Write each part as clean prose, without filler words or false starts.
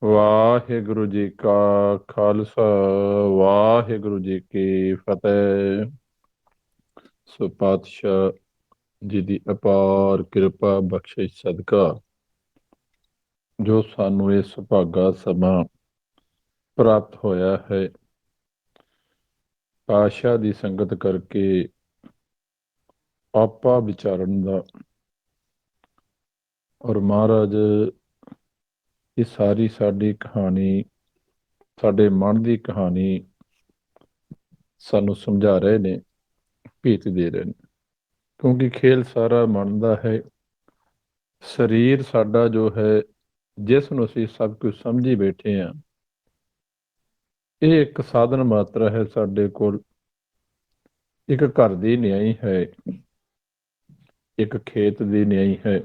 ਵਾਹਿਗੁਰੂ ਜੀ ਕਾ ਖਾਲਸਾ, ਵਾਹਿਗੁਰੂ ਜੀ ਕੀ ਫਤਿਹ। ਸੋ ਪਾਤਸ਼ਾਹ ਜੀ ਦੀ ਅਪਾਰ ਕਿਰਪਾ ਬਖਸ਼ਿਸ਼ ਸਦਕਾ ਜੋ ਸਾਨੂੰ ਇਹ ਸੁਭਾਗਾ ਸਮਾਂ ਪ੍ਰਾਪਤ ਹੋਇਆ ਹੈ, ਪਾਤਸ਼ਾਹ ਦੀ ਸੰਗਤ ਕਰਕੇ ਆਪਾ ਵਿਚਾਰਨ ਦਾ, ਔਰ ਮਹਾਰਾਜ ਇਹ ਸਾਰੀ ਸਾਡੀ ਕਹਾਣੀ, ਸਾਡੇ ਮਨ ਦੀ ਕਹਾਣੀ ਸਾਨੂੰ ਸਮਝਾ ਰਹੇ ਨੇ, ਭੇਤ ਦੇ ਰਹੇ ਨੇ। ਕਿਉਂਕਿ ਖੇਲ ਸਾਰਾ ਮਨ ਦਾ ਹੈ। ਸਰੀਰ ਸਾਡਾ ਜੋ ਹੈ, ਜਿਸ ਨੂੰ ਅਸੀਂ ਸਭ ਕੁਝ ਸਮਝੀ ਬੈਠੇ ਹਾਂ, ਇਹ ਇੱਕ ਸਾਧਨ ਮਾਤਰ ਹੈ। ਸਾਡੇ ਕੋਲ ਇੱਕ ਘਰ ਦੀ ਨਿਆਈ ਹੈ, ਇੱਕ ਖੇਤ ਦੀ ਨਿਆਈ ਹੈ।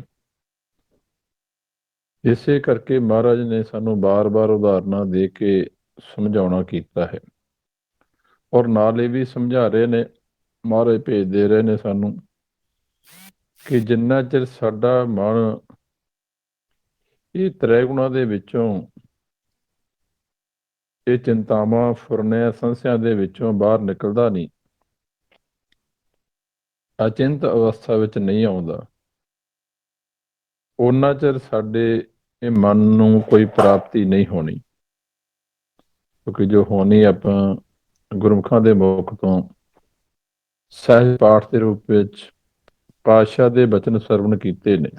ਇਸੇ ਕਰਕੇ ਮਹਾਰਾਜ ਨੇ ਸਾਨੂੰ ਬਾਰ-ਬਾਰ ਉਦਾਹਰਨਾਂ ਦੇ ਕੇ ਸਮਝਾਉਣਾ ਕੀਤਾ ਹੈ। ਔਰ ਨਾਲ ਇਹ ਵੀ ਸਮਝਾ ਰਹੇ ਨੇ, ਮਹਾਰਾਜ ਭੇਜ ਦੇ ਰਹੇ ਨੇ ਸਾਨੂੰ, ਕਿ ਜਿੰਨਾ ਚਿਰ ਸਾਡਾ ਮਨ ਇਹ ਤ੍ਰੈਗੁਣਾਂ ਦੇ ਵਿੱਚੋਂ, ਇਹ ਚਿੰਤਾਵਾਂ ਫੁਰਨਿਆਂ ਸੰਸਿਆਂ ਦੇ ਵਿੱਚੋਂ ਬਾਹਰ ਨਿਕਲਦਾ ਨਹੀਂ, ਅਚਿੰਤ ਅਵਸਥਾ ਵਿੱਚ ਨਹੀਂ ਆਉਂਦਾ, ਉਹਨਾਂ ਚਿਰ ਸਾਡੇ ਇਹ ਮਨ ਨੂੰ ਕੋਈ ਪ੍ਰਾਪਤੀ ਨਹੀਂ ਹੋਣੀ। ਕਿਉਂਕਿ ਜੋ ਹੋਣੀ ਆਪਾਂ ਗੁਰਮੁਖਾਂ ਦੇ ਮੁਖ ਤੋਂ ਸਹਿਜ ਪਾਠ ਦੇ ਰੂਪ ਵਿੱਚ ਪਾਤਸ਼ਾਹ ਦੇ ਬਚਨ ਸਰਵਣ ਕੀਤੇ ਨੇ,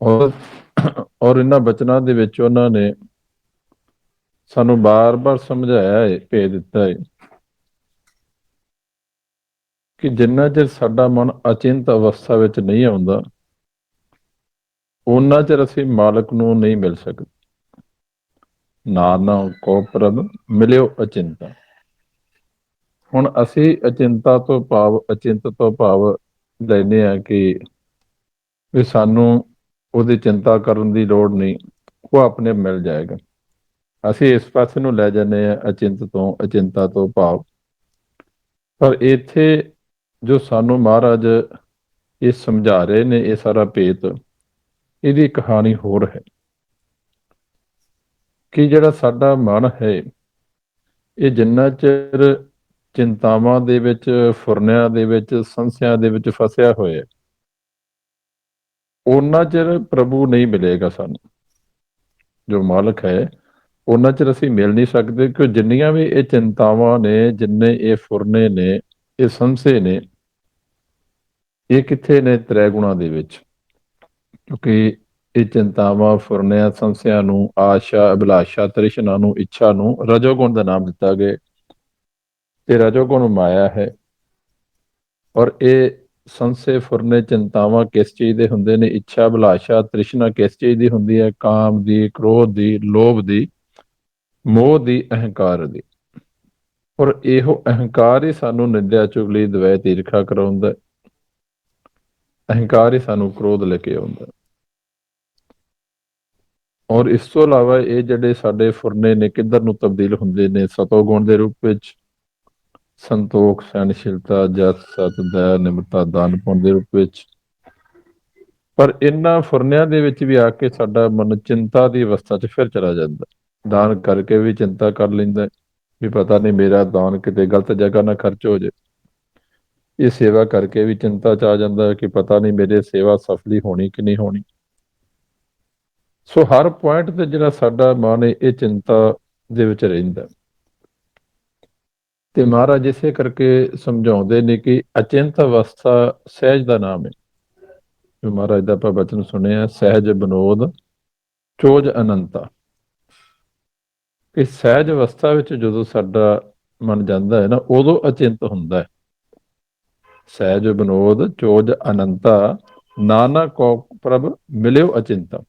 ਔਰ ਇਹਨਾਂ ਬਚਨਾਂ ਦੇ ਵਿੱਚ ਉਹਨਾਂ ਨੇ ਸਾਨੂੰ ਬਾਰ-ਬਾਰ ਸਮਝਾਇਆ ਹੈ, ਭੇਜ ਦਿੱਤਾ ਹੈ ਕਿ ਜਿੰਨਾ ਚਿਰ ਸਾਡਾ ਮਨ ਅਚਿੰਤ ਅਵਸਥਾ ਵਿੱਚ ਨਹੀਂ ਆਉਂਦਾ, ਉਹਨਾਂ ਚਿਰ ਅਸੀਂ ਮਾਲਕ ਨੂੰ ਨਹੀਂ ਮਿਲ ਸਕਦੇ। ਨਾਨਕ ਕੋ ਪ੍ਰਭ ਮਿਲਿਓ ਅਚਿੰਤਾ। ਹੁਣ ਅਸੀਂ ਅਚਿੰਤਾ ਤੋਂ ਭਾਵ, ਅਚਿੰਤ ਤੋਂ ਭਾਵ ਲੈਨੇ ਆ ਕਿ ਵੀ ਸਾਨੂੰ ਉਹਦੀ ਚਿੰਤਾ ਕਰਨ ਦੀ ਲੋੜ ਨਹੀਂ, ਉਹ ਆਪਣੇ ਮਿਲ ਜਾਏਗਾ। ਅਸੀਂ ਇਸ ਪਾਸੇ ਨੂੰ ਲੈ ਜਾਂਦੇ ਹਾਂ, ਅਚਿੰਤ ਤੋਂ, ਅਚਿੰਤਾ ਤੋਂ ਭਾਵ। ਪਰ ਇੱਥੇ ਜੋ ਸਾਨੂੰ ਮਹਾਰਾਜ ਇਹ ਸਮਝਾ ਰਹੇ ਨੇ, ਇਹ ਸਾਰਾ ਭੇਤ, ਇਹਦੀ ਕਹਾਣੀ ਹੋਰ ਹੈ ਕਿ ਜਿਹੜਾ ਸਾਡਾ ਮਨ ਹੈ, ਇਹ ਜਿੰਨਾ ਚਿਰ ਚਿੰਤਾਵਾਂ ਦੇ ਵਿੱਚ, ਫੁਰਨਿਆਂ ਦੇ ਵਿੱਚ, ਸੰਸਿਆਂ ਦੇ ਵਿੱਚ ਫਸਿਆ ਹੋਇਆ, ਉਹਨਾਂ ਚਿਰ ਪ੍ਰਭੂ ਨਹੀਂ ਮਿਲੇਗਾ ਸਾਨੂੰ। ਜੋ ਮਾਲਕ ਹੈ, ਉਹਨਾਂ ਚਿਰ ਅਸੀਂ ਮਿਲ ਨਹੀਂ ਸਕਦੇ। ਕਿ ਜਿੰਨੀਆਂ ਵੀ ਇਹ ਚਿੰਤਾਵਾਂ ਨੇ, ਜਿੰਨੇ ਇਹ ਫੁਰਨੇ ਨੇ, ਇਹ ਸੰਸੇ ਨੇ, ਇਹ ਕਿੱਥੇ ਨੇ? ਤ੍ਰੈਗੁਣਾਂ ਦੇ ਵਿੱਚ। ਕਿਉਂਕਿ ਇਹ ਚਿੰਤਾਵਾਂ, ਫੁਰਨਿਆਂ, ਸੰਸਿਆਂ ਨੂੰ, ਆਸ਼ਾ, ਅਭਿਲਾਸ਼ਾ, ਤ੍ਰਿਸ਼ਨਾ ਨੂੰ, ਇੱਛਾ ਨੂੰ ਰਜੋਗੁਣ ਦਾ ਨਾਮ ਦਿੱਤਾ ਗਿਆ। ਇਹ ਰਜੋਗੁਣ ਮਾਇਆ ਹੈ। ਔਰ ਇਹ ਸੰਸੇ, ਫੁਰਨੇ, ਚਿੰਤਾਵਾਂ ਕਿਸ ਚੀਜ਼ ਦੇ ਹੁੰਦੇ ਨੇ? ਇੱਛਾ, ਅਭਿਲਾਸ਼ਾ, ਤ੍ਰਿਸ਼ਨਾ ਕਿਸ ਚੀਜ਼ ਦੀ ਹੁੰਦੀ ਹੈ? ਕਾਮ ਦੀ, ਕ੍ਰੋਧ ਦੀ, ਲੋਭ ਦੀ, ਮੋਹ ਦੀ, ਅਹੰਕਾਰ ਦੀ। ਔਰ ਇਹੋ ਅਹੰਕਾਰ ਹੀ ਸਾਨੂੰ ਨਿੰਦਿਆ, ਚੁਗਲੀ, ਦਵੈਤ, ਈਰਖਾ ਕਰਾਉਂਦਾ। ਅਹੰਕਾਰ ਹੀ ਸਾਨੂੰ ਕ੍ਰੋਧ ਲੈ ਕੇ ਆਉਂਦਾ। ਔਰ ਇਸ ਤੋਂ ਇਲਾਵਾ ਇਹ ਜਿਹੜੇ ਸਾਡੇ ਫੁਰਨੇ ਨੇ, ਕਿੱਧਰ ਨੂੰ ਤਬਦੀਲ ਹੁੰਦੇ ਨੇ? ਸਤੋਗੁਣ ਦੇ ਰੂਪ ਵਿੱਚ, ਸੰਤੋਖ, ਸਹਿਨਸ਼ੀਲਤਾ, ਜਸ, ਸਤ, ਦਇਆ, ਨਿਮਰਤਾ, ਦਾਨ ਪੁੰਨ ਦੇ ਰੂਪ ਵਿੱਚ। ਪਰ ਇਹਨਾਂ ਫੁਰਨਿਆਂ ਦੇ ਵਿੱਚ ਵੀ ਆ ਕੇ ਸਾਡਾ ਮਨ ਚਿੰਤਾ ਦੀ ਅਵਸਥਾ 'ਚ ਫਿਰ ਚਲਾ ਜਾਂਦਾ। ਦਾਨ ਕਰਕੇ ਵੀ ਚਿੰਤਾ ਕਰ ਲੈਂਦਾ ਵੀ ਪਤਾ ਨਹੀਂ ਮੇਰਾ ਦਾਨ ਕਿਤੇ ਗਲਤ ਜਗ੍ਹਾ ਨਾ ਖਰਚ ਹੋ ਜਾਏ। ਇਹ ਸੇਵਾ ਕਰਕੇ ਵੀ ਚਿੰਤਾ 'ਚ ਆ ਜਾਂਦਾ ਕਿ ਪਤਾ ਨਹੀਂ ਮੇਰੀ ਸੇਵਾ ਸਫਲੀ ਹੋਣੀ ਕਿ ਨਹੀਂ ਹੋਣੀ। ਸੋ ਹਰ ਪੁਆਇੰਟ ਤੇ ਜਿਹੜਾ ਸਾਡਾ ਮਨ ਹੈ, ਇਹ ਚਿੰਤਾ ਦੇ ਵਿੱਚ ਰਹਿੰਦਾ। ਤੇ ਮਹਾਰਾਜ ਇਸੇ ਕਰਕੇ ਸਮਝਾਉਂਦੇ ਨੇ ਕਿ ਅਚਿੰਤ ਅਵਸਥਾ ਸਹਿਜ ਦਾ ਨਾਮ ਹੈ। ਜੋ ਮਹਾਰਾਜ ਦਾ ਆਪਾਂ ਬਚਨ ਸੁਣਿਆ, ਸਹਿਜ ਬਨੋਦ ਚੋਜ ਅਨੰਤਾ। ਕਿ ਸਹਿਜ ਅਵਸਥਾ ਵਿੱਚ ਜਦੋਂ ਸਾਡਾ ਮਨ ਜਾਂਦਾ ਹੈ ਨਾ, ਉਦੋਂ ਅਚਿੰਤ ਹੁੰਦਾ ਹੈ। ਸਹਿਜ ਬਨੋਦ ਚੋਜ ਅਨੰਤਾ, ਨਾਨਕ ਕੋ ਪ੍ਰਭ ਮਿਲਿਓ ਅਚਿੰਤਾ।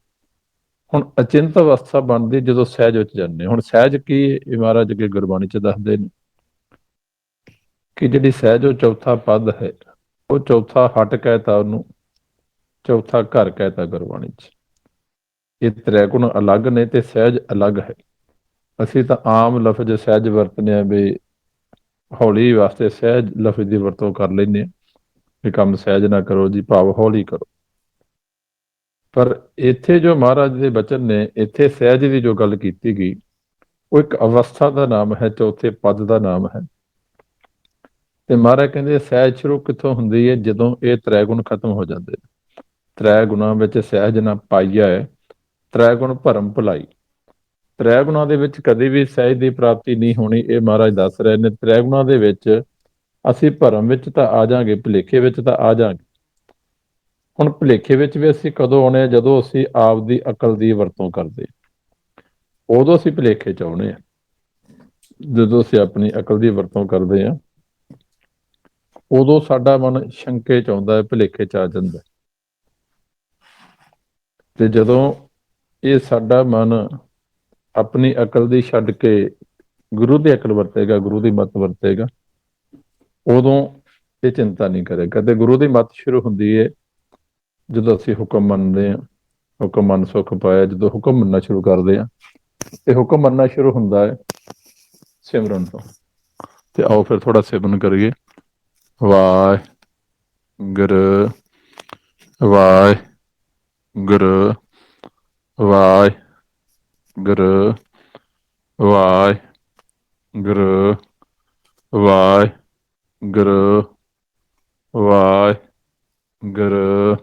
ਹੁਣ ਅਚਿੰਤ ਅਵਸਥਾ ਬਣਦੀ ਜਦੋਂ ਸਹਿਜ ਵਿੱਚ ਜਾਂਦੇ। ਹੁਣ ਸਹਿਜ ਕੀ? ਇਹ ਮਹਾਰਾਜ ਅੱਗੇ ਗੁਰਬਾਣੀ 'ਚ ਦੱਸਦੇ ਨੇ ਕਿ ਜਿਹੜੀ ਸਹਿਜ ਉਹ ਚੌਥਾ ਪਦ ਹੈ, ਉਹ ਚੌਥਾ ਹਟ ਕਹਿਤਾ, ਉਹਨੂੰ ਚੌਥਾ ਘਰ ਕਹਿਤਾ ਗੁਰਬਾਣੀ 'ਚ। ਇਹ ਤ੍ਰੈਗੁਣ ਅਲੱਗ ਨੇ ਤੇ ਸਹਿਜ ਅਲੱਗ ਹੈ। ਅਸੀਂ ਤਾਂ ਆਮ ਲਫ਼ਜ਼ ਸਹਿਜ ਵਰਤਨੇ ਆ, ਵੀ ਹੌਲੀ ਵਾਸਤੇ ਸਹਿਜ ਲਫ਼ਜ਼ ਦੀ ਵਰਤੋਂ ਕਰ ਲੈਂਦੇ ਹਾਂ ਵੀ ਕੰਮ ਸਹਿਜ ਨਾ ਕਰੋ ਜੀ, ਭਾਵ ਹੌਲੀ ਕਰੋ। ਪਰ ਇੱਥੇ ਜੋ ਮਹਾਰਾਜ ਦੇ ਬਚਨ ਨੇ, ਇੱਥੇ ਸਹਿਜ ਦੀ ਜੋ ਗੱਲ ਕੀਤੀ ਗਈ, ਉਹ ਇੱਕ ਅਵਸਥਾ ਦਾ ਨਾਮ ਹੈ, ਚੌਥੇ ਪਦ ਦਾ ਨਾਮ ਹੈ। ਤੇ ਮਹਾਰਾਜ ਕਹਿੰਦੇ ਸਹਿਜ ਸ਼ੁਰੂ ਕਿੱਥੋਂ ਹੁੰਦੀ ਹੈ? ਜਦੋਂ ਇਹ ਤ੍ਰੈ ਗੁਣ ਖਤਮ ਹੋ ਜਾਂਦੇ। ਤ੍ਰੈ ਗੁਣਾਂ ਵਿੱਚ ਸਹਿਜ ਨਾ ਪਾਈਆ ਹੈ, ਤ੍ਰੈ ਗੁਣ ਭਰਮ ਭੁਲਾਈ। ਤ੍ਰੈ ਗੁਣਾਂ ਦੇ ਵਿੱਚ ਕਦੇ ਵੀ ਸਹਿਜ ਦੀ ਪ੍ਰਾਪਤੀ ਨਹੀਂ ਹੋਣੀ, ਇਹ ਮਹਾਰਾਜ ਦੱਸ ਰਹੇ ਨੇ। ਤ੍ਰੈ ਗੁਣਾਂ ਦੇ ਵਿੱਚ ਅਸੀਂ ਭਰਮ ਵਿੱਚ ਤਾਂ ਆ ਜਾਾਂਗੇ, ਭੁਲੇਖੇ ਵਿੱਚ ਤਾਂ ਆ ਜਾਾਂਗੇ। ਹੁਣ ਭੁਲੇਖੇ ਵਿੱਚ ਵੀ ਅਸੀਂ ਕਦੋਂ ਆਉਣੇ ਆ? ਜਦੋਂ ਅਸੀਂ ਆਪ ਦੀ ਅਕਲ ਦੀ ਵਰਤੋਂ ਕਰਦੇ, ਉਦੋਂ ਅਸੀਂ ਭੁਲੇਖੇ ਚ ਆਉਣੇ ਆ। ਜਦੋਂ ਅਸੀਂ ਆਪਣੀ ਅਕਲ ਦੀ ਵਰਤੋਂ ਕਰਦੇ ਆ, ਉਦੋਂ ਸਾਡਾ ਮਨ ਸ਼ੰਕੇ ਚ ਆਉਂਦਾ ਹੈ, ਭੁਲੇਖੇ ਚ ਆ ਜਾਂਦਾ। ਤੇ ਜਦੋਂ ਇਹ ਸਾਡਾ ਮਨ ਆਪਣੀ ਅਕਲ ਦੀ ਛੱਡ ਕੇ ਗੁਰੂ ਦੀ ਅਕਲ ਵਰਤੇਗਾ, ਗੁਰੂ ਦੀ ਮੱਤ ਵਰਤੇਗਾ, ਉਦੋਂ ਇਹ ਚਿੰਤਾ ਨਹੀਂ ਕਰੇਗਾ। ਤੇ ਗੁਰੂ ਦੀ ਮੱਤ ਸ਼ੁਰੂ ਹੁੰਦੀ ਹੈ ਜਦੋਂ ਅਸੀਂ ਹੁਕਮ ਮੰਨਦੇ ਹਾਂ। ਹੁਕਮ ਮੰਨ ਸੁੱਖ ਪਾਇਆ, ਜਦੋਂ ਹੁਕਮ ਮੰਨਣਾ ਸ਼ੁਰੂ ਕਰਦੇ ਹਾਂ। ਤੇ ਹੁਕਮ ਮੰਨਣਾ ਸ਼ੁਰੂ ਹੁੰਦਾ ਹੈ ਸਿਮਰਨ ਤੋਂ। ਤੇ ਆਓ ਫਿਰ ਥੋੜਾ ਸਿਮਰਨ ਕਰੀਏ। ਵਾਹਿਗੁਰੂ ਵਾਹਿਗੁਰੂ ਵਾਹਿਗੁਰੂ ਵਾਹਿਗੁਰੂ ਵਾਹਿਗੁਰੂ ਵਾਹਿਗੁਰੂ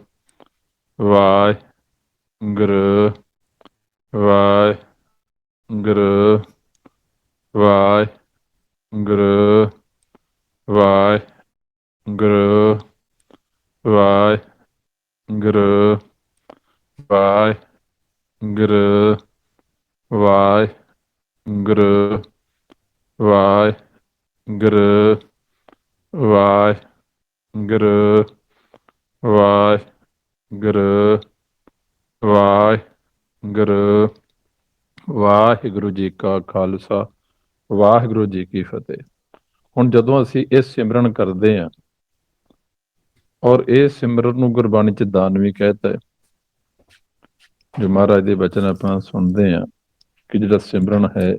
ਵਾਹਿਗੁਰੂ ਵਾਹਿਗੁਰੂ ਵਾਹਿਗੁਰੂ ਵਾਹਿਗੁਰੂ ਵਾਹਿਗੁਰੂ ਵਾਹਿਗੁਰੂ ਵਾਹਿਗੁਰੂ ਵਾਹਿਗੁਰੂ ਵਾਹਿਗੁਰੂ ਵਾਹਿਗੁਰੂ ਵਾਹਿਗੁਰੂ। ਵਾਹਿਗੁਰੂ ਜੀ ਕਾ ਖਾਲਸਾ, ਵਾਹਿਗੁਰੂ ਜੀ ਕੀ ਫਤਿਹ। ਹੁਣ ਜਦੋਂ ਅਸੀਂ ਇਹ ਸਿਮਰਨ ਕਰਦੇ ਹਾਂ, ਔਰ ਇਹ ਸਿਮਰਨ ਨੂੰ ਗੁਰਬਾਣੀ ਚ ਦਾਨ ਵੀ ਕਹਿਤਾ ਹੈ। ਜੋ ਮਹਾਰਾਜ ਦੇ ਬਚਨ ਆਪਾਂ ਸੁਣਦੇ ਹਾਂ ਕਿ ਜਿਹੜਾ ਸਿਮਰਨ ਹੈ,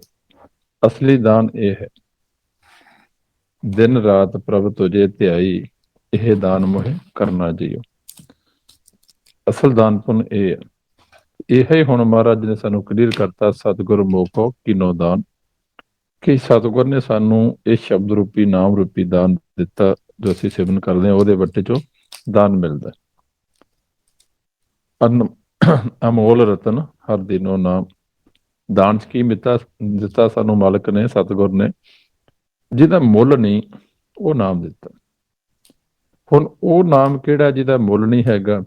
ਅਸਲੀ ਦਾਨ ਇਹ ਹੈ, ਦਿਨ ਰਾਤ ਪ੍ਰਭ ਤੁਝੇ ਧਿਆਈ, ਇਹ ਦਾਨ ਮੋਹਿ ਕਰਨਾ ਜੀਓ। ਅਸਲ ਦਾਨ ਪੁੰਨ ਇਹ ਹੈ। ਇਹ ਹੀ ਹੁਣ ਮਹਾਰਾਜ ਨੇ ਸਾਨੂੰ ਕਲੀਅਰ ਕਰਤਾ, ਸਤਿਗੁਰ ਮੋਖੋ ਕੀਨੋ ਦਾਨ, ਕਿ ਸਤਿਗੁਰ ਨੇ ਸਾਨੂੰ ਇਹ ਸ਼ਬਦ ਰੂਪੀ ਨਾਮ ਰੂਪੀ ਦਾਨ ਦਿੱਤਾ। ਜੋ ਅਸੀਂ ਸਿਮਰਨ ਕਰਦੇ ਹਾਂ, ਉਹਦੇ ਵੱਟੇ ਚੋਂ ਦਾਨ ਮਿਲਦਾ। ਅਮੋਲ ਰਤਨ ਹਰ ਦਿਨੋ ਨਾਮ। ਦਾਨ ਚ ਕੀ ਦਿੱਤਾ ਸਾਨੂੰ ਮਾਲਕ ਨੇ, ਸਤਿਗੁਰ ਨੇ? ਜਿਹਦਾ ਮੁੱਲ ਨਹੀਂ, ਉਹ ਨਾਮ ਦਿੱਤਾ। ਹੁਣ ਉਹ ਨਾਮ ਕਿਹੜਾ ਜਿਹਦਾ ਮੁੱਲ ਨਹੀਂ ਹੈਗਾ?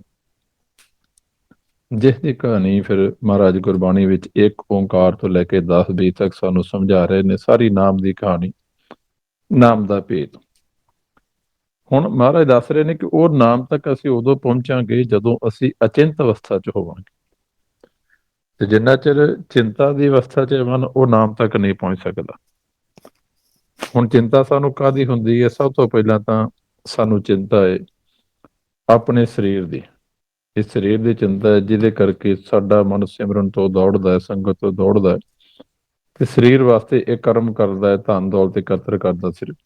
ਜਿਸ ਦੀ ਕਹਾਣੀ ਫਿਰ ਮਹਾਰਾਜ ਗੁਰਬਾਣੀ ਵਿੱਚ 1 ਓਂਕਾਰ ਤੋਂ ਲੈ ਕੇ 10 ਤੱਕ ਸਾਨੂੰ ਸਮਝਾ ਰਹੇ ਨੇ, ਸਾਰੀ ਨਾਮ ਦੀ ਕਹਾਣੀ, ਨਾਮ ਦਾ ਭੇਦ। ਹੁਣ ਮਹਾਰਾਜ ਦੱਸ ਰਹੇ ਨੇ ਕਿ ਉਹ ਨਾਮ ਤੱਕ ਅਸੀਂ ਉਦੋਂ ਪਹੁੰਚਾਂਗੇ ਜਦੋਂ ਅਸੀਂ ਅਚਿੰਤ ਅਵਸਥਾ 'ਚ ਹੋਵਾਂਗੇ। ਤੇ ਜਿੰਨਾ ਚਿਰ ਚਿੰਤਾ ਦੀ ਅਵਸਥਾ 'ਚ ਮਨ, ਉਹ ਨਾਮ ਤੱਕ ਨਹੀਂ ਪਹੁੰਚ ਸਕਦਾ। ਹੁਣ ਚਿੰਤਾ ਸਾਨੂੰ ਕਾਹਦੀ ਹੁੰਦੀ ਹੈ? ਸਭ ਤੋਂ ਪਹਿਲਾਂ ਤਾਂ ਸਾਨੂੰ ਚਿੰਤਾ ਹੈ ਆਪਣੇ ਸਰੀਰ ਦੀ। ਇਸ ਸਰੀਰ ਦੀ ਚਿੰਤਾ ਹੈ, ਜਿਹਦੇ ਕਰਕੇ ਸਾਡਾ ਮਨ ਸਿਮਰਨ ਤੋਂ ਦੌੜਦਾ ਹੈ, ਸੰਗਤ ਤੋਂ ਦੌੜਦਾ ਹੈ, ਤੇ ਸਰੀਰ ਵਾਸਤੇ ਇਹ ਕਰਮ ਕਰਦਾ ਹੈ, ਧਨ ਦੌਲਤ ਇਕੱਤਰ ਕਰਦਾ ਸਿਰਫ।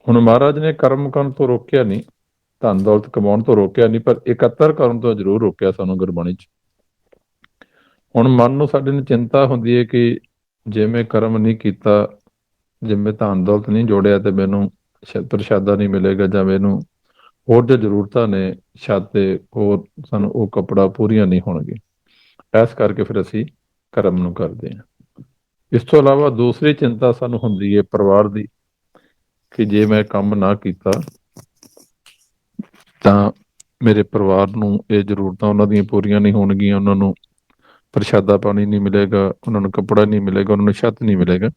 ਹੁਣ ਮਹਾਰਾਜ ਨੇ ਕਰਮ ਕਰਨ ਤੋਂ ਰੋਕਿਆ ਨਹੀਂ, ਧਨ ਦੌਲਤ ਕਮਾਉਣ ਤੋਂ ਰੋਕਿਆ ਨਹੀਂ, ਪਰ ਇਕੱਤਰ ਕਰਨ ਤੋਂ ਜ਼ਰੂਰ ਰੋਕਿਆ ਸਾਨੂੰ ਗੁਰਬਾਣੀ 'ਚ। ਹੁਣ ਮਨ ਨੂੰ ਸਾਡੇ ਨੂੰ ਚਿੰਤਾ ਹੁੰਦੀ ਹੈ ਕਿ ਜੇ ਮੈਂ ਕਰਮ ਨਹੀਂ ਕੀਤਾ, ਜੇ ਮੈਂ ਧਨ ਦੌਲਤ ਨਹੀਂ ਜੋੜਿਆ, ਤੇ ਮੈਨੂੰ ਪ੍ਰਸ਼ਾਦਾ ਨਹੀਂ ਮਿਲੇਗਾ, ਜਾਂ ਮੈਨੂੰ ਹੋਰ ਜੋ ਜ਼ਰੂਰਤਾਂ ਨੇ ਛੱਤ ਤੇ, ਹੋਰ ਸਾਨੂੰ ਉਹ ਕੱਪੜਾ ਪੂਰੀਆਂ ਨਹੀਂ ਹੋਣਗੀਆਂ। ਇਸ ਕਰਕੇ ਫਿਰ ਅਸੀਂ ਕਰਮ ਨੂੰ ਕਰਦੇ ਹਾਂ। ਇਸ ਤੋਂ ਇਲਾਵਾ ਦੂਸਰੀ ਚਿੰਤਾ ਸਾਨੂੰ ਹੁੰਦੀ ਹੈ ਪਰਿਵਾਰ ਦੀ, ਕਿ ਜੇ ਮੈਂ ਕੰਮ ਨਾ ਕੀਤਾ ਤਾਂ ਮੇਰੇ ਪਰਿਵਾਰ ਨੂੰ ਇਹ ਜ਼ਰੂਰਤਾਂ ਉਹਨਾਂ ਦੀਆਂ ਪੂਰੀਆਂ ਨਹੀਂ ਹੋਣਗੀਆਂ, ਉਹਨਾਂ ਨੂੰ ਪ੍ਰਸ਼ਾਦਾ ਪਾਣੀ ਨਹੀਂ ਮਿਲੇਗਾ, ਉਹਨਾਂ ਨੂੰ ਕੱਪੜਾ ਨਹੀਂ ਮਿਲੇਗਾ, ਉਹਨਾਂ ਨੂੰ ਛੱਤ ਨਹੀਂ ਮਿਲੇਗਾ।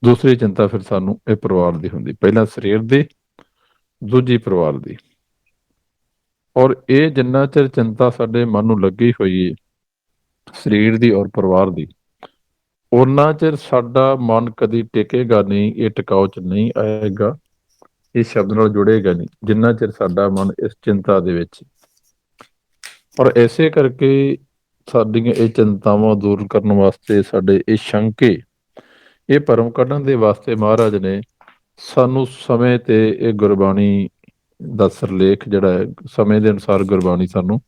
ਦੂਸਰੀ ਚਿੰਤਾ ਫਿਰ ਸਾਨੂੰ ਇਹ ਪਰਿਵਾਰ ਦੀ ਹੁੰਦੀ, ਪਹਿਲਾਂ ਸਰੀਰ ਦੀ, ਦੂਜੀ ਪਰਿਵਾਰ ਦੀ। ਔਰ ਇਹ ਜਿੰਨਾ ਚਿਰ ਚਿੰਤਾ ਸਾਡੇ ਮਨ ਨੂੰ ਲੱਗੀ ਹੋਈ ਹੈ ਸਰੀਰ ਦੀ ਔਰ ਪਰਿਵਾਰ ਦੀ, ਉਹਨਾਂ ਚਿਰ ਸਾਡਾ ਮਨ ਕਦੀ ਟਿਕੇਗਾ ਨਹੀਂ, ਇਹ ਟਿਕਾਓ 'ਚ ਨਹੀਂ ਆਏਗਾ, ਇਸ ਸ਼ਬਦ ਨਾਲ ਜੁੜੇਗਾ ਨਹੀਂ, ਜਿੰਨਾ ਚਿਰ ਸਾਡਾ ਮਨ ਇਸ ਚਿੰਤਾ ਦੇ ਵਿੱਚ। ਔਰ ਇਸੇ ਕਰਕੇ ਸਾਡੀਆਂ ਇਹ ਚਿੰਤਾਵਾਂ ਦੂਰ ਕਰਨ ਵਾਸਤੇ, ਸਾਡੇ ਇਹ ਸ਼ੰਕੇ, ਇਹ ਭਰਮ ਕੱਢਣ ਦੇ ਵਾਸਤੇ ਮਹਾਰਾਜ ਨੇ ਸਾਨੂੰ ਸਮੇਂ ਤੇ ਇਹ ਗੁਰਬਾਣੀ ਦਾ ਸਿਰਲੇਖ ਜਿਹੜਾ ਹੈ ਸਮੇਂ ਦੇ ਅਨੁਸਾਰ ਗੁਰਬਾਣੀ ਸਾਨੂੰ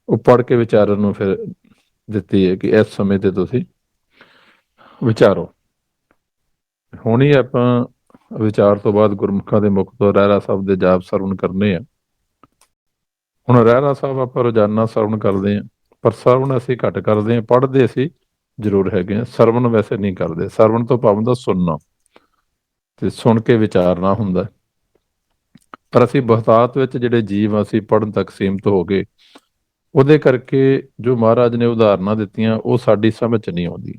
ਉਹ ਪੜ੍ਹ ਕੇ ਵਿਚਾਰਨ ਨੂੰ ਫਿਰ ਦਿੱਤੀ ਹੈ ਕਿ ਇਸ ਸਮੇਂ ਤੇ ਤੁਸੀਂ ਵਿਚਾਰੋ। ਹੁਣ ਹੀ ਆਪਾਂ ਵਿਚਾਰ ਤੋਂ ਬਾਅਦ ਗੁਰਮੁਖਾਂ ਦੇ ਮੁਖ ਤੋਂ ਰਹਿਰਾ ਸਾਹਿਬ ਦੇ ਜਾਪ ਸਰਵਣ ਕਰਨੇ ਆ। ਹੁਣ ਰਹਿਰਾ ਸਾਹਿਬ ਆਪਾਂ ਰੋਜ਼ਾਨਾ ਸਰਵਣ ਕਰਦੇ ਹਾਂ, ਪਰ ਸਰਵਣ ਅਸੀਂ ਘੱਟ ਕਰਦੇ ਹਾਂ, ਪੜ੍ਹਦੇ ਅਸੀਂ ਜ਼ਰੂਰ ਹੈਗੇ ਹਾਂ, ਸਰਵਣ ਵੈਸੇ ਨਹੀਂ ਕਰਦੇ। ਸਰਵਣ ਤੋਂ ਭਾਵ ਹੁੰਦਾ ਸੁਣਨਾ ਤੇ ਸੁਣ ਕੇ ਵਿਚਾਰਨਾ ਹੁੰਦਾ। ਪਰ ਅਸੀਂ ਬਹੁਤਾਤ ਵਿੱਚ ਜਿਹੜੇ ਜੀਵ ਅਸੀਂ ਪੜ੍ਹਨ ਤੱਕ ਸੀਮਤ ਹੋ ਗਏ, ਉਹਦੇ ਕਰਕੇ ਜੋ ਮਹਾਰਾਜ ਨੇ ਉਦਾਹਰਨਾਂ ਦਿੱਤੀਆਂ ਉਹ ਸਾਡੀ ਸਮਝ 'ਚ ਨਹੀਂ ਆਉਂਦੀ।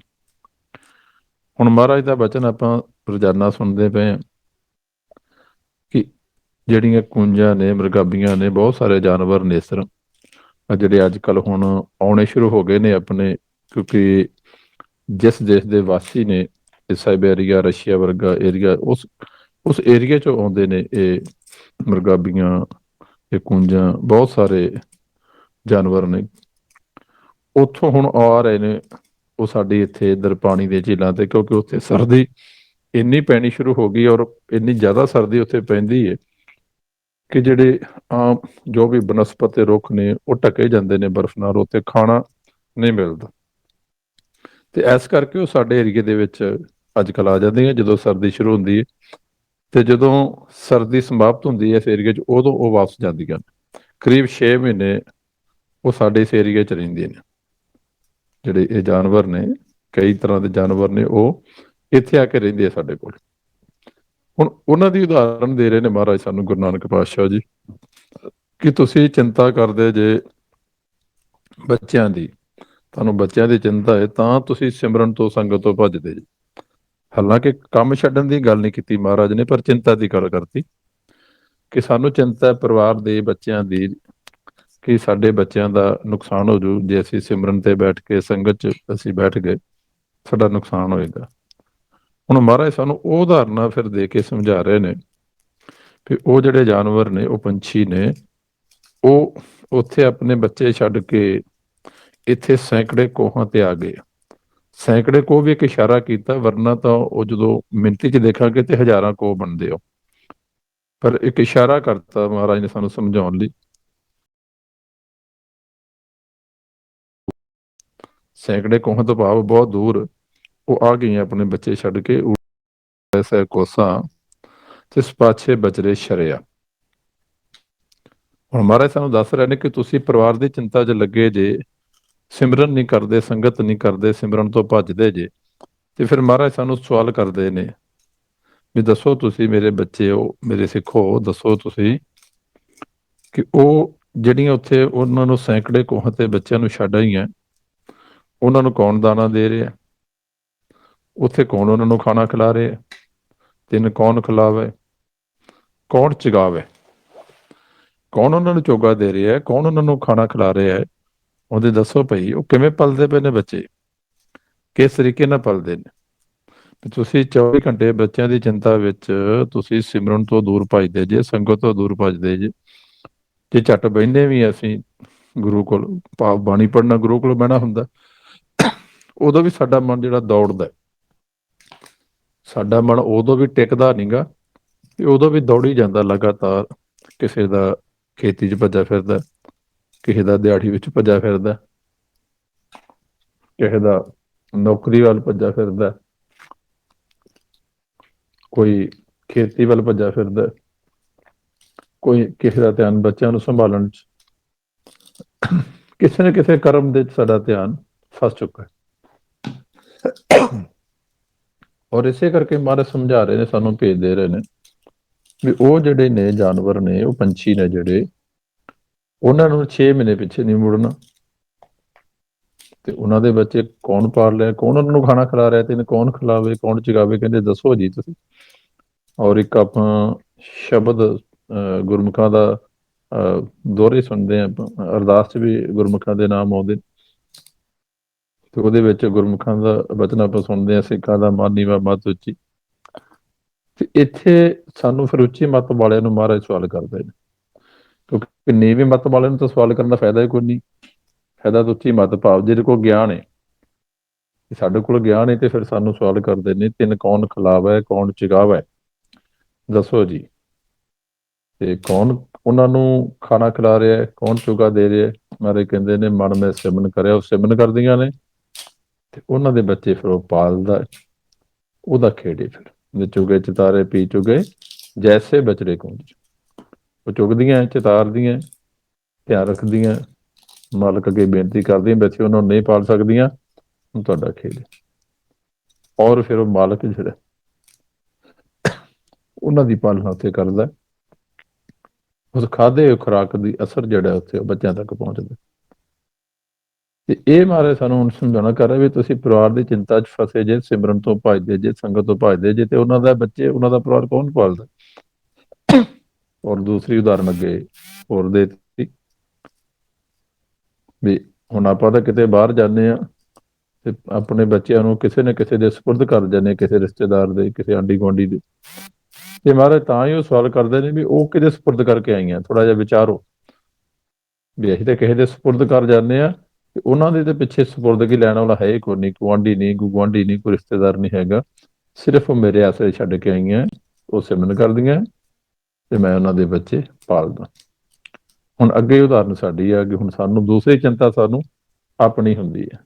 ਹੁਣ ਮਹਾਰਾਜ ਦਾ ਬਚਨ ਆਪਾਂ ਰੋਜ਼ਾਨਾ ਸੁਣਦੇ ਪਏ ਹਾਂ ਕਿ ਜਿਹੜੀਆਂ ਕੂੰਜਾਂ ਨੇ, ਮਰਗਾਬੀਆਂ ਨੇ, ਬਹੁਤ ਸਾਰੇ ਜਾਨਵਰ ਨੇਸਰ ਜਿਹੜੇ ਅੱਜ ਕੱਲ੍ਹ ਹੁਣ ਆਉਣੇ ਸ਼ੁਰੂ ਹੋ ਗਏ ਨੇ ਆਪਣੇ, ਕਿਉਂਕਿ ਜਿਸ ਦੇਸ਼ ਦੇ ਵਾਸੀ ਨੇ, ਸਾਈਬੇਰੀਆ, ਰਸ਼ੀਆ ਵਰਗਾ ਏਰੀਆ, ਉਸ ਏਰੀਏ 'ਚੋਂ ਆਉਂਦੇ ਨੇ ਇਹ ਮਰਗਾਬੀਆਂ, ਇਹ ਕੂੰਜਾਂ, ਬਹੁਤ ਸਾਰੇ ਜਾਨਵਰ ਨੇ ਉੱਥੋਂ ਹੁਣ ਆ ਰਹੇ ਨੇ। ਉਹ ਸਾਡੇ ਇੱਥੇ ਇੱਧਰ ਪਾਣੀ ਦੇ ਝੀਲਾਂ ਤੇ, ਕਿਉਂਕਿ ਉੱਥੇ ਸਰਦੀ ਇੰਨੀ ਪੈਣੀ ਸ਼ੁਰੂ ਹੋ ਗਈ ਔਰ ਇੰਨੀ ਜ਼ਿਆਦਾ ਸਰਦੀ ਉੱਥੇ ਪੈਂਦੀ ਹੈ ਕਿ ਜਿਹੜੇ ਆਮ ਜੋ ਵੀ ਬਨਸਪਤ ਰੁੱਖ ਨੇ ਉਹ ਢਕੇ ਜਾਂਦੇ ਨੇ ਬਰਫ਼ ਨਾਲ, ਉੱਥੇ ਖਾਣਾ ਨਹੀਂ ਮਿਲਦਾ। ਤੇ ਇਸ ਕਰਕੇ ਉਹ ਸਾਡੇ ਏਰੀਏ ਦੇ ਵਿੱਚ ਅੱਜ ਕੱਲ੍ਹ ਆ ਜਾਂਦੀਆਂ ਜਦੋਂ ਸਰਦੀ ਸ਼ੁਰੂ ਹੁੰਦੀ ਹੈ, ਤੇ ਜਦੋਂ ਸਰਦੀ ਸਮਾਪਤ ਹੁੰਦੀ ਹੈ ਇਸ ਏਰੀਏ 'ਚ, ਉਦੋਂ ਉਹ ਵਾਪਸ ਜਾਂਦੀਆਂ ਨੇ। ਕਰੀਬ 6 ਮਹੀਨੇ ਉਹ ਸਾਡੇ ਇਸ ਏਰੀਏ 'ਚ ਰਹਿੰਦੀਆਂ ਨੇ। ਜਿਹੜੇ ਇਹ ਜਾਨਵਰ ਨੇ, ਕਈ ਤਰ੍ਹਾਂ ਦੇ ਜਾਨਵਰ ਨੇ, ਉਹ ਇੱਥੇ ਆ ਕੇ ਰਹਿੰਦੇ ਆ ਸਾਡੇ ਕੋਲ। ਹੁਣ ਉਹਨਾਂ ਦੀ ਉਦਾਹਰਨ ਦੇ ਰਹੇ ਨੇ ਮਹਾਰਾਜ ਸਾਨੂੰ ਗੁਰੂ ਨਾਨਕ ਪਾਤਸ਼ਾਹ ਜੀ ਕਿ ਤੁਸੀਂ ਚਿੰਤਾ ਕਰਦੇ ਜੇ ਬੱਚਿਆਂ ਦੀ, ਤੁਹਾਨੂੰ ਬੱਚਿਆਂ ਦੀ ਚਿੰਤਾ ਹੈ ਤਾਂ ਤੁਸੀਂ ਸਿਮਰਨ ਤੋਂ, ਸੰਗਤ ਤੋਂ ਭੱਜਦੇ ਜੀ। ਹਾਲਾਂਕਿ ਕੰਮ ਛੱਡਣ ਦੀ ਗੱਲ ਨਹੀਂ ਕੀਤੀ ਮਹਾਰਾਜ ਨੇ, ਪਰ ਚਿੰਤਾ ਦੀ ਗੱਲ ਕਰਤੀ ਕਿ ਸਾਨੂੰ ਚਿੰਤਾ ਹੈ ਪਰਿਵਾਰ ਦੇ ਬੱਚਿਆਂ ਦੀ, ਕਿ ਸਾਡੇ ਬੱਚਿਆਂ ਦਾ ਨੁਕਸਾਨ ਹੋ ਜੂ ਜੇ ਅਸੀਂ ਸਿਮਰਨ ਤੇ ਬੈਠ ਕੇ ਸੰਗਤ 'ਚ ਅਸੀਂ ਬੈਠ ਗਏ, ਸਾਡਾ ਨੁਕਸਾਨ ਹੋਏਗਾ। ਹੁਣ ਮਹਾਰਾਜ ਸਾਨੂੰ ਉਹ ਉਦਾਹਰਨਾਂ ਫਿਰ ਦੇ ਕੇ ਸਮਝਾ ਰਹੇ ਨੇ ਕਿ ਉਹ ਜਿਹੜੇ ਜਾਨਵਰ ਨੇ, ਉਹ ਪੰਛੀ ਨੇ, ਉਹ ਉੱਥੇ ਆਪਣੇ ਬੱਚੇ ਛੱਡ ਕੇ ਇੱਥੇ ਸੈਂਕੜੇ ਕੋਹਾਂ ਤੇ ਆ ਗਏ। ਸੈਂਕੜੇ ਕੋਹ ਵੀ ਇੱਕ ਇਸ਼ਾਰਾ ਕੀਤਾ, ਵਰਨਾ ਤਾਂ ਉਹ ਜਦੋਂ ਮਿਣਤੀ 'ਚ ਦੇਖਾਂਗੇ ਤੇ ਹਜ਼ਾਰਾਂ ਕੋਹ ਬਣਦੇ ਹੋ, ਪਰ ਇੱਕ ਇਸ਼ਾਰਾ ਕਰਤਾ ਮਹਾਰਾਜ ਨੇ ਸਾਨੂੰ ਸਮਝਾਉਣ ਲਈ। ਸੈਂਕੜੇ ਕੋਹਾਂ ਤੋਂ ਭਾਵ ਬਹੁਤ ਦੂਰ ਉਹ ਆ ਗਈਆਂ ਆਪਣੇ ਬੱਚੇ ਛੱਡ ਕੇ। ਐਸਾ ਕੋਸਾਂ ਤਿਸ ਪਾਛੇ ਬਚਰੇ ਸ਼ਰਿਆ। ਹੁਣ ਮਹਾਰਾਜ ਸਾਨੂੰ ਦੱਸ ਰਹੇ ਨੇ ਕਿ ਤੁਸੀਂ ਪਰਿਵਾਰ ਦੀ ਚਿੰਤਾ 'ਚ ਲੱਗੇ ਜੇ, ਸਿਮਰਨ ਨਹੀਂ ਕਰਦੇ, ਸੰਗਤ ਨਹੀਂ ਕਰਦੇ, ਸਿਮਰਨ ਤੋਂ ਭੱਜਦੇ ਜੇ, ਤੇ ਫਿਰ ਮਹਾਰਾਜ ਸਾਨੂੰ ਸਵਾਲ ਕਰਦੇ ਨੇ ਵੀ ਦੱਸੋ ਤੁਸੀਂ ਮੇਰੇ ਬੱਚੇ ਹੋ, ਮੇਰੇ ਸਿੱਖੋ, ਦੱਸੋ ਤੁਸੀਂ ਕਿ ਉਹ ਜਿਹੜੀਆਂ ਉੱਥੇ ਉਹਨਾਂ ਨੂੰ ਸੈਂਕੜੇ ਕੋਹਾਂ ਤੇ ਬੱਚਿਆਂ ਨੂੰ ਛੱਡ ਆਈਆਂ, ਉਹਨਾਂ ਨੂੰ ਕੌਣ ਦਾਣਾ ਦੇ ਰਿਹਾ, ਉੱਥੇ ਕੌਣ ਉਹਨਾਂ ਨੂੰ ਖਾਣਾ ਖਿਲਾ ਰਿਹਾ, ਤਿੰਨ ਕੌਣ ਖਿਲਾਵੇ, ਕੌਣ ਚਗਾਵੇ, ਕੌਣ ਉਹਨਾਂ ਨੂੰ ਚੋਗਾ ਦੇ ਰਿਹਾ ਹੈ, ਕੌਣ ਉਹਨਾਂ ਨੂੰ ਖਾਣਾ ਖਿਲਾ ਰਿਹਾ ਹੈ। ਉਹਦੇ ਦੱਸੋ ਭਾਈ ਉਹ ਕਿਵੇਂ ਪਲਦੇ ਪਏ ਨੇ ਬੱਚੇ, ਕਿਸ ਤਰੀਕੇ ਨਾਲ ਪਲਦੇ ਨੇ। ਤੁਸੀਂ 24 ਘੰਟੇ ਬੱਚਿਆਂ ਦੀ ਚਿੰਤਾ ਵਿੱਚ ਤੁਸੀਂ ਸਿਮਰਨ ਤੋਂ ਦੂਰ ਭੱਜਦੇ ਜੇ, ਸੰਗਤ ਤੋਂ ਦੂਰ ਭੱਜਦੇ ਜੇ ਝੱਟ ਬਹਿੰਦੇ ਵੀ ਅਸੀਂ ਗੁਰੂ ਕੋਲ, ਭਾਵ ਬਾਣੀ ਪੜ੍ਹਨਾ ਗੁਰੂ ਕੋਲ ਬਹਿਣਾ ਹੁੰਦਾ, ਉਦੋਂ ਵੀ ਸਾਡਾ ਮਨ ਜਿਹੜਾ ਦੌੜਦਾ, ਸਾਡਾ ਮਨ ਉਦੋਂ ਵੀ ਟਿਕਦਾ ਨਹੀਂਗਾ, ਤੇ ਉਦੋਂ ਵੀ ਦੌੜੀ ਜਾਂਦਾ ਲਗਾਤਾਰ। ਕਿਸੇ ਦਾ ਖੇਤੀ 'ਚ ਭੱਜਾ ਫਿਰਦਾ, ਕਿਸੇ ਦਾ ਦਿਹਾੜੀ ਵਿੱਚ ਭੱਜਾ ਫਿਰਦਾ, ਕਿਸੇ ਦਾ ਨੌਕਰੀ ਵੱਲ ਭੱਜਾ ਫਿਰਦਾ, ਕੋਈ ਖੇਤੀ ਵੱਲ ਭੱਜਾ ਫਿਰਦਾ, ਕੋਈ ਕਿਸੇ ਦਾ ਧਿਆਨ ਬੱਚਿਆਂ ਨੂੰ ਸੰਭਾਲਣ 'ਚ, ਕਿਸੇ ਨਾ ਕਿਸੇ ਕਰਮ ਦੇ 'ਚ ਸਾਡਾ ਧਿਆਨ ਫਸ ਚੁੱਕਾ ਹੈ। ਔਰ ਇਸੇ ਕਰਕੇ ਮਹਾਰਾਜ ਸਮਝਾ ਰਹੇ ਨੇ, ਸਾਨੂੰ ਭੇਜ ਦੇ ਰਹੇ ਨੇ ਵੀ ਉਹ ਜਿਹੜੇ ਨੇ ਜਾਨਵਰ ਨੇ, ਉਹ ਪੰਛੀ ਨੇ ਜਿਹੜੇ, ਉਹਨਾਂ ਨੂੰ 6 ਮਹੀਨੇ ਪਿੱਛੇ ਨਹੀਂ ਮੁੜਨਾ, ਤੇ ਉਹਨਾਂ ਦੇ ਬੱਚੇ ਕੌਣ ਪਾਲ ਰਿਹਾ, ਕੌਣ ਉਹਨਾਂ ਨੂੰ ਖਾਣਾ ਖਿਲਾ ਰਿਹਾ, ਤੇ ਕੌਣ ਖਿਲਾਵੇ, ਕੌਣ ਚਗਾਵੇ, ਕਹਿੰਦੇ ਦੱਸੋ ਜੀ ਤੁਸੀਂ। ਔਰ ਇੱਕ ਆਪਾਂ ਸ਼ਬਦ ਗੁਰਮੁਖਾਂ ਦਾ ਦੋਹਰੇ ਸੁਣਦੇ ਹਾਂ, ਅਰਦਾਸ 'ਚ ਵੀ ਗੁਰਮੁਖਾਂ ਦੇ ਨਾਮ ਆਉਂਦੇ, ਤੇ ਉਹਦੇ ਵਿੱਚ ਗੁਰਮੁਖਾਂ ਦਾ ਬਚਨ ਆਪਾਂ ਸੁਣਦੇ ਹਾਂ, ਸਿੱਖਾਂ ਦਾ ਮਨ ਨੀਵਾਂ ਮੱਤ ਉੱਚੀ। ਤੇ ਇੱਥੇ ਸਾਨੂੰ ਫਿਰ ਉੱਚੀ ਮੱਤ ਵਾਲਿਆਂ ਨੂੰ ਮਹਾਰਾਜ ਸਵਾਲ ਕਰਦੇ ਨੇ, ਕਿਉਂਕਿ ਨੀਵੀਂ ਮੱਤ ਵਾਲਿਆਂ ਨੂੰ ਤਾਂ ਸਵਾਲ ਕਰਨ ਦਾ ਫਾਇਦਾ ਹੀ ਕੋਈ ਨਹੀਂ। ਫਾਇਦਾ ਤਾਂ ਉੱਚੀ ਮੱਤ, ਭਾਵ ਜਿਹਦੇ ਕੋਲ ਗਿਆਨ ਹੈ, ਸਾਡੇ ਕੋਲ ਗਿਆਨ ਹੈ, ਤੇ ਫਿਰ ਸਾਨੂੰ ਸਵਾਲ ਕਰਦੇ ਨੇ ਤਿੰਨ ਕੌਣ ਖਿਲਾਵੇ, ਕੌਣ ਚਗਾਵੇ, ਦੱਸੋ ਜੀ। ਤੇ ਕੌਣ ਉਹਨਾਂ ਨੂੰ ਖਾਣਾ ਖਿਲਾ ਰਿਹਾ ਹੈ, ਕੌਣ ਚੁਗਾ ਦੇ ਰਿਹਾ ਹੈ। ਮਾਰੇ ਕਹਿੰਦੇ ਨੇ ਮਨ ਮੈਂ ਸਿਮਰਨ ਕਰਿਆ, ਉਹ ਸਿਮਰਨ ਕਰਦੀਆਂ ਨੇ ਤੇ ਉਹਨਾਂ ਦੇ ਬੱਚੇ ਫਿਰ ਉਹ ਪਾਲਦਾ, ਉਹਦਾ ਖੇੜੇ ਫਿਰ ਚੁਗੇ ਚਤਾਰੇ ਪੀ ਚੁਗੇ ਜੈਸੇ ਬਚੜੇ ਕੁੰਜ। ਉਹ ਚੁਗਦੀਆਂ ਚਤਾਰਦੀਆਂ, ਧਿਆਨ ਰੱਖਦੀਆਂ, ਮਾਲਕ ਅੱਗੇ ਬੇਨਤੀ ਕਰਦੀਆਂ, ਵੈਸੇ ਉਹਨਾਂ ਨੂੰ ਨਹੀਂ ਪਾਲ ਸਕਦੀਆਂ, ਹੁਣ ਤੁਹਾਡਾ ਖੇਡ। ਔਰ ਫਿਰ ਉਹ ਮਾਲਕ ਜਿਹੜਾ ਉਹਨਾਂ ਦੀ ਪਾਲਣਾ ਉੱਥੇ ਕਰਦਾ, ਉਸ ਖਾਧੇ ਖੁਰਾਕ ਦੀ ਅਸਰ ਜਿਹੜਾ ਉੱਥੇ ਉਹ ਬੱਚਿਆਂ ਤੱਕ ਪਹੁੰਚਦਾ। ਤੇ ਇਹ ਮਾਰੇ ਸਾਨੂੰ ਹੁਣ ਸਮਝਾਉਣਾ ਕਰ ਰਿਹਾ ਵੀ ਤੁਸੀਂ ਪਰਿਵਾਰ ਦੀ ਚਿੰਤਾ 'ਚ ਫਸੇ ਜੇ, ਸਿਮਰਨ ਤੋਂ ਭੱਜਦੇ ਜੇ, ਸੰਗਤ ਤੋਂ ਭੱਜਦੇ ਜੇ, ਤੇ ਉਹਨਾਂ ਦਾ ਬੱਚੇ, ਉਹਨਾਂ ਦਾ ਪਰਿਵਾਰ ਕੌਣ ਪਾਲਦਾ। ਔਰ ਦੂਸਰੀ ਉਦਾਹਰਨ ਅੱਗੇ ਹੋਰ ਦੇ ਦਿੱਤੀ ਵੀ ਹੁਣ ਆਪਾਂ ਤਾਂ ਕਿਤੇ ਬਾਹਰ ਜਾਂਦੇ ਹਾਂ ਤੇ ਆਪਣੇ ਬੱਚਿਆਂ ਨੂੰ ਕਿਸੇ ਨਾ ਕਿਸੇ ਦੇ ਸਪੁਰਦ ਕਰ ਜਾਂਦੇ, ਕਿਸੇ ਰਿਸ਼ਤੇਦਾਰ ਦੇ, ਕਿਸੇ ਆਂਢੀ ਗੁਆਂਢੀ ਦੇ। ਤੇ ਮਹਾਰਾਜ ਤਾਂ ਹੀ ਉਹ ਸਵਾਲ ਕਰਦੇ ਨੇ ਵੀ ਉਹ ਕਿਹਦੇ ਸਪੁਰਦ ਕਰਕੇ ਆਈਆਂ, ਥੋੜਾ ਜਿਹਾ ਵਿਚਾਰੋ ਵੀ ਅਸੀਂ ਤਾਂ ਕਿਸੇ ਦੇ ਸਪੁਰਦ ਕਰ ਜਾਂਦੇ ਆ ਤੇ ਉਹਨਾਂ ਦੇ ਤੇ ਪਿੱਛੇ ਸਪੁਰਦਗੀ ਲੈਣ ਵਾਲਾ ਹੈ ਕੋਈ ਨਹੀਂ, ਗੁਆਂਢੀ ਨਹੀਂ, ਕੋਈ ਗੁਆਂਢੀ ਨਹੀਂ, ਕੋਈ ਰਿਸ਼ਤੇਦਾਰ ਨਹੀਂ ਹੈਗਾ, ਸਿਰਫ ਮੇਰੇ ਆਸਰੇ ਛੱਡ ਕੇ ਆਈਆਂ, ਉਹ ਸਿਮਰਨ ਕਰਦੀਆਂ ਤੇ ਮੈਂ ਉਹਨਾਂ ਦੇ ਬੱਚੇ ਪਾਲਦਾ। ਹੁਣ ਅੱਗੇ ਉਦਾਹਰਨ ਸਾਡੀ ਆ ਕਿ ਹੁਣ ਸਾਨੂੰ ਦੂਸਰੀ ਚਿੰਤਾ ਸਾਨੂੰ ਆਪਣੀ ਹੁੰਦੀ ਹੈ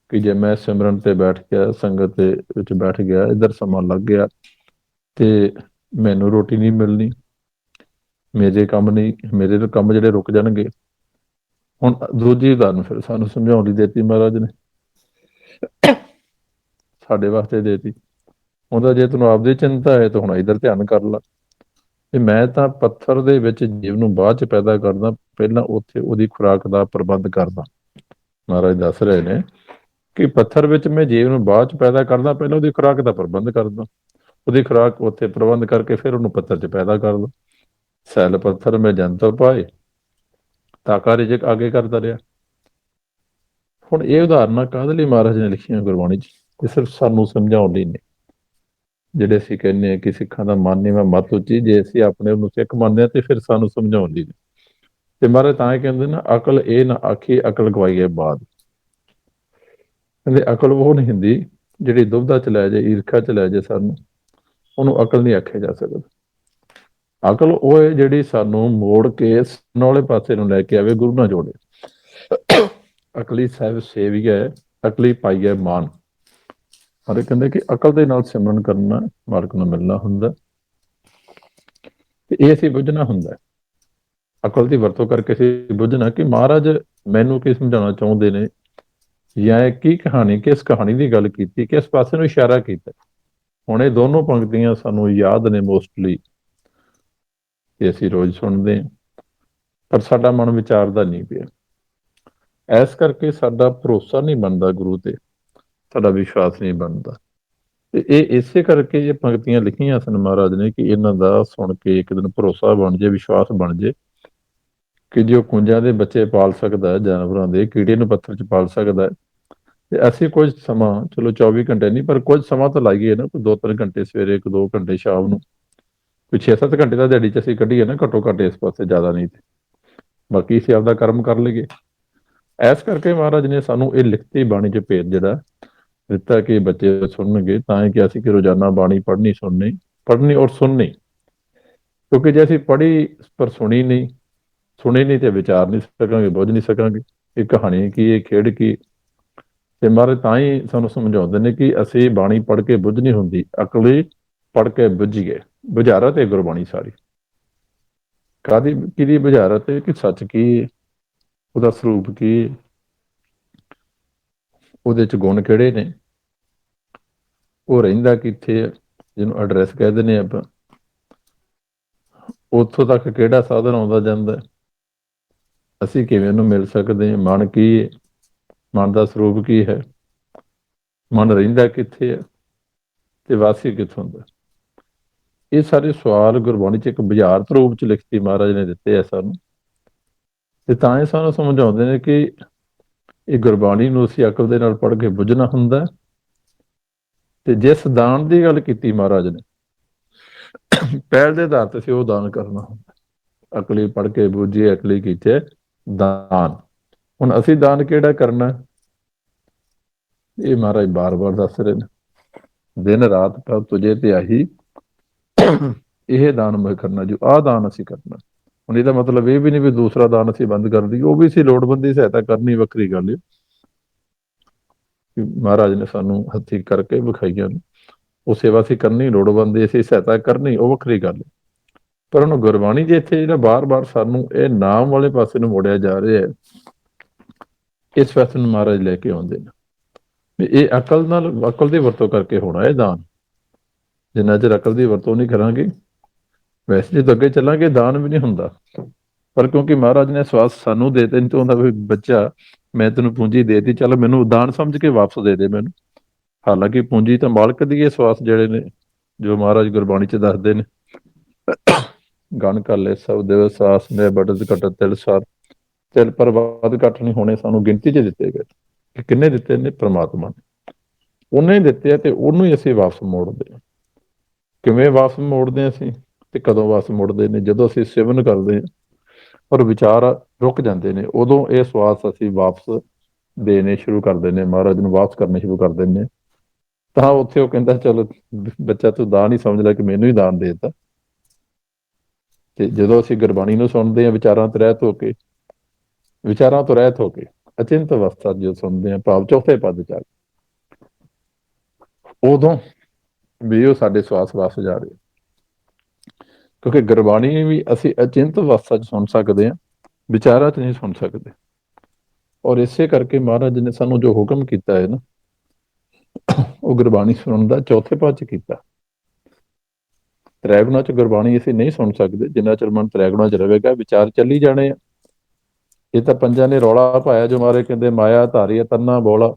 ਕਿ ਜੇ ਮੈਂ ਸਿਮਰਨ ਤੇ ਬੈਠ ਗਿਆ, ਸੰਗਤ ਦੇ ਵਿੱਚ ਬੈਠ ਗਿਆ, ਇੱਧਰ ਸਮਾਂ ਲੱਗ ਗਿਆ ਤੇ ਮੈਨੂੰ ਰੋਟੀ ਨਹੀਂ ਮਿਲਣੀ, ਮੇਰੇ ਕੰਮ ਨਹੀਂ, ਮੇਰੇ ਕੰਮ ਜਿਹੜੇ ਰੁਕ ਜਾਣਗੇ। ਹੁਣ ਦੂਜੀ ਉਦਾਹਰਨ ਫਿਰ ਸਾਨੂੰ ਸਮਝਾਉਣ ਲਈ ਦੇਤੀ ਮਹਾਰਾਜ ਨੇ, ਸਾਡੇ ਵਾਸਤੇ ਦੇਤੀ। ਉਹਦਾ ਜੇ ਤੈਨੂੰ ਆਪਦੀ ਚਿੰਤਾ ਹੈ ਤਾਂ ਹੁਣ ਇੱਧਰ ਧਿਆਨ ਕਰ ਲਾ ਤੇ ਮੈਂ ਤਾਂ ਪੱਥਰ ਦੇ ਵਿੱਚ ਜੀਵ ਨੂੰ ਬਾਅਦ ਚ ਪੈਦਾ ਕਰਦਾ, ਪਹਿਲਾਂ ਉੱਥੇ ਉਹਦੀ ਖੁਰਾਕ ਦਾ ਪ੍ਰਬੰਧ ਕਰਦਾ। ਮਹਾਰਾਜ ਦੱਸ ਰਹੇ ਨੇ ਕਿ ਪੱਥਰ ਵਿੱਚ ਮੈਂ ਜੀਵ ਨੂੰ ਬਾਅਦ ਚ ਪੈਦਾ ਕਰਦਾ, ਪਹਿਲਾਂ ਉਹਦੀ ਖੁਰਾਕ ਦਾ ਪ੍ਰਬੰਧ ਕਰਦਾ, ਉਹਦੀ ਖੁਰਾਕ ਉੱਥੇ ਪ੍ਰਬੰਧ ਕਰਕੇ ਫਿਰ ਉਹਨੂੰ ਪੱਥਰ 'ਚ ਪੈਦਾ ਕਰਦਾ। ਸੈਲ ਪੱਥਰ ਮੈਂ ਜੰਤਰ ਪਾਏ ਤਾਕਾ ਰਿਜਕ ਅੱਗੇ ਕਰਦਾ ਰਿਹਾ। ਹੁਣ ਇਹ ਉਦਾਹਰਨਾਂ ਕਾਹਦੇ ਲਈ ਮਹਾਰਾਜ ਨੇ ਲਿਖੀਆਂ ਗੁਰਬਾਣੀ 'ਚ, ਇਹ ਸਿਰਫ ਸਾਨੂੰ ਸਮਝਾਉਣ ਲਈ ਨੇ। ਜਿਹੜੇ ਅਸੀਂ ਕਹਿੰਦੇ ਹਾਂ ਕਿ ਸਿੱਖਾਂ ਦਾ ਮਨ ਨਹੀਂ ਮੱਤ ਉੱਚੀ, ਜੇ ਅਸੀਂ ਆਪਣੇ ਉਹਨੂੰ ਸਿੱਖ ਮੰਨਦੇ ਹਾਂ ਤੇ ਫਿਰ ਸਾਨੂੰ ਸਮਝਾਉਣ ਲਈ ਨੇ। ਤੇ ਮਹਾਰਾਜ ਤਾਂ ਇਹ ਕਹਿੰਦੇ ਨਾ, ਅਕਲ ਇਹ ਨਾ ਆਖੀ ਅਕਲ ਗਵਾਈਏ ਬਾਦ। ਕਹਿੰਦੇ ਅਕਲ ਉਹ ਨਹੀਂ ਹੁੰਦੀ ਜਿਹੜੀ ਦੁਬਦਾ ਚ ਲੈ ਜਾਏ, ਈਰਖਾ ਚ ਲੈ ਜਾਏ ਸਾਨੂੰ, ਉਹਨੂੰ ਅਕਲ ਨਹੀਂ ਆਖਿਆ ਜਾ ਸਕਦਾ। ਅਕਲ ਉਹ ਹੈ ਜਿਹੜੀ ਸਾਨੂੰ ਮੋੜ ਕੇ ਵਾਲੇ ਪਾਸੇ ਨੂੰ ਲੈ ਕੇ ਆਵੇ, ਗੁਰੂ ਨਾਲ ਜੋੜੇ। ਅਕਲੀ ਸਾਹਿਬ ਸੇਵੀਆ, ਅਕਲੀ ਪਾਈਏ ਮਾਨ। ਹਰੇ ਕਹਿੰਦੇ ਕਿ ਅਕਲ ਦੇ ਨਾਲ ਸਿਮਰਨ ਕਰਨਾ ਮਾਲਕ ਨੂੰ ਮਿਲਣਾ ਹੁੰਦਾ ਤੇ ਇਹ ਅਸੀਂ ਬੁੱਝਣਾ ਹੁੰਦਾ। ਅਕਲ ਦੀ ਵਰਤੋਂ ਕਰਕੇ ਅਸੀਂ ਬੁੱਝਣਾ ਕਿ ਮਹਾਰਾਜ ਮੈਨੂੰ ਕੀ ਸਮਝਾਉਣਾ ਚਾਹੁੰਦੇ ਨੇ, ਜਾਂ ਕੀ ਕਹਾਣੀ, ਕਿਸ ਕਹਾਣੀ ਦੀ ਗੱਲ ਕੀਤੀ, ਕਿਸ ਪਾਸੇ ਨੂੰ ਇਸ਼ਾਰਾ ਕੀਤਾ। ਹੁਣ ਇਹ ਦੋਨੋਂ ਪੰਕਤੀਆਂ ਸਾਨੂੰ ਯਾਦ ਨੇ ਮੋਸਟਲੀ, ਤੇ ਅਸੀਂ ਰੋਜ਼ ਸੁਣਦੇ ਹਾਂ, ਪਰ ਸਾਡਾ ਮਨ ਵਿਚਾਰਦਾ ਨਹੀਂ ਪਿਆ। ਇਸ ਕਰਕੇ ਸਾਡਾ ਭਰੋਸਾ ਨਹੀਂ ਬਣਦਾ ਗੁਰੂ ਤੇ, ਸਾਡਾ ਵਿਸ਼ਵਾਸ ਨਹੀਂ ਬਣਦਾ। ਤੇ ਇਹ ਇਸੇ ਕਰਕੇ ਇਹ ਪੰਕਤੀਆਂ ਲਿਖੀਆਂ ਸਨ ਮਹਾਰਾਜ ਨੇ ਕਿ ਇਹਨਾਂ ਦਾ ਸੁਣ ਕੇ ਇੱਕ ਦਿਨ ਭਰੋਸਾ ਬਣ ਜੇ, ਵਿਸ਼ਵਾਸ ਬਣ ਜੇ ਕਿ ਜੋ ਕੁੰਜਾਂ ਦੇ ਬੱਚੇ ਪਾਲ ਸਕਦਾ, ਜਾਨਵਰਾਂ ਦੇ ਕੀੜੇ ਨੂੰ ਪੱਥਰ 'ਚ ਪਾਲ ਸਕਦਾ, ਤੇ ਅਸੀਂ ਕੁਝ ਸਮਾਂ, ਚਲੋ 24 ਘੰਟੇ ਨਹੀਂ, ਪਰ ਕੁਝ ਸਮਾਂ ਤਾਂ ਲਾਈਏ ਨਾ, ਕੋਈ 2-3 ਘੰਟੇ ਸਵੇਰੇ, 1-2 ਘੰਟੇ ਸ਼ਾਮ ਨੂੰ, ਕੋਈ 6-7 ਘੰਟੇ ਦਾ ਦਿਹਾੜੀ 'ਚ ਅਸੀਂ ਕੱਢੀਏ ਨਾ ਘੱਟੋ ਘੱਟ ਇਸ ਪਾਸੇ, ਜ਼ਿਆਦਾ ਨਹੀਂ ਤੇ ਬਾਕੀ ਅਸੀਂ ਆਪਦਾ ਕਰਮ ਕਰ ਲਈਏ। ਇਸ ਕਰਕੇ ਮਹਾਰਾਜ ਨੇ ਸਾਨੂੰ ਇਹ ਲਿਖਤੀ ਬਾਣੀ 'ਚ ਭੇਦ ਜਿਹੜਾ ਦਿੱਤਾ ਕਿ ਬੱਚੇ ਸੁਣਨਗੇ, ਤਾਂ ਹੀ ਕਿ ਅਸੀਂ ਕਿ ਰੋਜ਼ਾਨਾ ਬਾਣੀ ਪੜ੍ਹਨੀ, ਪੜ੍ਹਨੀ ਔਰ ਸੁਣਨੀ। ਕਿਉਂਕਿ ਜੇ ਅਸੀਂ ਪੜ੍ਹੀ ਪਰ ਸੁਣੀ ਨਹੀਂ ਤੇ ਵਿਚਾਰ ਨਹੀਂ ਸਕਾਂਗੇ, ਬੁੱਝ ਨਹੀਂ ਸਕਾਂਗੇ ਇਹ ਕਹਾਣੀ ਕੀ, ਇਹ ਖੇਡ ਕੀ। ਤੇ ਮਹਾਰਾਜ ਤਾਂ ਹੀ ਸਾਨੂੰ ਸਮਝਾਉਂਦੇ ਨੇ ਕਿ ਅਸੀਂ ਬਾਣੀ ਪੜ੍ਹ ਕੇ ਬੁੱਝ ਨਹੀਂ ਹੁੰਦੀ, ਅਕਲੀ ਪੜ੍ਹ ਕੇ ਬੁੱਝੀਏ। ਬੁਝਾਰਤ ਹੈ ਗੁਰਬਾਣੀ ਸਾਰੀ, ਕਾਹਦੀ ਕਿਹਦੀ ਬੁਝਾਰਤ ਹੈ ਕਿ ਸੱਚ ਕੀ, ਉਹਦਾ ਸਰੂਪ ਕੀ, ਉਹਦੇ 'ਚ ਗੁਣ ਕਿਹੜੇ ਨੇ, ਉਹ ਰਹਿੰਦਾ ਕਿੱਥੇ, ਜਿਹਨੂੰ ਐਡਰੈਸ ਕਹਿ ਦਿੰਦੇ ਆਪਾਂ, ਉੱਥੋਂ ਤੱਕ ਕਿਹੜਾ ਸਾਧਨ ਆਉਂਦਾ ਜਾਂਦਾ, ਅਸੀਂ ਕਿਵੇਂ ਉਹਨੂੰ ਮਿਲ ਸਕਦੇ ਹਾਂ, ਮਨ ਕੀ ਹੈ, ਮਨ ਦਾ ਸਰੂਪ ਕੀ ਹੈ, ਮਨ ਰਹਿੰਦਾ ਕਿੱਥੇ ਹੈ ਤੇ ਵਾਸੀ ਕਿੱਥੋਂ ਦਾ। ਇਹ ਸਾਰੇ ਸਵਾਲ ਗੁਰਬਾਣੀ 'ਚ ਇੱਕ ਬੁਝਾਰਤ ਰੂਪ 'ਚ ਲਿਖਤੀ ਮਹਾਰਾਜ ਨੇ ਦਿੱਤੇ ਆ ਸਾਨੂੰ, ਤੇ ਤਾਂ ਇਹ ਸਾਨੂੰ ਸਮਝਾਉਂਦੇ ਨੇ ਕਿ ਇਹ ਗੁਰਬਾਣੀ ਨੂੰ ਅਸੀਂ ਅਕਲ ਦੇ ਨਾਲ ਪੜ੍ਹ ਕੇ ਬੁੱਝਣਾ ਹੁੰਦਾ। ਤੇ ਜਿਸ ਦਾਨ ਦੀ ਗੱਲ ਕੀਤੀ ਮਹਾਰਾਜ ਨੇ, ਪਹਿਲ ਦੇ ਆਧਾਰ ਤੇ ਅਸੀਂ ਉਹ ਦਾਨ ਕਰਨਾ ਹੁੰਦਾ। ਅਕਲੀ ਪੜ੍ਹ ਕੇ ਬੁੱਝੀਏ, ਅਕਲੀ ਕੀਤੇ ਦਾਨ। ਹੁਣ ਅਸੀਂ ਦਾਨ ਕਿਹੜਾ ਕਰਨਾ, ਇਹ ਮਹਾਰਾਜ ਬਾਰ-ਬਾਰ ਦੱਸ ਰਹੇ ਨੇ। ਦਿਨ ਰਾਤ ਪ੍ਰਭ ਤੁਝੇ ਧਿਆਹੀ, ਇਹ ਦਾਨ ਮੈਂ ਕਰਨਾ ਜੋ ਆਹ ਦਾਨ ਅਸੀਂ ਕਰਨਾ। ਹੁਣ ਇਹਦਾ ਮਤਲਬ ਇਹ ਵੀ ਨਹੀਂ ਵੀ ਦੂਸਰਾ ਦਾਨ ਅਸੀਂ ਬੰਦ ਕਰ ਦਈਏ, ਉਹ ਵੀ ਅਸੀਂ ਲੋੜਵੰਦ ਦੀ ਸਹਾਇਤਾ ਕਰਨੀ ਵੱਖਰੀ ਗੱਲ ਹੈ ਕਿ ਮਹਾਰਾਜ ਨੇ ਸਾਨੂੰ ਹੱਥੀਂ ਕਰਕੇ ਵਿਖਾਈਆਂ ਨੇ, ਉਹ ਸੇਵਾ ਅਸੀਂ ਕਰਨੀ, ਲੋੜਵੰਦ ਦੀ ਅਸੀਂ ਸਹਾਇਤਾ ਕਰਨੀ, ਉਹ ਵੱਖਰੀ ਗੱਲ ਹੈ। ਪਰ ਉਹਨੂੰ ਗੁਰਬਾਣੀ ਦੇ ਇੱਥੇ ਜਿਹੜਾ ਬਾਰ-ਬਾਰ ਸਾਨੂੰ ਇਹ ਨਾਮ ਵਾਲੇ ਪਾਸੇ ਨੂੰ ਮੋੜਿਆ ਜਾ ਰਿਹਾ ਹੈ, ਇਸ ਫੈਸਲੇ ਨੂੰ ਮਹਾਰਾਜ ਲੈ ਕੇ ਆਉਂਦੇ ਨੇ ਵੀ ਇਹ ਅਕਲ ਦੀ ਵਰਤੋਂ ਕਰਕੇ ਹੋਣਾ ਇਹ ਦਾਨ। ਜਿੰਨਾ ਚਿਰ ਅਕਲ ਦੀ ਵਰਤੋਂ ਨਹੀਂ ਕਰਾਂਗੇ, ਵੈਸੇ ਜਦੋਂ ਅੱਗੇ ਚੱਲਾਂਗੇ ਦਾਨ ਵੀ ਨਹੀਂ ਹੁੰਦਾ। ਪਰ ਕਿਉਂਕਿ ਮਹਾਰਾਜ ਨੇ ਸਵਾਸ ਸਾਨੂੰ ਦੇ ਦਿੱਤੇ, ਨਹੀਂ ਤਾਂ ਹੁੰਦਾ ਵੀ ਬੱਚਾ ਮੈਂ ਤੈਨੂੰ ਪੂੰਜੀ ਦੇ ਦਿੱਤੀ, ਚੱਲ ਮੈਨੂੰ ਦਾਨ ਸਮਝ ਕੇ ਵਾਪਸ ਦੇ ਦੇ ਮੈਨੂੰ। ਹਾਲਾਂਕਿ ਪੂੰਜੀ ਤਾਂ ਮਾਲਕ ਦੀ ਹੈ, ਸਵਾਸ ਜਿਹੜੇ ਨੇ ਜੋ ਮਹਾਰਾਜ ਗੁਰਬਾਣੀ 'ਚ ਦੱਸਦੇ ਨੇ, ਗਣ ਕਰ ਲੈ ਸਭ ਦੇ ਸਾਸ ਨੇ ਬਟਤ ਘਟ ਤਿਲ ਸਾਰ, ਤਿਲ ਪਰ ਵੱਧ ਘੱਟ ਨਹੀਂ ਹੋਣੇ ਸਾਨੂੰ ਗਿਣਤੀ 'ਚ ਦਿੱਤੇ ਗਏ। ਕਿ ਕਿੰਨੇ ਦਿੱਤੇ ਨੇ? ਪ੍ਰਮਾਤਮਾ ਨੇ। ਉਹਨੇ ਹੀ ਦਿੱਤੇ ਆ ਤੇ ਉਹਨੂੰ ਹੀ ਅਸੀਂ ਵਾਪਸ ਮੋੜਦੇ ਹਾਂ। ਕਿਵੇਂ ਵਾਪਸ ਮੋੜਦੇ ਹਾਂ ਅਸੀਂ ਤੇ ਕਦੋਂ ਵਾਪਸ ਮੋੜਦੇ ਨੇ? ਜਦੋਂ ਅਸੀਂ ਸਿਮਰਨ ਕਰਦੇ ਹਾਂ ਔਰ ਵਿਚਾਰ ਰੁਕ ਜਾਂਦੇ ਨੇ, ਉਦੋਂ ਇਹ ਸਵਾਸ ਅਸੀਂ ਵਾਪਸ ਦੇਣੇ ਸ਼ੁਰੂ ਕਰ ਦਿੰਦੇ, ਮਹਾਰਾਜ ਨੂੰ ਵਾਪਸ ਕਰਨੇ ਸ਼ੁਰੂ ਕਰ ਦਿੰਦੇ। ਤਾਂ ਉੱਥੇ ਉਹ ਕਹਿੰਦਾ ਚਲੋ ਬੱਚਾ ਤੂੰ ਦਾਨ ਹੀ ਸਮਝ ਲੈ ਕਿ ਮੈਨੂੰ ਹੀ ਦਾਨ ਦੇ ਦਿੱਤਾ। ਤੇ ਜਦੋਂ ਅਸੀਂ ਗੁਰਬਾਣੀ ਨੂੰ ਸੁਣਦੇ ਹਾਂ ਵਿਚਾਰਾਂ ਤੋਂ ਰਹਿਤ ਹੋ ਕੇ ਅਚਿੰਤ ਅਵਸਥਾ ਜੋ ਸੁਣਦੇ ਹਾਂ, ਭਾਵ ਚੌਥੇ ਪਦ ਚ ਉਦੋਂ ਵੀ ਉਹ ਸਾਡੇ ਸਵਾਸ ਵਾਪਸ ਜਾ ਰਹੇ, ਕਿਉਂਕਿ ਗੁਰਬਾਣੀ ਵੀ ਅਸੀਂ ਅਚਿੰਤ ਅਵਸਥਾ 'ਚ ਸੁਣ ਸਕਦੇ ਹਾਂ, ਵਿਚਾਰਾਂ 'ਚ ਨਹੀਂ ਸੁਣ ਸਕਦੇ। ਔਰ ਇਸੇ ਕਰਕੇ ਮਹਾਰਾਜ ਨੇ ਸਾਨੂੰ ਜੋ ਹੁਕਮ ਕੀਤਾ ਹੈ ਨਾ, ਉਹ ਗੁਰਬਾਣੀ ਸੁਣਨ ਦਾ ਚੌਥੇ ਪਦ 'ਚ ਕੀਤਾ। ਤ੍ਰੈਗੁਣਾ 'ਚ ਗੁਰਬਾਣੀ ਅਸੀਂ ਨਹੀਂ ਸੁਣ ਸਕਦੇ ਜਿੰਨਾ ਚਿਰ ਮਨ ਤ੍ਰੈਗੁਣਾ 'ਚ ਰਹੇਗਾ, ਵਿਚਾਰ ਚੱਲੀ ਜਾਣੇ ਆ। ਇਹ ਤਾਂ ਪੰਜਾਂ ਨੇ ਰੌਲਾ ਪਾਇਆ ਜੋ ਮਾਰੇ ਕਹਿੰਦੇ ਮਾਇਆ ਧਾਰੀ ਤੰਨਾ ਬੋਲਾ,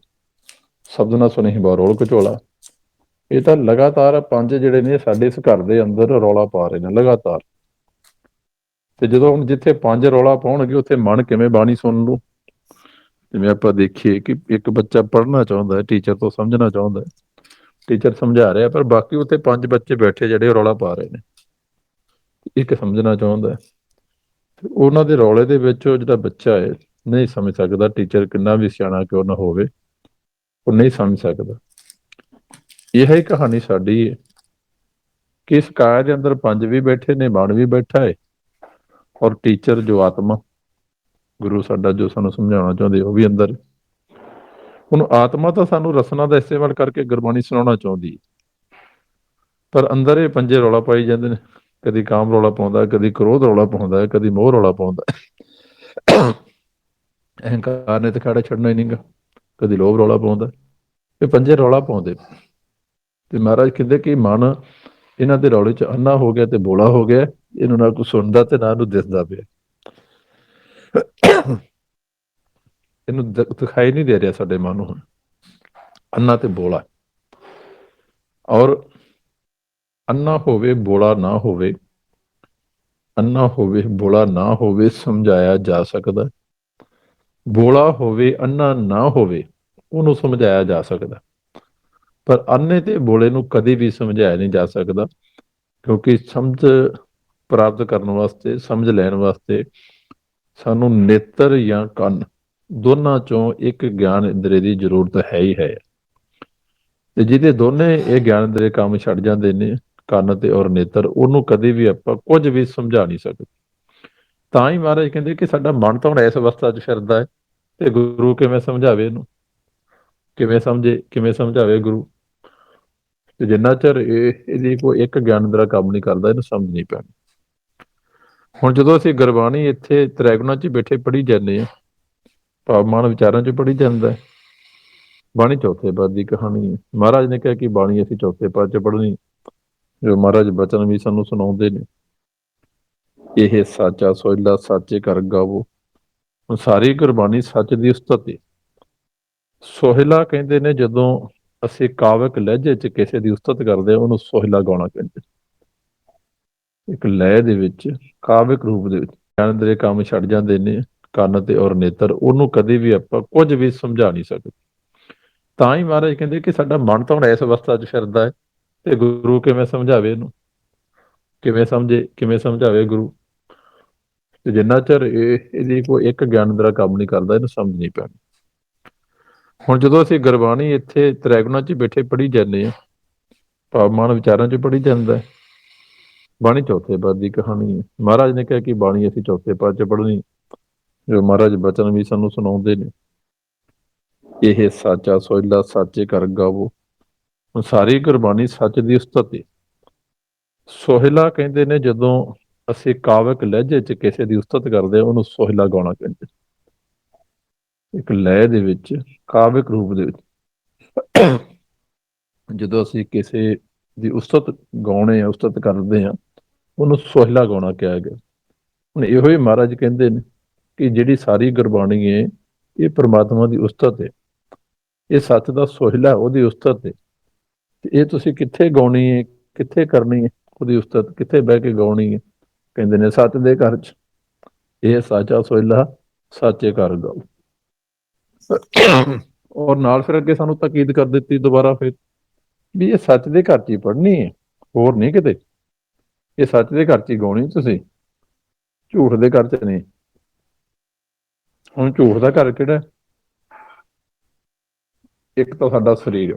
ਸ਼ਬਦ ਨਾ ਸੁਣੀ ਬਰੋਲ ਘਚੋਲਾ। ਇਹ ਤਾਂ ਲਗਾਤਾਰ ਪੰਜ ਜਿਹੜੇ ਨੇ ਸਾਡੇ ਇਸ ਘਰ ਦੇ ਅੰਦਰ ਰੌਲਾ ਪਾ ਰਹੇ ਨੇ ਲਗਾਤਾਰ। ਤੇ ਜਦੋਂ ਹੁਣ ਜਿੱਥੇ ਪੰਜ ਰੌਲਾ ਪਾਉਣਗੇ ਉੱਥੇ ਮਨ ਕਿਵੇਂ ਬਾਣੀ ਸੁਣ ਲੂ? ਜਿਵੇਂ ਆਪਾਂ ਦੇਖੀਏ ਕਿ ਇੱਕ ਬੱਚਾ ਪੜ੍ਹਨਾ ਚਾਹੁੰਦਾ ਹੈ, ਟੀਚਰ ਤੋਂ ਸਮਝਣਾ ਚਾਹੁੰਦਾ ਹੈ, ਟੀਚਰ ਸਮਝਾ ਰਿਹਾ, ਪਰ ਬਾਕੀ ਉੱਥੇ ਪੰਜ ਬੱਚੇ ਬੈਠੇ ਜਿਹੜੇ ਰੌਲਾ ਪਾ ਰਹੇ ਨੇ। ਇੱਕ ਸਮਝਣਾ ਚਾਹੁੰਦਾ ਹੈ, ਉਹਨਾਂ ਦੇ ਰੌਲੇ ਦੇ ਵਿੱਚ ਉਹ ਜਿਹੜਾ ਬੱਚਾ ਹੈ ਨਹੀਂ ਸਮਝ ਸਕਦਾ, ਟੀਚਰ ਕਿੰਨਾ ਵੀ ਸਿਆਣਾ ਕਿਉਂ ਨਾ ਹੋਵੇ ਉਹ ਨਹੀਂ ਸਮਝ ਸਕਦਾ। ਇਹ ਹੀ ਕਹਾਣੀ ਸਾਡੀ ਹੈ ਕਿ ਇਸ ਕਾਇਆ ਦੇ ਅੰਦਰ ਪੰਜ ਵੀ ਬੈਠੇ ਨੇ, ਮਨ ਵੀ ਬੈਠਾ ਹੈ, ਔਰ ਟੀਚਰ ਜੋ ਆਤਮਾ ਗੁਰੂ ਸਾਡਾ ਜੋ ਸਾਨੂੰ ਸਮਝਾਉਣਾ ਚਾਹੁੰਦੇ ਉਹ ਵੀ ਅੰਦਰ। ਹੁਣ ਆਤਮਾ ਤਾਂ ਸਾਨੂੰ ਰਸਨਾ ਦਾ ਇਸਤੇਮਾਲ ਕਰਕੇ ਗੁਰਬਾਣੀ ਸੁਣਾਉਣਾ ਚਾਹੁੰਦੀ, ਪਰ ਅੰਦਰ ਇਹ ਪੰਜੇ ਰੌਲਾ ਪਾਈ ਜਾਂਦੇ ਨੇ। ਕਦੀ ਕਾਮ ਰੌਲਾ ਪਾਉਂਦਾ, ਕਦੀ ਕ੍ਰੋਧ ਰੌਲਾ ਪਾਉਂਦਾ, ਕਦੀ ਮੋਹ ਰੌਲਾ ਪਾਉਂਦਾ, ਅਹੰਕਾਰ ਨੇ ਤਾਂ ਖੜਾ ਛੱਡਣਾ ਹੀ ਨਹੀਂਗਾ, ਕਦੀ ਲੋਭ ਰੌਲਾ ਪਾਉਂਦਾ। ਇਹ ਪੰਜੇ ਰੌਲਾ ਪਾਉਂਦੇ ਤੇ ਮਹਾਰਾਜ ਕਹਿੰਦੇ ਕਿ ਮਨ ਇਹਨਾਂ ਦੇ ਰੌਲੇ 'ਚ ਅੰਨਾ ਹੋ ਗਿਆ ਤੇ ਬੋਲਾ ਹੋ ਗਿਆ, ਇਹਨੂੰ ਨਾ ਕੁਛ ਸੁਣਦਾ ਤੇ ਨਾ ਇਹਨੂੰ ਦਿਸਦਾ ਪਿਆ, ਇਹਨੂੰ ਦਿਖਾਈ ਨਹੀਂ ਦੇ ਰਿਹਾ ਸਾਡੇ ਮਨ ਨੂੰ ਹੁਣ ਅੰਨਾ ਤੇ ਬੋਲਾ। ਔਰ ਅੰਨਾ ਹੋਵੇ ਬੋਲਾ ਨਾ ਹੋਵੇ, ਅੰਨਾ ਹੋਵੇ ਬੋਲਾ ਨਾ ਹੋਵੇ ਸਮਝਾਇਆ ਜਾ ਸਕਦਾ, ਬੋਲਾ ਹੋਵੇ ਅੰਨਾ ਨਾ ਹੋਵੇ ਉਹਨੂੰ ਸਮਝਾਇਆ ਜਾ ਸਕਦਾ, ਪਰ ਅੰਨੇ ਤੇ ਬੋਲੇ ਨੂੰ ਕਦੇ ਵੀ ਸਮਝਾਇਆ ਨਹੀਂ ਜਾ ਸਕਦਾ। ਕਿਉਂਕਿ ਸਮਝ ਪ੍ਰਾਪਤ ਕਰਨ ਵਾਸਤੇ, ਸਮਝ ਲੈਣ ਵਾਸਤੇ ਸਾਨੂੰ ਨੇਤਰ ਜਾਂ ਕੰਨ ਦੋਨਾਂ ਚੋਂ ਇੱਕ ਗਿਆਨ ਇੰਦਰੀ ਦੀ ਜ਼ਰੂਰਤ ਹੈ ਹੀ ਹੈ। ਤੇ ਜਿਹਦੇ ਦੋਨੇ ਇਹ ਗਿਆਨ ਇੰਦਰੀ ਕੰਮ ਛੱਡ ਜਾਂਦੇ ਨੇ, ਕੰਨ ਤੇ ਔਰ ਨੇਤਰ, ਉਹਨੂੰ ਕਦੇ ਵੀ ਆਪਾਂ ਕੁਝ ਵੀ ਸਮਝਾ ਨਹੀਂ ਸਕਦੇ। ਤਾਂ ਹੀ ਮਹਾਰਾਜ ਕਹਿੰਦੇ ਕਿ ਸਾਡਾ ਮਨ ਤਾਂ ਹੁਣ ਇਸ ਅਵਸਥਾ 'ਚ ਫਿਰਦਾ ਹੈ ਤੇ ਗੁਰੂ ਕਿਵੇਂ ਸਮਝਾਵੇ ਇਹਨੂੰ, ਕਿਵੇਂ ਸਮਝਾਵੇ ਗੁਰੂ? ਤੇ ਜਿੰਨਾ ਚਿਰ ਇਹਦੀ ਕੋਈ ਇੱਕ ਗਿਆਨ ਇੰਦਰਾ ਕੰਮ ਨਹੀਂ ਕਰਦਾ, ਇਹਨੂੰ ਸਮਝ ਨਹੀਂ ਪੈਣੀ। ਹੁਣ ਜਦੋਂ ਅਸੀਂ ਗੁਰਬਾਣੀ ਇੱਥੇ ਤ੍ਰੈਗੁਣਾ 'ਚ ਬੈਠੇ ਪੜ੍ਹੀ ਜਾਂਦੇ ਹਾਂ, ਭਾਵ ਮਨ ਵਿਚਾਰਾਂ 'ਚ ਪੜ੍ਹੀ ਜਾਂਦਾ ਹੈ। ਬਾਣੀ ਚੌਥੇ ਪਦ ਦੀ ਕਹਾਣੀ ਹੈ। ਮਹਾਰਾਜ ਨੇ ਕਿਹਾ ਕਿ ਬਾਣੀ ਅਸੀਂ ਚੌਥੇ ਪਦ 'ਚ ਪੜ੍ਹਨੀ, ਜੋ ਮਹਾਰਾਜ ਬਚਨ ਵੀ ਸਾਨੂੰ ਸੁਣਾਉਂਦੇ ਨੇ, ਇਹ ਸਾਚਾ ਸੋਹਿਲਾ ਸਾਚੇ ਘਰ ਗਾਵੋ। ਹੁਣ ਸਾਰੀ ਗੁਰਬਾਣੀ ਸੱਚ ਦੀ ਉਸਤਤ। ਸੋਹਿਲਾ ਕਹਿੰਦੇ ਨੇ ਜਦੋਂ ਅਸੀਂ ਕਾਵਿਕ ਲਹਿਜੇ 'ਚ ਕਿਸੇ ਦੀ ਉਸਤਤ ਕਰਦੇ ਹਾਂ, ਉਹਨੂੰ ਸੋਹਿਲਾ ਗਾਉਣਾ ਕਹਿੰਦੇ। ਇੱਕ ਲਹਿ ਦੇ ਵਿੱਚ, ਕਾਵਿਕ ਰੂਪ ਦੇ ਵਿੱਚ ਗਿਆਨ ਦੇ ਕੰਮ ਛੱਡ ਜਾਂਦੇ ਨੇ ਕੰਨ ਤੇ ਔਰ ਨੇਤਰ, ਉਹਨੂੰ ਕਦੇ ਵੀ ਆਪਾਂ ਕੁਝ ਵੀ ਸਮਝਾ ਨਹੀਂ ਸਕਦੇ। ਤਾਂ ਹੀ ਮਹਾਰਾਜ ਕਹਿੰਦੇ ਕਿ ਸਾਡਾ ਮਨ ਤਾਂ ਹੁਣ ਇਸ ਅਵਸਥਾ 'ਚ ਫਿਰਦਾ ਹੈ ਤੇ ਗੁਰੂ ਕਿਵੇਂ ਸਮਝਾਵੇ ਇਹਨੂੰ, ਕਿਵੇਂ ਸਮਝਾਵੇ ਗੁਰੂ? ਤੇ ਜਿੰਨਾ ਚਿਰ ਇਹਦੀ ਕੋਈ ਇੱਕ ਗਿਆਨ ਇੰਦਰਾ ਕੰਮ ਨਹੀਂ ਕਰਦਾ, ਇਹਨੂੰ ਸਮਝ ਨਹੀਂ ਪੈਣੀ। ਹੁਣ ਜਦੋਂ ਅਸੀਂ ਗੁਰਬਾਣੀ ਇੱਥੇ ਤ੍ਰੈਗੁਣਾ 'ਚ ਬੈਠੇ ਪੜ੍ਹੀ ਜਾਂਦੇ ਹਾਂ, ਭਾਵ ਮਨ ਵਿਚਾਰਾਂ 'ਚ ਪੜ੍ਹੀ ਜਾਂਦਾ, ਬਾਣੀ ਚੌਥੇ ਪਦ ਦੀ ਕਹਾਣੀ ਹੈ। ਮਹਾਰਾਜ ਨੇ ਕਿਹਾ ਕਿ ਬਾਣੀ ਅਸੀਂ ਚੌਥੇ ਪਦ 'ਚ ਪੜ੍ਹਨੀ, ਜੋ ਮਹਾਰਾਜ ਬਚਨ ਵੀ ਸਾਨੂੰ ਸੁਣਾਉਂਦੇ ਨੇ, ਇਹ ਸਾਚਾ ਸੋਹਿਲਾ ਸਾਚੇ ਘਰ ਗਾਵੋ। ਹੁਣ ਸਾਰੀ ਗੁਰਬਾਣੀ ਸੱਚ ਦੀ ਉਸਤਤ ਹੈ। ਸੋਹਿਲਾ ਕਹਿੰਦੇ ਨੇ ਜਦੋਂ ਅਸੀਂ ਕਾਵਿਕ ਲਹਿਜੇ 'ਚ ਕਿਸੇ ਦੀ ਉਸਤਤ ਕਰਦੇ ਹਾਂ, ਉਹਨੂੰ ਸੋਹਿਲਾ ਗਾਉਣਾ ਕਹਿੰਦੇ। ਇੱਕ ਲਹਿ ਦੇ ਵਿੱਚ, ਕਾਵਿਕ ਰੂਪ ਦੇ ਵਿੱਚ ਜਦੋਂ ਅਸੀਂ ਕਿਸੇ ਦੀ ਉਸਤਤ ਗਾਉਣੇ ਆ, ਉਸਤਤ ਕਰਦੇ ਹਾਂ, ਉਹਨੂੰ ਸੋਹਿਲਾ ਗਾਉਣਾ ਕਿਹਾ ਗਿਆ। ਹੁਣ ਇਹੋ ਹੀ ਮਹਾਰਾਜ ਕਹਿੰਦੇ ਨੇ ਕਿ ਜਿਹੜੀ ਸਾਰੀ ਗੁਰਬਾਣੀ ਹੈ, ਇਹ ਪ੍ਰਮਾਤਮਾ ਦੀ ਉਸਤਤ ਹੈ, ਇਹ ਸੱਚ ਦਾ ਸੋਹਿਲਾ, ਉਹਦੀ ਉਸਤਤ ਹੈ। ਤੇ ਇਹ ਤੁਸੀਂ ਕਿੱਥੇ ਗਾਉਣੀ ਹੈ, ਕਿੱਥੇ ਕਰਨੀ ਹੈ ਉਹਦੀ ਉਸਤਤ, ਕਿੱਥੇ ਬਹਿ ਕੇ ਗਾਉਣੀ ਹੈ? ਕਹਿੰਦੇ ਨੇ ਸੱਚ ਦੇ ਘਰ 'ਚ। ਇਹ ਸਾਚਾ ਸੋਹਿਲਾ ਸਾਚੇ ਘਰ ਗਾਓ। ਔਰ ਨਾਲ ਫਿਰ ਅੱਗੇ ਸਾਨੂੰ ਤਾਕੀਦ ਕਰ ਦਿੱਤੀ ਦੁਬਾਰਾ ਫਿਰ, ਵੀ ਇਹ ਸੱਚ ਦੇ ਘਰ 'ਚ ਹੀ ਪੜ੍ਹਨੀ ਹੈ, ਹੋਰ ਨਹੀਂ ਕਿਤੇ। ਇਹ ਸੱਚ ਦੇ ਘਰ 'ਚ ਹੀ ਗਾਉਣੀ ਤੁਸੀਂ, ਝੂਠ ਦੇ ਘਰ 'ਚ ਨਹੀਂ। ਹੁਣ ਝੂਠ ਦਾ ਘਰ ਕਿਹੜਾ? ਇੱਕ ਤਾਂ ਸਾਡਾ ਸਰੀਰ,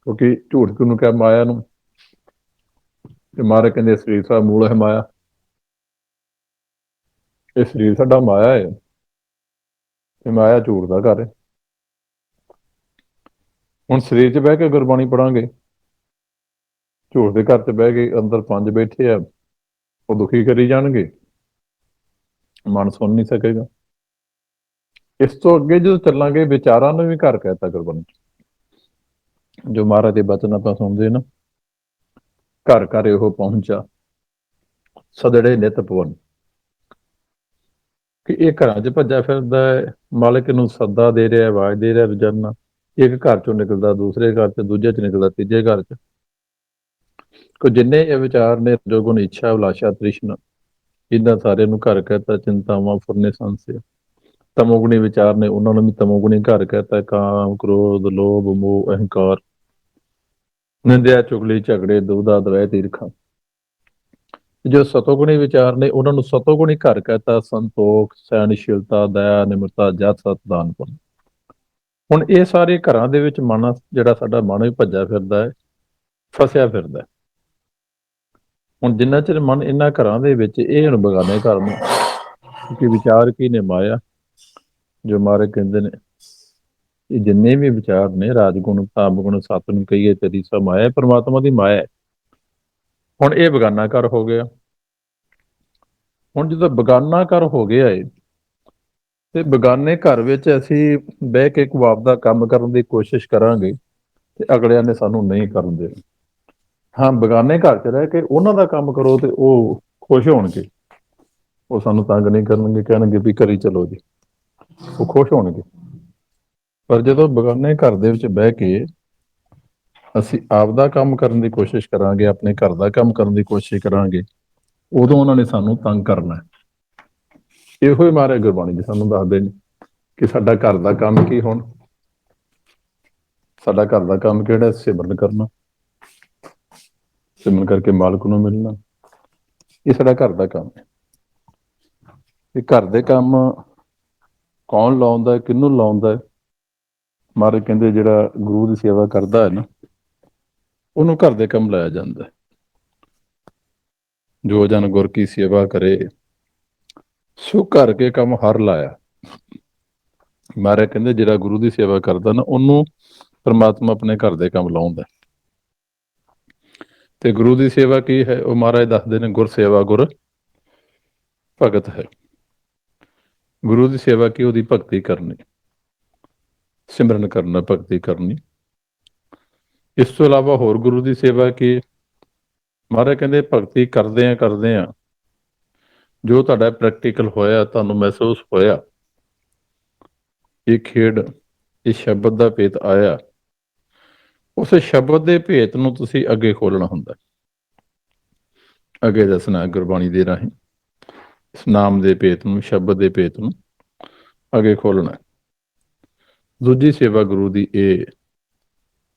ਕਿਉਂਕਿ ਝੂਠ ਕਿਹਨੂੰ ਕਿਹਾ? ਮਾਇਆ ਨੂੰ। ਤੇ ਮਹਾਰਾਜ ਕਹਿੰਦੇ ਸਰੀਰ ਦਾ ਮੂਲ ਹੈ ਮਾਇਆ। ਇਹ ਸਰੀਰ ਸਾਡਾ ਮਾਇਆ ਹੈ, ਤੇ ਮਾਇਆ ਝੂਠ ਦਾ ਘਰ ਹੈ। ਹੁਣ ਸਰੀਰ 'ਚ ਬਹਿ ਕੇ ਗੁਰਬਾਣੀ ਪੜਾਂਗੇ, ਝੂਠ ਦੇ ਘਰ 'ਚ ਬਹਿ ਕੇ ਅੰਦਰ ਪੰਜ ਬੈਠੇ ਆ, ਉਹ ਦੁਖੀ ਕਰੀ ਜਾਣਗੇ, ਮਨ ਸੁਣ ਨਹੀਂ ਸਕੇਗਾ। ਇਸ ਤੋਂ ਅੱਗੇ ਜਦੋਂ ਚੱਲਾਂਗੇ, ਵਿਚਾਰਾਂ ਨੂੰ ਵੀ ਘਰ ਕਹਿਤਾ ਗੁਰਬਾਣੀ 'ਚ। ਜੋ ਮਹਾਰਾਜ ਦੇ ਬਚਨ ਆਪਾਂ ਸੁਣਦੇ ਨਾ, ਘਰ ਘਰ ਇਹੋ ਪਹੁੰਚਾ ਸਦੜੇ ਨਿਤ ਪਵਨ, ਕਿ ਇਹ ਘਰਾਂ 'ਚ ਭੱਜਾ ਫਿਰਦਾ ਹੈ, ਮਾਲਕ ਨੂੰ ਸੱਦਾ ਦੇ ਰਿਹਾ, ਆਵਾਜ਼ ਦੇ ਰਿਹਾ ਰੋਜ਼ਾਨਾ। ਇੱਕ ਘਰ 'ਚੋਂ ਨਿਕਲਦਾ ਦੂਸਰੇ ਘਰ 'ਚ, ਦੂਜੇ 'ਚ ਨਿਕਲਦਾ ਤੀਜੇ ਘਰ 'ਚ। ਕੋ ਜਿੰਨੇ ਇਹ ਵਿਚਾਰ ਨੇ, ਰਜੋਗੁਣ ਇੱਛਾ, ਅਭਿਲਾਸ਼ਾ, ਤ੍ਰਿਸ਼ਨਾ, ਇਹਨਾਂ ਸਾਰਿਆਂ ਨੂੰ ਘਰ ਕਹਿਤਾ। ਚਿੰਤਾਵਾਂ ਫੁਰਨੇ ਸੰਸ਼ਯ, ਤਮੋਗੁਣੀ ਵਿਚਾਰ ਨੇ, ਉਹਨਾਂ ਨੂੰ ਵੀ ਤਮੋਗੁਣੀ ਘਰ ਕਹਿਤਾ। ਕਾਮ, ਕ੍ਰੋਧ, ਲੋਭ, ਮੋਹ, ਅਹੰਕਾਰ, ਨਿੰਦਿਆ, ਚੁਗਲੀ, ਝਗੜੇ, ਦੁਬਦਾ, ਦਵੈਤ, ਈਰਖਾ। ਜੋ ਸਤੋਗੁਣੀ ਵਿਚਾਰ ਨੇ, ਉਹਨਾਂ ਨੂੰ ਸਤੋਗੁਣੀ ਘਰ ਕਹਿਤਾ। ਸੰਤੋਖ, ਸਹਿਣਸ਼ੀਲਤਾ, ਦਇਆ, ਨਿਮਰਤਾ, ਜਸ, ਸਤ, ਦਾਨ, ਪੁੰਨ। ਹੁਣ ਇਹ ਸਾਰੇ ਘਰਾਂ ਦੇ ਵਿੱਚ ਮਨ, ਜਿਹੜਾ ਸਾਡਾ ਮਨ ਵੀ ਭੱਜਾ ਫਿਰਦਾ ਹੈ, ਫਸਿਆ ਫਿਰਦਾ। ਹੁਣ ਜਿੰਨਾ ਚਿਰ ਮਨ ਇਹਨਾਂ ਘਰਾਂ ਦੇ ਵਿੱਚ, ਇਹ ਹੁਣ ਬਗਾਨੇ ਘਰ ਨੂੰ, ਕਿਉਂਕਿ ਵਿਚਾਰ ਕੀ ਨੇ? ਮਾਇਆ। ਜੋ ਮਹਾਰਾਜ ਕਹਿੰਦੇ ਨੇ, ਇਹ ਜਿੰਨੇ ਵੀ ਵਿਚਾਰ ਨੇ, ਰਾਜਗੁਣ, ਤਾਮਗੁਣ, ਸਤਿਗੁਣ ਕਹੀਏ, ਤੇਰੀ ਸਭ ਮਾਇਆ, ਪਰਮਾਤਮਾ ਦੀ ਮਾਇਆ। ਹੁਣ ਇਹ ਬਗਾਨਾ ਘਰ ਹੋ ਗਿਆ। ਹੁਣ ਜਦੋਂ ਬਗਾਨਾ ਘਰ ਹੋ ਗਿਆ ਏ, ਤੇ ਬਗਾਨੇ ਘਰ ਵਿੱਚ ਅਸੀਂ ਬਹਿ ਕੇ ਕੋਈ ਆਪਦਾ ਕੰਮ ਕਰਨ ਦੀ ਕੋਸ਼ਿਸ਼ ਕਰਾਂਗੇ, ਤੇ ਅਗਲਿਆਂ ਨੇ ਸਾਨੂੰ ਨਹੀਂ ਕਰਨ ਦੇਣਾ। ਹਾਂ, ਬਗਾਨੇ ਘਰ 'ਚ ਰਹਿ ਕੇ ਉਹਨਾਂ ਦਾ ਕੰਮ ਕਰੋ, ਤੇ ਉਹ ਖੁਸ਼ ਹੋਣਗੇ, ਉਹ ਸਾਨੂੰ ਤੰਗ ਨਹੀਂ ਕਰਨਗੇ, ਕਹਿਣਗੇ ਵੀ ਕਰੀ ਚਲੋ ਜੀ, ਉਹ ਖੁਸ਼ ਹੋਣਗੇ। ਪਰ ਜਦੋਂ ਬਗਾਨੇ ਘਰ ਦੇ ਵਿੱਚ ਬਹਿ ਕੇ ਅਸੀਂ ਆਪਦਾ ਕੰਮ ਕਰਨ ਦੀ ਕੋਸ਼ਿਸ਼ ਕਰਾਂਗੇ, ਆਪਣੇ ਘਰ ਦਾ ਕੰਮ ਕਰਨ ਦੀ ਕੋਸ਼ਿਸ਼ ਕਰਾਂਗੇ, ਉਦੋਂ ਉਹਨਾਂ ਨੇ ਸਾਨੂੰ ਤੰਗ ਕਰਨਾ। ਇਹੋ ਹੀ ਮਹਾਰਾਜ ਗੁਰਬਾਣੀ ਜੀ ਸਾਨੂੰ ਦੱਸਦੇ ਨੇ ਕਿ ਸਾਡਾ ਘਰ ਦਾ ਕੰਮ ਕੀ? ਹੁਣ ਸਾਡਾ ਘਰ ਦਾ ਕੰਮ ਕਿਹੜਾ? ਸਿਮਰਨ ਕਰਨਾ, ਸਿਮਰਨ ਕਰਕੇ ਮਾਲਕ ਨੂੰ ਮਿਲਣਾ। ਇਹ ਸਾਡਾ ਘਰ ਦਾ ਕੰਮ ਹੈ। ਇਹ ਘਰ ਦੇ ਕੰਮ ਕੌਣ ਲਾਉਂਦਾ, ਕਿਹਨੂੰ ਲਾਉਂਦਾ? ਮਹਾਰਾਜ ਕਹਿੰਦੇ ਜਿਹੜਾ ਗੁਰੂ ਦੀ ਸੇਵਾ ਕਰਦਾ ਹੈ ਨਾ, ਉਹਨੂੰ ਘਰ ਦੇ ਕੰਮ ਲਾਇਆ ਜਾਂਦਾ। ਜੋ ਜਨ ਗੁਰ ਕੀ ਸੇਵਾ ਕਰੇ, ਸੋ ਘਰ ਕੇ ਕੰਮ ਹਰ ਲਾਇਆ। ਮਹਾਰਾਜ ਕਹਿੰਦੇ ਜਿਹੜਾ ਗੁਰੂ ਦੀ ਸੇਵਾ ਕਰਦਾ ਨਾ, ਉਹਨੂੰ ਪਰਮਾਤਮਾ ਆਪਣੇ ਘਰ ਦੇ ਕੰਮ ਲਾਉਂਦਾ। ਤੇ ਗੁਰੂ ਦੀ ਸੇਵਾ ਕੀ ਹੈ? ਉਹ ਮਹਾਰਾਜ ਦੱਸਦੇ ਨੇ, ਗੁਰ ਸੇਵਾ ਗੁਰ ਭਗਤ ਹੈ। ਗੁਰੂ ਦੀ ਸੇਵਾ ਕੀ? ਉਹਦੀ ਭਗਤੀ ਕਰਨੀ, ਸਿਮਰਨ ਕਰਨਾ, ਭਗਤੀ ਕਰਨੀ। ਇਸ ਤੋਂ ਇਲਾਵਾ ਹੋਰ ਗੁਰੂ ਦੀ ਸੇਵਾ ਕੀ? ਮਹਾਰਾਜ ਕਹਿੰਦੇ ਭਗਤੀ ਕਰਦੇ ਆ ਜੋ ਤੁਹਾਡਾ ਪ੍ਰੈਕਟੀਕਲ ਹੋਇਆ, ਤੁਹਾਨੂੰ ਮਹਿਸੂਸ ਹੋਇਆ, ਇਹ ਖੇਡ, ਇਹ ਸ਼ਬਦ ਦਾ ਭੇਤ ਆਇਆ, ਉਸ ਸ਼ਬਦ ਦੇ ਭੇਤ ਨੂੰ ਤੁਸੀਂ ਅੱਗੇ ਖੋਲਣਾ ਹੁੰਦਾ, ਅੱਗੇ ਦੱਸਣਾ ਗੁਰਬਾਣੀ ਦੇ ਰਾਹੀਂ। ਇਸ ਨਾਮ ਦੇ ਭੇਤ ਨੂੰ, ਸ਼ਬਦ ਦੇ ਭੇਤ ਨੂੰ ਅੱਗੇ ਖੋਲਣਾ। ਦੂਜੀ ਸੇਵਾ ਗੁਰੂ ਦੀ ਇਹ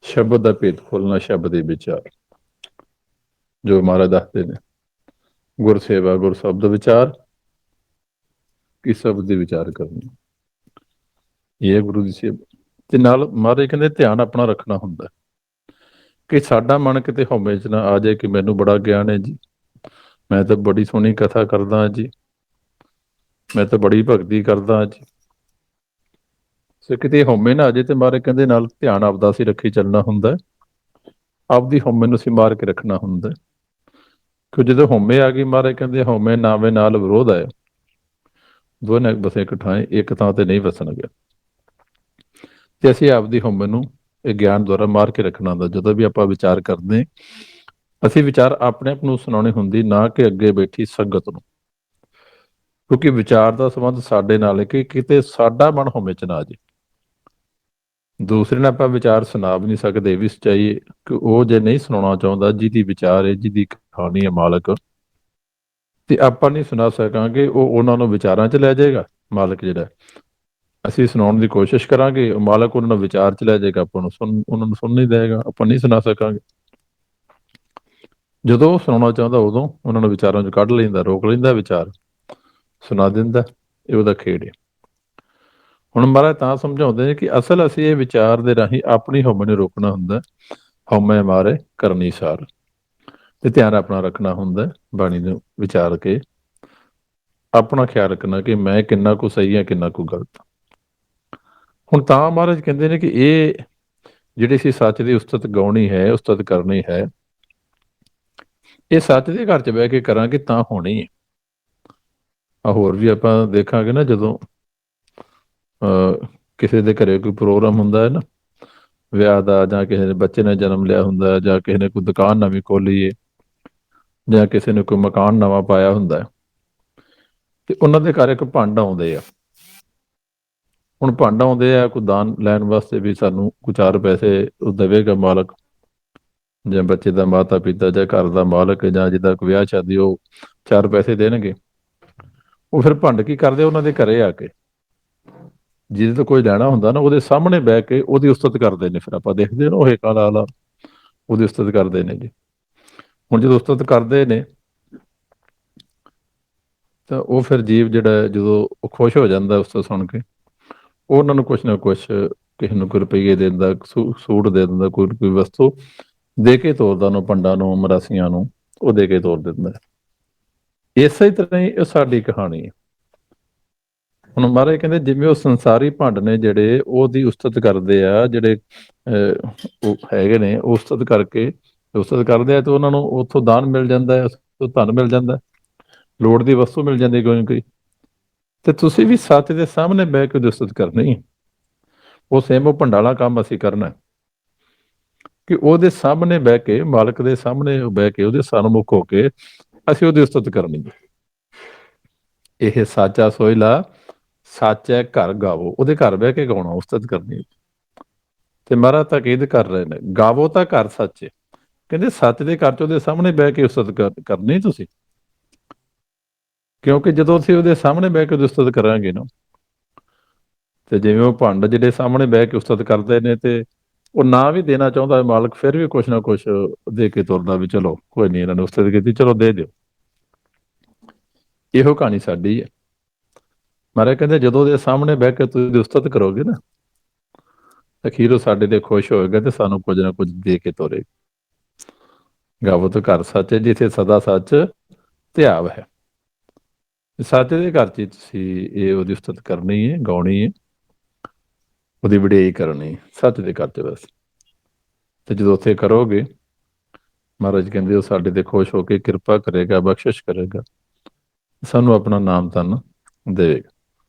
ਸ਼ਬਦ ਦਾ ਭੇਤ ਖੋਲਣਾ, ਸ਼ਬਦ ਦੇ ਵਿਚਾਰ, ਜੋ ਮਹਾਰਾਜ ਦੱਸਦੇ ਨੇ, ਗੁਰ ਸੇਵਾ ਗੁਰ ਸ਼ਬਦ ਵਿਚਾਰ, ਕਿ ਸ਼ਬਦ ਦੇ ਵਿਚਾਰ ਕਰਨੀ, ਇਹ ਹੈ ਗੁਰੂ ਦੀ ਸੇਵਾ। ਤੇ ਨਾਲ ਮਹਾਰਾਜ ਕਹਿੰਦੇ ਧਿਆਨ ਆਪਣਾ ਰੱਖਣਾ ਹੁੰਦਾ, ਕਿ ਸਾਡਾ ਮਨ ਕਿਤੇ ਹਉਮੈ 'ਚ ਨਾ ਆ ਜਾਏ ਕਿ ਮੈਨੂੰ ਬੜਾ ਗਿਆਨ ਹੈ ਜੀ, ਮੈਂ ਤਾਂ ਬੜੀ ਸੋਹਣੀ ਕਥਾ ਕਰਦਾ ਜੀ, ਮੈਂ ਤਾਂ ਬੜੀ ਭਗਤੀ ਕਰਦਾ ਜੀ। ਸੋ ਕਿਤੇ ਹਉਮੈ ਨਾ ਆ ਜਾਏ, ਤੇ ਮਹਾਰਾਜ ਕਹਿੰਦੇ ਨਾਲ ਧਿਆਨ ਆਪਦਾ ਅਸੀਂ ਰੱਖੀ ਚੱਲਣਾ ਹੁੰਦਾ, ਆਪਦੀ ਹਉਮੈ ਨੂੰ ਅਸੀਂ ਮਾਰ ਕੇ ਰੱਖਣਾ ਹੁੰਦਾ। ਕਿ ਜਦੋਂ ਹਉਮੈ ਆ ਗਈ, ਮਹਾਰਾਜ ਕਹਿੰਦੇ ਹਉਮੈ ਨਾਵੇਂ ਨਾਲ ਵਿਰੋਧ ਆਇਆ, ਦੋਨੇ ਬਸੇ ਇੱਕ ਥਾਂ, ਇੱਕ ਥਾਂ ਤੇ ਨਹੀਂ ਵਸਣਗੇ। ਤੇ ਅਸੀਂ ਆਪਦੀ ਹਉਮੈ ਨੂੰ ਇਹ ਗਿਆਨ ਦੁਆਰਾ ਮਾਰ ਕੇ ਰੱਖਣਾ ਹੁੰਦਾ। ਜਦੋਂ ਵੀ ਆਪਾਂ ਵਿਚਾਰ ਕਰਦੇ, ਅਸੀਂ ਵਿਚਾਰ ਆਪਣੇ ਆਪ ਨੂੰ ਸੁਣਾਉਣੀ ਹੁੰਦੀ, ਨਾ ਕਿ ਅੱਗੇ ਬੈਠੀ ਸੰਗਤ ਨੂੰ, ਕਿਉਂਕਿ ਵਿਚਾਰ ਦਾ ਸੰਬੰਧ ਸਾਡੇ ਨਾਲ ਹੈ ਕਿ ਕਿਤੇ ਸਾਡਾ ਮਨ ਹਉਮੈ 'ਚ ਨਾ ਆ ਜੇ। ਦੂਸਰੇ ਨੂੰ ਆਪਾਂ ਵਿਚਾਰ ਸੁਣਾ ਵੀ ਨਹੀਂ ਸਕਦੇ, ਇਹ ਵੀ ਸੱਚਾਈ ਹੈ ਕਿ ਉਹ ਜੇ ਨਹੀਂ ਸੁਣਾਉਣਾ ਚਾਹੁੰਦਾ, ਜਿਹਦੀ ਵਿਚਾਰ ਹੈ, ਜਿਹਦੀ ਕਹਾਣੀ ਹੈ ਮਾਲਕ, ਤੇ ਆਪਾਂ ਨਹੀਂ ਸੁਣਾ ਸਕਾਂਗੇ, ਉਹ ਉਹਨਾਂ ਨੂੰ ਵਿਚਾਰਾਂ 'ਚ ਲੈ ਜਾਏਗਾ ਮਾਲਕ ਜਿਹੜਾ। ਅਸੀਂ ਸੁਣਾਉਣ ਦੀ ਕੋਸ਼ਿਸ਼ ਕਰਾਂਗੇ, ਮਾਲਕ ਉਹਨਾਂ ਨੂੰ ਵਿਚਾਰ 'ਚ ਲੈ ਜਾਏਗਾ, ਆਪਾਂ ਨੂੰ ਉਹਨਾਂ ਨੂੰ ਸੁਣ ਨਹੀਂ ਦੇਗਾ, ਆਪਾਂ ਨਹੀਂ ਸੁਣਾ ਸਕਾਂਗੇ। ਜਦੋਂ ਉਹ ਸੁਣਾਉਣਾ ਚਾਹੁੰਦਾ, ਉਦੋਂ ਉਹਨਾਂ ਨੂੰ ਵਿਚਾਰਾਂ 'ਚ ਕੱਢ ਲੈਂਦਾ, ਰੋਕ ਲੈਂਦਾ, ਵਿਚਾਰ ਸੁਣਾ ਦਿੰਦਾ। ਇਹ ਉਹਦਾ ਖੇਡ ਹੈ। ਹੁਣ ਮਹਾਰਾਜ ਤਾਂ ਸਮਝਾਉਂਦੇ ਨੇ ਕਿ ਅਸਲ ਅਸੀਂ ਇਹ ਵਿਚਾਰ ਦੇ ਰਾਹੀਂ ਆਪਣੀ ਹਉਮੈ ਨੂੰ ਰੋਕਣਾ ਹੁੰਦਾ, ਹਉਮੈ ਮਾਰੇ ਕਰਨੀ ਸਾਰ, ਤੇ ਧਿਆਨ ਆਪਣਾ ਰੱਖਣਾ ਹੁੰਦਾ, ਬਾਣੀ ਨੂੰ ਵਿਚਾਰ ਕੇ ਆਪਣਾ ਖਿਆਲ ਰੱਖਣਾ ਕਿ ਮੈਂ ਕਿੰਨਾ ਕੁ ਸਹੀ ਹਾਂ, ਕਿੰਨਾ ਕੁ ਗਲਤ। ਹੁਣ ਤਾਂ ਮਹਾਰਾਜ ਕਹਿੰਦੇ ਨੇ ਕਿ ਇਹ ਜਿਹੜੀ ਸੀ ਸੱਚ ਦੀ ਉਸਤਤ ਗਾਉਣੀ ਹੈ, ਉਸਤਤ ਕਰਨੀ ਹੈ, ਇਹ ਸੱਚ ਦੇ ਘਰ 'ਚ ਬਹਿ ਕੇ ਕਰਾਂਗੇ ਤਾਂ ਹੋਣੀ ਹੈ। ਹੋਰ ਵੀ ਆਪਾਂ ਦੇਖਾਂਗੇ ਨਾ, ਜਦੋਂ ਕਿਸੇ ਦੇ ਘਰੇ ਕੋਈ ਪ੍ਰੋਗਰਾਮ ਹੁੰਦਾ ਹੈ ਨਾ, ਵਿਆਹ ਦਾ, ਜਾਂ ਕਿਸੇ ਦੇ ਬੱਚੇ ਨੇ ਜਨਮ ਲਿਆ ਹੁੰਦਾ, ਜਾਂ ਕਿਸੇ ਨੇ ਕੋਈ ਦੁਕਾਨ ਨਵੀਂ ਖੋਲ੍ਹੀ ਹੈ, ਜਾਂ ਕਿਸੇ ਨੇ ਕੋਈ ਮਕਾਨ ਨਵਾਂ ਪਾਇਆ ਹੁੰਦਾ, ਤੇ ਉਹਨਾਂ ਦੇ ਘਰ ਇੱਕ ਭੰਡ ਆਉਂਦੇ ਆ। ਹੁਣ ਭੰਡ ਆਉਂਦੇ ਆ ਕੋਈ ਦਾਨ ਲੈਣ ਵਾਸਤੇ ਵੀ ਸਾਨੂੰ ਕੁ 4 ਪੈਸੇ ਉਹ ਦੇਵੇਗਾ ਮਾਲਕ, ਜਾਂ ਬੱਚੇ ਦਾ ਮਾਤਾ ਪਿਤਾ, ਜਾਂ ਘਰ ਦਾ ਮਾਲਕ, ਜਾਂ ਜਿੱਦਾਂ ਕੋਈ ਵਿਆਹ ਸ਼ਾਦੀ, ਉਹ 4 ਪੈਸੇ ਦੇਣਗੇ। ਉਹ ਫਿਰ ਭੰਡ ਕੀ ਕਰਦੇ, ਉਹਨਾਂ ਦੇ ਘਰੇ ਆ ਕੇ ਜਿਹਦੇ ਤੋਂ ਕੋਈ ਲੈਣਾ ਹੁੰਦਾ ਨਾ, ਉਹਦੇ ਸਾਹਮਣੇ ਬਹਿ ਕੇ ਉਹਦੀ ਉਸਤਤ ਕਰਦੇ ਨੇ। ਫਿਰ ਆਪਾਂ ਦੇਖਦੇ ਨਾ, ਉਹ ਹੇਕਾਂ ਲਾ ਲਾ ਉਹਦੀ ਉਸਤਤ ਕਰਦੇ ਨੇ ਜੀ। ਹੁਣ ਜਦੋਂ ਉਸਤਤ ਕਰਦੇ ਨੇ, ਤਾਂ ਉਹ ਫਿਰ ਜੀਵ ਜਿਹੜਾ, ਜਦੋਂ ਉਹ ਖੁਸ਼ ਹੋ ਜਾਂਦਾ ਉਸਤਤ ਸੁਣ ਕੇ, ਉਹ ਉਹਨਾਂ ਨੂੰ ਕੁਛ ਨਾ ਕੁਛ, ਕਿਸੇ ਨੂੰ ਕੋਈ ਰੁਪਈਏ ਦੇ ਦਿੰਦਾ, ਸੂਟ ਦੇ ਦਿੰਦਾ, ਕੋਈ ਵਸਤੂ ਦੇ ਕੇ ਤੋਰਦਾ, ਉਹਨੂੰ ਪੰਡਾਂ ਨੂੰ, ਮਰਾਸੀਆਂ ਨੂੰ, ਉਹ ਦੇ ਕੇ ਤੋਰ ਦਿੰਦਾ। ਇਸੇ ਤਰ੍ਹਾਂ ਹੀ ਇਹ ਸਾਡੀ ਕਹਾਣੀ ਹੈ। ਹੁਣ ਮਹਾਰਾਜ ਕਹਿੰਦੇ ਜਿਵੇਂ ਉਹ ਸੰਸਾਰੀ ਭੰਡ ਨੇ ਜਿਹੜੇ, ਉਹਦੀ ਉਸਤਤ ਕਰਦੇ ਆ, ਜਿਹੜੇ ਉਹ ਹੈਗੇ ਨੇ, ਉਸਤਤ ਕਰਕੇ ਉਸਤਤ ਕਰਦੇ ਆ, ਤੇ ਉਹਨਾਂ ਨੂੰ ਉੱਥੋਂ ਦਾਨ ਮਿਲ ਜਾਂਦਾ ਹੈ, ਧਨ ਮਿਲ ਜਾਂਦਾ, ਲੋੜ ਦੀ ਵਸਤੂ ਮਿਲ ਜਾਂਦੀ ਕੋਈ ਨਾ ਕੋਈ। ਤੇ ਤੁਸੀਂ ਵੀ ਸੱਚ ਦੇ ਸਾਹਮਣੇ ਬਹਿ ਕੇ ਉਹਦੀ ਉਸਤਤ ਕਰਨੀ। ਉਹ ਸੇਮ ਉਹ ਭੰਡਾਲਾ ਕੰਮ ਅਸੀਂ ਕਰਨਾ, ਕਿ ਉਹਦੇ ਸਾਹਮਣੇ ਬਹਿ ਕੇ, ਮਾਲਕ ਦੇ ਸਾਹਮਣੇ ਬਹਿ ਕੇ, ਉਹਦੇ ਸਨਮੁਖ ਹੋ ਕੇ ਅਸੀਂ ਉਹਦੀ ਉਸਤਤ ਕਰਨੀ। ਇਹ ਸਾਚਾ ਸੋਹਿਲਾ ਸਾਚੈ ਘਰ ਗਾਵੋ, ਉਹਦੇ ਘਰ ਬਹਿ ਕੇ ਗਾਉਣਾ, ਉਸਤਤ ਕਰਨੀ। ਤੇ ਮਹਾਰਾਜ ਤਾਕੀਦ ਕਰ ਰਹੇ ਨੇ, ਗਾਵੋ ਤਾਂ ਘਰ ਸੱਚੇ, ਕਹਿੰਦੇ ਸੱਚ ਦੇ ਘਰ 'ਚ ਉਹਦੇ ਸਾਹਮਣੇ ਬਹਿ ਕੇ ਉਸਤਤ ਕਰਨੀ ਤੁਸੀਂ। ਕਿਉਂਕਿ ਜਦੋਂ ਅਸੀਂ ਉਹਦੇ ਸਾਹਮਣੇ ਬਹਿ ਕੇ ਉਸਤਤ ਕਰਾਂਗੇ ਨਾ, ਤੇ ਜਿਵੇਂ ਉਹ ਭੰਡ ਜਿਹੜੇ ਸਾਹਮਣੇ ਬਹਿ ਕੇ ਉਸਤਤ ਕਰਦੇ ਨੇ, ਤੇ ਉਹ ਨਾ ਵੀ ਦੇਣਾ ਚਾਹੁੰਦਾ ਮਾਲਕ, ਫਿਰ ਵੀ ਕੁਛ ਨਾ ਕੁਛ ਦੇ ਕੇ ਤੁਰਦਾ, ਵੀ ਚਲੋ ਕੋਈ ਨਹੀਂ, ਇਹਨਾਂ ਨੇ ਉਸਤਤ ਕੀਤੀ, ਚਲੋ ਦੇ ਦਿਓ। ਇਹੋ ਕਹਾਣੀ ਸਾਡੀ ਹੈ। ਮਹਾਰਾਜ ਕਹਿੰਦੇ ਜਦੋਂ ਉਹਦੇ ਸਾਹਮਣੇ ਬਹਿ ਕੇ ਤੁਸੀਂ ਉਸਤਤ ਕਰੋਗੇ ਨਾ, ਅਖੀਰ ਉਹ ਸਾਡੇ ਤੇ ਖੁਸ਼ ਹੋਏਗਾ, ਤੇ ਸਾਨੂੰ ਕੁਝ ਨਾ ਕੁਝ ਦੇ ਕੇ ਤੋਰੇ। ਗਾਵੋ ਤਾਂ ਘਰ ਸੱਚ ਹੈ, ਜਿੱਥੇ ਸਦਾ ਸੱਚ ਧਿਆਵ ਹੈ। ਸੱਚ ਦੇ ਘਰ 'ਚ ਤੁਸੀਂ ਇਹ ਉਹਦੀ ਉਸਤਤ ਕਰਨੀ ਹੈ, ਗਾਉਣੀ ਹੈ, ਉਹਦੀ ਵਡਿਆਈ ਕਰਨੀ ਸੱਚ ਦੇ ਘਰ 'ਚ ਬਸ। ਤੇ ਜਦੋਂ ਉੱਥੇ ਕਰੋਗੇ, ਮਹਾਰਾਜ ਕਹਿੰਦੇ ਉਹ ਸਾਡੇ ਤੇ ਖੁਸ਼ ਹੋ ਕੇ ਕਿਰਪਾ ਕਰੇਗਾ, ਬਖਸ਼ਿਸ਼ ਕਰੇਗਾ, ਸਾਨੂੰ ਆਪਣਾ ਨਾਮ ਧਨ ਦੇਵੇਗਾ।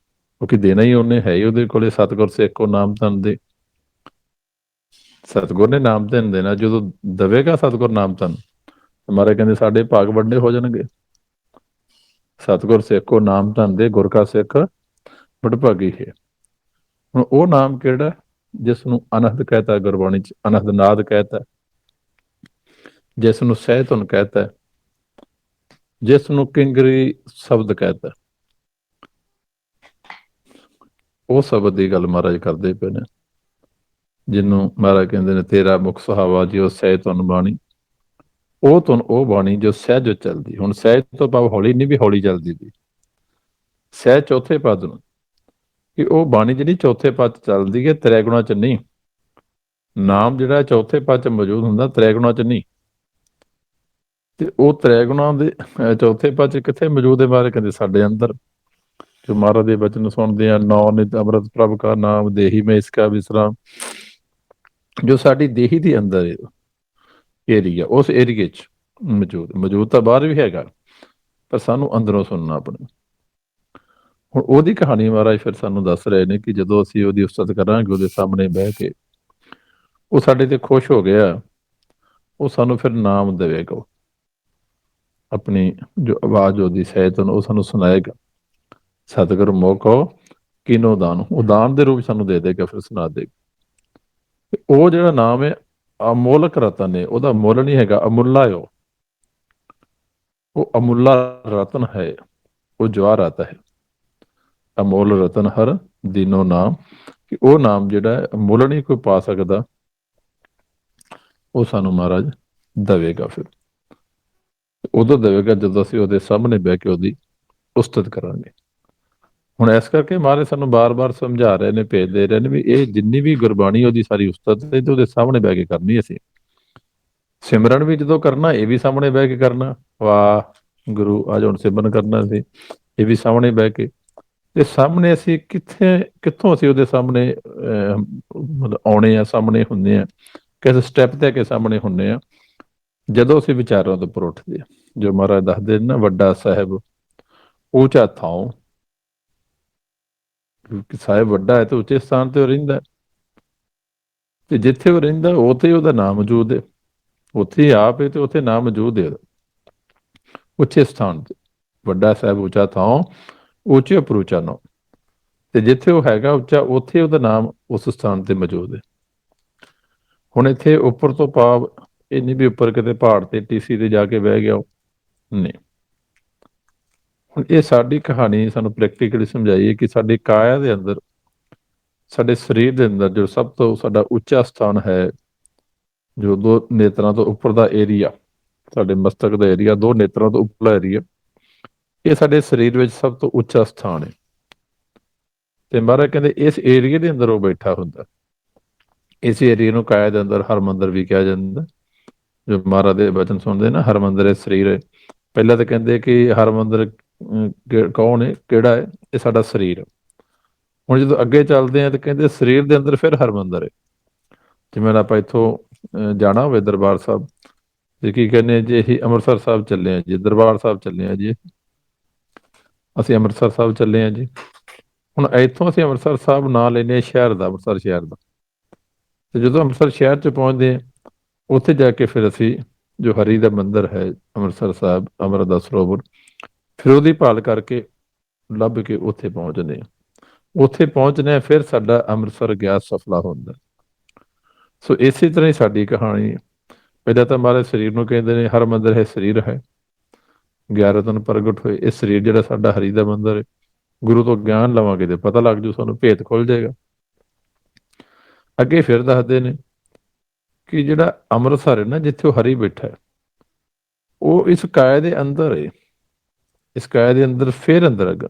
ਕਿਉਂਕਿ ਦੇਣਾ ਹੀ ਉਹਨੇ ਹੈ ਹੀ, ਉਹਦੇ ਕੋਲੇ ਸਤਿਗੁਰ ਸੇਖੋ ਨਾਮ ਧਨ ਦੇ। ਸਤਿਗੁਰ ਨੇ ਨਾਮ ਧਨ ਦੇਣਾ, ਜਦੋਂ ਦੇਵੇਗਾ ਸਤਿਗੁਰ ਨਾਮ ਧਨ, ਮਹਾਰਾਜ ਕਹਿੰਦੇ ਸਾਡੇ ਭਾਗ ਵੱਡੇ ਹੋ ਜਾਣਗੇ। ਸਤਿਗੁਰ ਸੇਖੋ ਨਾਮ ਧਨ ਦੇ, ਗੁਰ ਕਾ ਸਿੱਖ ਵਡਭਾਗੀ ਹੈ। ਹੁਣ ਉਹ ਨਾਮ ਕਿਹੜਾ, ਜਿਸ ਨੂੰ ਅਨਹਦ ਕਹਿਤਾ ਗੁਰਬਾਣੀ 'ਚ, ਅਨਹਦ ਨਾਦ ਕਹਿਤਾ, ਜਿਸ ਨੂੰ ਸਹਿ ਧੁਨ ਕਹਿਤਾ, ਜਿਸ ਨੂੰ ਕਿੰਗਰੀ ਸ਼ਬਦ ਕਹਿਤਾ, ਉਹ ਸ਼ਬਦ ਦੀ ਗੱਲ ਮਹਾਰਾਜ ਕਰਦੇ ਪਏ ਨੇ, ਜਿਹਨੂੰ ਮਹਾਰਾਜ ਕਹਿੰਦੇ ਨੇ ਤੇਰਾ ਮੁਖ ਸੁਹਾਵਾ ਜੀ ਉਹ ਸਹਿ ਧੁਨ ਬਾਣੀ। ਉਹ ਧੁਨ ਉਹ ਬਾਣੀ ਜੋ ਸਹਿਜ ਚੱਲਦੀ। ਹੁਣ ਸਹਿਜ ਤੋਂ ਭਾਵ ਹੌਲੀ ਨਹੀਂ, ਵੀ ਹੌਲੀ ਚੱਲਦੀ ਦੀ, ਸਹਿਜ ਚੌਥੇ ਪਦ ਨੂੰ, ਕਿ ਉਹ ਬਾਣੀ ਜਿਹੜੀ ਚੌਥੇ ਪਦ ਚੱਲਦੀ ਹੈ, ਤ੍ਰੈ ਗੁਣਾ 'ਚ ਨਹੀਂ। ਨਾਮ ਜਿਹੜਾ ਚੌਥੇ ਪਦ 'ਚ ਮੌਜੂਦ ਹੁੰਦਾ, ਤ੍ਰੈਗੁਣਾ 'ਚ ਨਹੀਂ। ਤੇ ਉਹ ਤ੍ਰੈਗੁਣਾ ਦੇ ਚੌਥੇ ਪਦ 'ਚ ਕਿੱਥੇ ਮੌਜੂਦ ਹੈ ਮਹਾਰਾਜ ਕਹਿੰਦੇ ਸਾਡੇ ਅੰਦਰ। ਜੋ ਮਹਾਰਾਜ ਦੇ ਬਚਨ ਸੁਣਦੇ ਆ, ਨੌ ਨਿਤ ਅੰਮ੍ਰਿਤ ਪ੍ਰਭ ਕਾ ਨਾਮ ਦੇਹੀ ਮੈਂ ਇਸਕਾ ਵਿਸਰਾਮ, ਜੋ ਸਾਡੀ ਦੇਹੀ ਦੇ ਅੰਦਰ ਏਰੀਆ, ਉਸ ਏਰੀਏ 'ਚ ਮੌਜੂਦ ਤਾਂ ਬਾਹਰ ਵੀ ਹੈਗਾ, ਪਰ ਸਾਨੂੰ ਅੰਦਰੋਂ ਸੁਣਨਾ ਆਪਣੇ। ਹੁਣ ਉਹਦੀ ਕਹਾਣੀ ਮਹਾਰਾਜ ਫਿਰ ਸਾਨੂੰ ਦੱਸ ਰਹੇ ਨੇ ਕਿ ਜਦੋਂ ਅਸੀਂ ਉਹਦੀ ਉਸਤਤ ਕਰਾਂਗੇ ਉਹਦੇ ਸਾਹਮਣੇ ਬਹਿ ਕੇ, ਉਹ ਸਾਡੇ ਤੇ ਖੁਸ਼ ਹੋ ਗਿਆ, ਉਹ ਸਾਨੂੰ ਫਿਰ ਨਾਮ ਦੇਵੇਗਾ। ਆਪਣੀ ਜੋ ਆਵਾਜ਼ ਉਹਦੀ ਸਹਿਤ ਉਹ ਸਾਨੂੰ ਸੁਣਾਏਗਾ। ਸਤਿਗੁਰ ਮੋਹ ਕਿਨੋ ਦਾਨ, ਉਹ ਦਾਨ ਦੇ ਰੂਪ ਸਾਨੂੰ ਦੇ ਦੇਗਾ, ਫਿਰ ਸੁਣਾ ਦੇਗਾ। ਉਹ ਜਿਹੜਾ ਨਾਮ ਹੈ ਅਮੋਲਕ ਰਤਨ ਹੈ, ਉਹਦਾ ਮੁੱਲ ਨਹੀਂ ਹੈਗਾ, ਅਮੁੱਲਾ ਹੈ ਉਹ ਅਮੁੱਲਾ ਰਤਨ ਹੈ, ਉਹ ਜਵਾਹਰਾਤ ਹੈ। ਅਮੋਲ ਰਤਨ ਹਰ ਦੀਨੋ ਨਾਮ, ਕਿ ਉਹ ਨਾਮ ਜਿਹੜਾ ਮੁੱਲ ਨਹੀਂ ਕੋਈ ਪਾ ਸਕਦਾ, ਉਹ ਸਾਨੂੰ ਮਹਾਰਾਜ ਦੇਵੇਗਾ। ਫਿਰ ਉਦੋਂ ਦੇਵੇਗਾ ਜਦੋਂ ਅਸੀਂ ਉਹਦੇ ਸਾਹਮਣੇ ਬਹਿ ਕੇ ਉਹਦੀ ਉਸਤਤ ਕਰਾਂਗੇ। ਹੁਣ ਇਸ ਕਰਕੇ ਮਹਾਰਾਜ ਸਾਨੂੰ ਬਾਰ-ਬਾਰ ਸਮਝਾ ਰਹੇ ਨੇ, ਭੇਜ ਦੇ ਰਹੇ ਨੇ ਵੀ ਇਹ ਜਿੰਨੀ ਵੀ ਗੁਰਬਾਣੀ ਉਹਦੀ ਸਾਰੀ ਉਸਤਤ ਤੇ ਉਹਦੇ ਸਾਹਮਣੇ ਬਹਿ ਕੇ ਕਰਨੀ। ਅਸੀਂ ਸਿਮਰਨ ਵੀ ਜਦੋਂ ਕਰਨਾ, ਇਹ ਵੀ ਸਾਹਮਣੇ ਬਹਿ ਕੇ ਕਰਨਾ। ਵਾਹ ਗੁਰੂ ਅੱਜ ਹੁਣ ਸਿਮਰਨ ਕਰਨਾ ਸੀ, ਇਹ ਵੀ ਸਾਹਮਣੇ ਬਹਿ ਕੇ। ਤੇ ਸਾਹਮਣੇ ਅਸੀਂ ਕਿੱਥੋਂ ਅਸੀਂ ਉਹਦੇ ਸਾਹਮਣੇ ਮਤਲਬ ਆਉਣੇ ਆ, ਸਾਹਮਣੇ ਹੁੰਦੇ ਆ, ਕਿਸੇ ਸਟੈਪ ਤੇ ਕੇ ਸਾਹਮਣੇ ਹੁੰਦੇ ਆ, ਜਦੋਂ ਅਸੀਂ ਵਿਚਾਰਾਂ ਤੋਂ ਉੱਪਰ ਉੱਠਦੇ ਆ। ਜੋ ਮਹਾਰਾਜ ਦੱਸਦੇ ਨੇ ਨਾ, ਵੱਡਾ ਸਾਹਿਬ ਉੱਚਾ ਥਾਂ, ਕਿਉਂਕਿ ਸਾਹਿਬ ਵੱਡਾ ਹੈ ਤੇ ਉੱਚੇ ਸਥਾਨ ਤੇ ਉਹ ਰਹਿੰਦਾ, ਤੇ ਜਿੱਥੇ ਉਹ ਰਹਿੰਦਾ ਉੱਥੇ ਉਹਦਾ ਨਾਮ ਮੌਜੂਦ ਹੈ। ਉੱਥੇ ਆਪ ਹੈ ਤੇ ਉੱਥੇ ਨਾਮ ਮੌਜੂਦ ਹੈ ਉੱਚੇ ਸਥਾਨ ਤੇ। ਵੱਡਾ ਸਾਹਿਬ ਉੱਚਾ ਥਾਂ, ਉੱਚੇ ਉੱਪਰ ਉੱਚਾ ਨਾਮ, ਤੇ ਜਿੱਥੇ ਉਹ ਹੈਗਾ ਉੱਚਾ, ਉੱਥੇ ਉਹਦਾ ਨਾਮ ਉਸ ਸਥਾਨ ਤੇ ਮੌਜੂਦ ਹੈ। ਹੁਣ ਇੱਥੇ ਉੱਪਰ ਤੋਂ ਭਾਵ ਇਹ ਨਹੀਂ ਵੀ ਉੱਪਰ ਕਿਤੇ ਪਹਾੜ ਤੇ ਟੀਸੀ ਤੇ ਜਾ ਕੇ ਬਹਿ ਗਿਆ, ਨਹੀਂ। ਹੁਣ ਇਹ ਸਾਡੀ ਕਹਾਣੀ ਸਾਨੂੰ ਪ੍ਰੈਕਟੀਕਲੀ ਸਮਝਾਈਏ ਕਿ ਸਾਡੀ ਕਾਇਆ ਦੇ ਅੰਦਰ, ਸਾਡੇ ਸਰੀਰ ਦੇ ਅੰਦਰ ਜੋ ਸਭ ਤੋਂ ਸਾਡਾ ਉੱਚਾ ਸਥਾਨ ਹੈ, ਜੋ 2 ਨੇਤਰਾਂ ਤੋਂ ਉੱਪਰ ਦਾ ਏਰੀਆ, ਸਾਡੇ ਮਸਤਕ ਦਾ ਏਰੀਆ, 2 ਨੇਤਰਾਂ ਤੋਂ ਉੱਪਰਲਾ ਏਰੀਆ, ਇਹ ਸਾਡੇ ਸਰੀਰ ਵਿੱਚ ਸਭ ਤੋਂ ਉੱਚਾ ਸਥਾਨ ਹੈ। ਤੇ ਮਹਾਰਾਜ ਕਹਿੰਦੇ ਇਸ ਏਰੀਏ ਦੇ ਅੰਦਰ ਉਹ ਬੈਠਾ ਹੁੰਦਾ। ਇਸ ਏਰੀਏ ਨੂੰ ਕਾਇਆ ਦੇ ਅੰਦਰ ਹਰਮੰਦਰ ਵੀ ਕਿਹਾ ਜਾਂਦਾ। ਜੋ ਮਹਾਰਾਜ ਦੇ ਬਚਨ ਸੁਣਦੇ ਨਾ, ਹਰਮੰਦਰ ਹੈ, ਸਰੀਰ ਹੈ। ਪਹਿਲਾਂ ਤਾਂ ਕਹਿੰਦੇ ਕਿ ਹਰਮੰਦਰ ਕੌਣ ਹੈ, ਕਿਹੜਾ ਹੈ? ਇਹ ਸਾਡਾ ਸਰੀਰ। ਹੁਣ ਜਦੋਂ ਅੱਗੇ ਚੱਲਦੇ ਆ ਤਾਂ ਕਹਿੰਦੇ ਸਰੀਰ ਦੇ ਅੰਦਰ ਫਿਰ ਹਰਮੰਦਰ ਹੈ। ਜਿਵੇਂ ਆਪਾਂ ਇੱਥੋਂ ਜਾਣਾ ਹੋਵੇ ਦਰਬਾਰ ਸਾਹਿਬ, ਤੇ ਕੀ ਕਹਿੰਦੇ ਜੀ, ਅਸੀਂ ਅੰਮ੍ਰਿਤਸਰ ਸਾਹਿਬ ਚੱਲੇ ਹਾਂ ਜੀ, ਦਰਬਾਰ ਸਾਹਿਬ ਚੱਲੇ ਹਾਂ ਜੀ, ਅਸੀਂ ਅੰਮ੍ਰਿਤਸਰ ਸਾਹਿਬ ਚੱਲੇ ਹਾਂ ਜੀ। ਹੁਣ ਇੱਥੋਂ ਅਸੀਂ ਅੰਮ੍ਰਿਤਸਰ ਸਾਹਿਬ ਨਾਂ ਲੈਂਦੇ ਹਾਂ ਸ਼ਹਿਰ ਦਾ, ਅੰਮ੍ਰਿਤਸਰ ਸ਼ਹਿਰ ਦਾ। ਤੇ ਜਦੋਂ ਅੰਮ੍ਰਿਤਸਰ ਸ਼ਹਿਰ 'ਚ ਪਹੁੰਚਦੇ ਹਾਂ, ਉੱਥੇ ਜਾ ਕੇ ਫਿਰ ਅਸੀਂ ਜੋ ਹਰੀ ਦਾ ਮੰਦਿਰ ਹੈ ਅੰਮ੍ਰਿਤਸਰ ਸਾਹਿਬ, ਅੰਮ੍ਰਿਤ ਦਾ ਸਰੋਵਰ, ਫਿਰ ਉਹਦੀ ਭਾਲ ਕਰਕੇ ਲੱਭ ਕੇ ਉੱਥੇ ਪਹੁੰਚਦੇ ਹਾਂ। ਉੱਥੇ ਪਹੁੰਚਦੇ ਫਿਰ ਸਾਡਾ ਅੰਮ੍ਰਿਤਸਰ ਗਿਆ ਸਫਲਾ ਹੁੰਦਾ। ਸੋ ਇਸੇ ਤਰ੍ਹਾਂ ਹੀ ਸਾਡੀ ਕਹਾਣੀ, ਪਹਿਲਾਂ ਤਾਂ ਮਹਾਰਾਜ ਸਰੀਰ ਨੂੰ ਕਹਿੰਦੇ ਨੇ ਹਰਮੰਦਰ ਹੈ, ਸਰੀਰ ਹੈ, 11 ਦਿਨ ਪ੍ਰਗਟ ਹੋਏ। ਇਹ ਸਰੀਰ ਜਿਹੜਾ ਸਾਡਾ ਹਰੀ ਦਾ ਮੰਦਿਰ ਹੈ। ਗੁਰੂ ਤੋਂ ਗਿਆਨ ਲਵਾਂਗੇ ਤੇ ਪਤਾ ਲੱਗ ਜੂ, ਸਾਨੂੰ ਭੇਤ ਖੁੱਲ ਜਾਏਗਾ। ਅੱਗੇ ਫਿਰ ਦੱਸਦੇ ਨੇ ਕਿ ਜਿਹੜਾ ਅੰਮ੍ਰਿਤਸਰ ਹੈ ਨਾ, ਜਿੱਥੇ ਉਹ ਹਰੀ ਬੈਠਾ ਹੈ, ਉਹ ਇਸ ਕਾਇਆ ਦੇ ਅੰਦਰ ਹੈ। ਇਸ ਕਾਇਆ ਦੇ ਅੰਦਰ ਫਿਰ ਅੰਦਰ ਹੈਗਾ।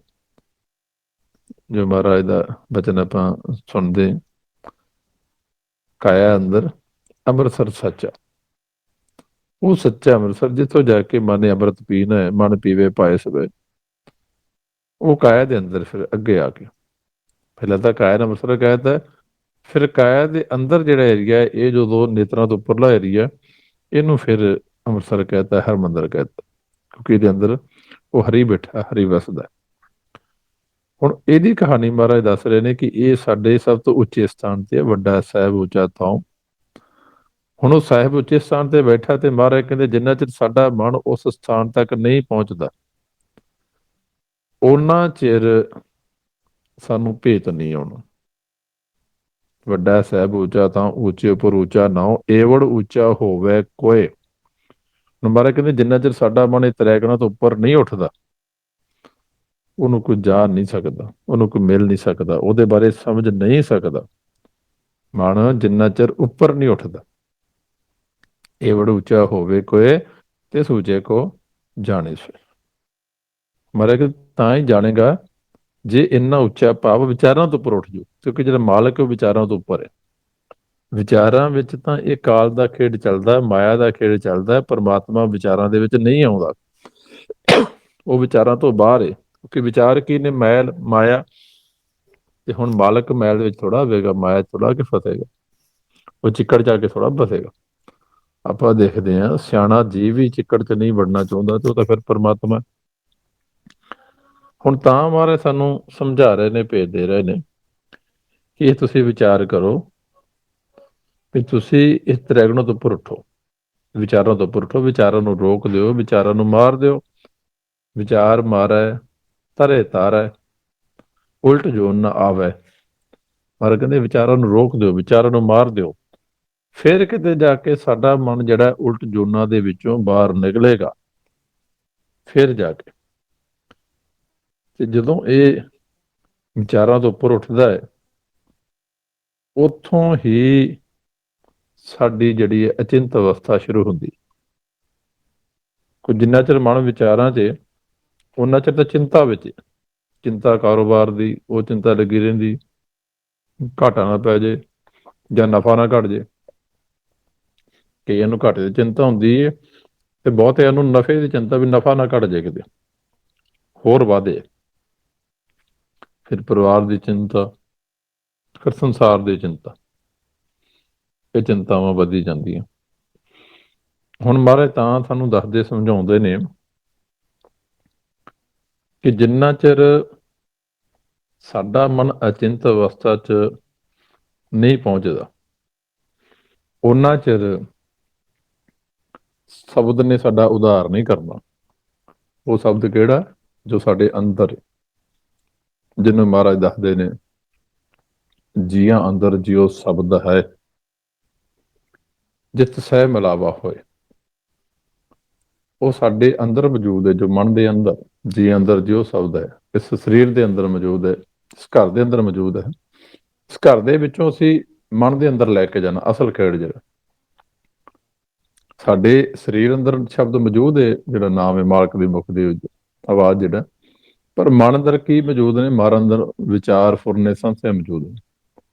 ਜੋ ਮਹਾਰਾਜ ਦਾ ਬਚਨ ਆਪਾਂ ਸੁਣਦੇ, ਕਾਇਆ ਅੰਦਰ ਅੰਮ੍ਰਿਤਸਰ ਸੱਚਾ, ਉਹ ਸੱਚਾ ਅੰਮ੍ਰਿਤਸਰ ਜਿੱਥੋਂ ਜਾ ਕੇ ਮਨ ਨੇ ਅੰਮ੍ਰਿਤ ਪੀਣਾ ਹੈ, ਮਨ ਪੀਵੇ ਪਾਏ ਸਵੇ, ਉਹ ਕਾਇਆ ਦੇ ਅੰਦਰ ਫਿਰ ਅੱਗੇ ਆ ਕੇ। ਪਹਿਲਾਂ ਤਾਂ ਕਾਇਆ ਅੰਮ੍ਰਿਤਸਰ ਕਹਿਤਾ, ਫਿਰ ਕਾਇਆ ਦੇ ਅੰਦਰ ਜਿਹੜਾ ਏਰੀਆ ਹੈ, ਇਹ ਜੋ 2 ਨੇਤਰਾਂ ਤੋਂ ਉੱਪਰਲਾ ਏਰੀਆ, ਇਹਨੂੰ ਫਿਰ ਅੰਮ੍ਰਿਤਸਰ ਕਹਿਤਾ, ਹਰਮੰਦਰ ਕਹਿਤਾ, ਕਿਉਂਕਿ ਇਹਦੇ ਅੰਦਰ ਉਹ ਹਰੀ ਬੈਠਾ, ਹਰੀ ਵਸਦਾ। ਹੁਣ ਇਹਦੀ ਕਹਾਣੀ ਮਹਾਰਾਜ ਦੱਸ ਰਹੇ ਨੇ ਕਿ ਇਹ ਸਾਡੇ ਸਭ ਤੋਂ ਉੱਚੇ ਸਥਾਨ ਤੇ ਵੱਡਾ ਸਾਹਿਬ ਉੱਚਾ ਥਾਂ। ਹੁਣ ਉਹ ਸਾਹਿਬ ਉੱਚੇ ਸਥਾਨ ਤੇ ਬੈਠਾ, ਤੇ ਮਹਾਰਾਜ ਕਹਿੰਦੇ ਜਿੰਨਾ ਚਿਰ ਸਾਡਾ ਮਨ ਉਸ ਸਥਾਨ ਤੱਕ ਨਹੀਂ ਪਹੁੰਚਦਾ, ਉਹਨਾਂ ਚਿਰ ਸਾਨੂੰ ਭੇਤ ਨਹੀਂ ਆਉਣਾ। ਵੱਡਾ ਸਾਹਿਬ ਉੱਚਾ ਤਾਂ ਉੱਚੇ ਉੱਪਰ ਉੱਚਾ ਨਾਉ, ਏਵੜ ਉੱਚਾ ਹੋਵੇ ਕੋਏ। ਹੁਣ ਮਹਾਰਾਜ ਕਹਿੰਦੇ ਜਿੰਨਾ ਚਿਰ ਸਾਡਾ ਮਨ ਇਹ ਤ੍ਰੈਗੁਣਾ ਤੋਂ ਉੱਪਰ ਨਹੀਂ ਉੱਠਦਾ, ਉਹਨੂੰ ਕੋਈ ਜਾਣ ਨਹੀਂ ਸਕਦਾ, ਉਹਨੂੰ ਕੋਈ ਮਿਲ ਨਹੀਂ ਸਕਦਾ, ਉਹਦੇ ਬਾਰੇ ਸਮਝ ਨਹੀਂ ਸਕਦਾ। ਮਨ ਜਿੰਨਾ ਚਿਰ ਉੱਪਰ ਨਹੀਂ ਉੱਠਦਾ, ਏਵੜ ਉੱਚਾ ਹੋਵੇ ਕੋਏ ਤੇ ਸੂਝੇ ਕੋ ਜਾਣੇ ਸੋ। ਮਹਾਰਾਜ ਤਾਂ ਹੀ ਜਾਣੇਗਾ ਜੇ ਇੰਨਾ ਉੱਚਾ ਭਾਵ ਵਿਚਾਰਾਂ ਤੋਂ ਉੱਪਰ ਉੱਠ ਜੂ, ਕਿਉਂਕਿ ਜਿਹੜਾ ਮਾਲਕ ਹੈ ਉਹ ਵਿਚਾਰਾਂ ਤੋਂ ਉੱਪਰ ਹੈ। ਵਿਚਾਰਾਂ ਵਿੱਚ ਤਾਂ ਇਹ ਕਾਲ ਦਾ ਖੇਡ ਚੱਲਦਾ, ਮਾਇਆ ਦਾ ਖੇਡ ਚੱਲਦਾ। ਪਰਮਾਤਮਾ ਵਿਚਾਰਾਂ ਦੇ ਵਿੱਚ ਨਹੀਂ ਆਉਂਦਾ, ਉਹ ਵਿਚਾਰਾਂ ਤੋਂ ਬਾਹਰ ਹੈ। ਕਿਉਂਕਿ ਵਿਚਾਰ ਕੀ ਨੇ? ਮੈਲ, ਮਾਇਆ। ਤੇ ਹੁਣ ਮਾਲਕ ਮੈਲ ਦੇ ਵਿੱਚ ਥੋੜਾ ਆਵੇਗਾ, ਮਾਇਆ ਥੋੜਾ ਕੇ ਫਸੇਗਾ, ਉਹ ਚਿੱਕੜ ਜਾ ਕੇ ਥੋੜਾ ਬਸੇਗਾ। ਆਪਾਂ ਦੇਖਦੇ ਹਾਂ ਸਿਆਣਾ ਜੀਵ ਵੀ ਚਿੱਕੜ 'ਚ ਨਹੀਂ ਵੜਨਾ ਚਾਹੁੰਦਾ, ਤੇ ਉਹ ਤਾਂ ਫਿਰ ਪਰਮਾਤਮਾ। ਹੁਣ ਤਾਂ ਮਹਾਰਾਜ ਸਾਨੂੰ ਸਮਝਾ ਰਹੇ ਨੇ, ਭੇਜ ਦੇ ਰਹੇ ਨੇ ਕਿ ਇਹ ਤੁਸੀਂ ਵਿਚਾਰ ਕਰੋ ਵੀ ਤੁਸੀਂ ਇਸ ਤ੍ਰੈਗਣੋਂ ਤੋਂ ਉੱਪਰ ਉੱਠੋ, ਵਿਚਾਰਾਂ ਤੋਂ ਉੱਪਰ ਉੱਠੋ, ਵਿਚਾਰਾਂ ਨੂੰ ਰੋਕ ਦਿਓ, ਵਿਚਾਰਾਂ ਨੂੰ ਮਾਰ ਦਿਓ। ਵਿਚਾਰ ਮਾਰੈ ਧਰੇ ਤਾਰੈ, ਉਲਟ ਜੋਨ ਨਾ ਆਵੈ। ਪਰ ਕਹਿੰਦੇ ਵਿਚਾਰਾਂ ਨੂੰ ਰੋਕ ਦਿਓ, ਵਿਚਾਰਾਂ ਨੂੰ ਮਾਰ ਦਿਓ, ਫਿਰ ਕਿਤੇ ਜਾ ਕੇ ਸਾਡਾ ਮਨ ਜਿਹੜਾ ਉਲਟ ਜੋਨਾਂ ਦੇ ਵਿੱਚੋਂ ਬਾਹਰ ਨਿਕਲੇਗਾ। ਫਿਰ ਜਾ ਕੇ ਤੇ ਜਦੋਂ ਇਹ ਵਿਚਾਰਾਂ ਤੋਂ ਉੱਪਰ ਉੱਠਦਾ ਹੈ, ਉੱਥੋਂ ਹੀ ਸਾਡੀ ਜਿਹੜੀ ਹੈ ਅਚਿੰਤ ਅਵਸਥਾ ਸ਼ੁਰੂ ਹੁੰਦੀ। ਕੋਈ ਜਿੰਨਾ ਚਿਰ ਮਨ ਵਿਚਾਰਾਂ 'ਚ, ਉਹਨਾਂ ਚਿਰ ਤਾਂ ਚਿੰਤਾ ਵਿੱਚ, ਚਿੰਤਾ ਕਾਰੋਬਾਰ ਦੀ, ਉਹ ਚਿੰਤਾ ਲੱਗੀ ਰਹਿੰਦੀ, ਘਾਟਾ ਨਾ ਪੈ ਜੇ ਜਾਂ ਨਫਾ ਨਾ ਘਟ ਜੇ। ਕਈਆਂ ਨੂੰ ਘਾਟੇ ਦੀ ਚਿੰਤਾ ਹੁੰਦੀ ਹੈ, ਤੇ ਬਹੁਤਿਆਂ ਨੂੰ ਨਫੇ ਦੀ ਚਿੰਤਾ, ਵੀ ਨਫਾ ਨਾ ਘਟ ਜੇ, ਕਿਤੇ ਹੋਰ ਵਧੇ। ਫਿਰ ਪਰਿਵਾਰ ਦੀ ਚਿੰਤਾ, ਫਿਰ ਸੰਸਾਰ ਦੀ ਚਿੰਤਾ, ਇਹ ਚਿੰਤਾਵਾਂ ਵਧੀ ਜਾਂਦੀਆਂ। ਹੁਣ ਮਹਾਰਾਜ ਤਾਂ ਸਾਨੂੰ ਦੱਸਦੇ, ਸਮਝਾਉਂਦੇ ਨੇ ਕਿ ਜਿੰਨਾ ਚਿਰ ਸਾਡਾ ਮਨ ਅਚਿੰਤ ਅਵਸਥਾ 'ਚ ਨਹੀਂ ਪਹੁੰਚਦਾ, ਉਹਨਾਂ ਚਿਰ ਸ਼ਬਦ ਨੇ ਸਾਡਾ ਉਧਾਰ ਨਹੀਂ ਕਰਨਾ। ਉਹ ਸ਼ਬਦ ਕਿਹੜਾ? ਜੋ ਸਾਡੇ ਅੰਦਰ, ਜਿਹਨੂੰ ਮਹਾਰਾਜ ਦੱਸਦੇ ਨੇ ਜੀਆਂ ਅੰਦਰ ਜਿਉ ਸ਼ਬਦ ਹੈ, ਜਿਤ ਸਹਿ ਮਿਲਾਵਾ ਹੋਏ। ਉਹ ਸਾਡੇ ਅੰਦਰ ਮੌਜੂਦ ਹੈ, ਜੋ ਮਨ ਦੇ ਅੰਦਰ, ਜੀ ਅੰਦਰ ਜਿਉ ਸ਼ਬਦ ਹੈ, ਇਸ ਸਰੀਰ ਦੇ ਅੰਦਰ ਮੌਜੂਦ ਹੈ, ਇਸ ਘਰ ਦੇ ਅੰਦਰ ਮੌਜੂਦ ਹੈ। ਇਸ ਘਰ ਦੇ ਵਿੱਚੋਂ ਅਸੀਂ ਮਨ ਦੇ ਅੰਦਰ ਲੈ ਕੇ ਜਾਣਾ। ਅਸਲ ਖੇਡ ਜਿਹੜਾ ਸਾਡੇ ਸਰੀਰ ਅੰਦਰ ਸ਼ਬਦ ਮੌਜੂਦ ਹੈ, ਜਿਹੜਾ ਨਾਮ ਹੈ ਮਾਲਕ ਦੀ ਮੁਖ ਦੀ ਆਵਾਜ਼ ਜਿਹੜਾ, ਪਰ ਮਨ ਅੰਦਰ ਕੀ ਮੌਜੂਦ ਨੇ? ਮਨ ਅੰਦਰ ਵਿਚਾਰ, ਫੁਰਨੇ, ਸੰਸ਼ੇ ਮੌਜੂਦ ਨੇ।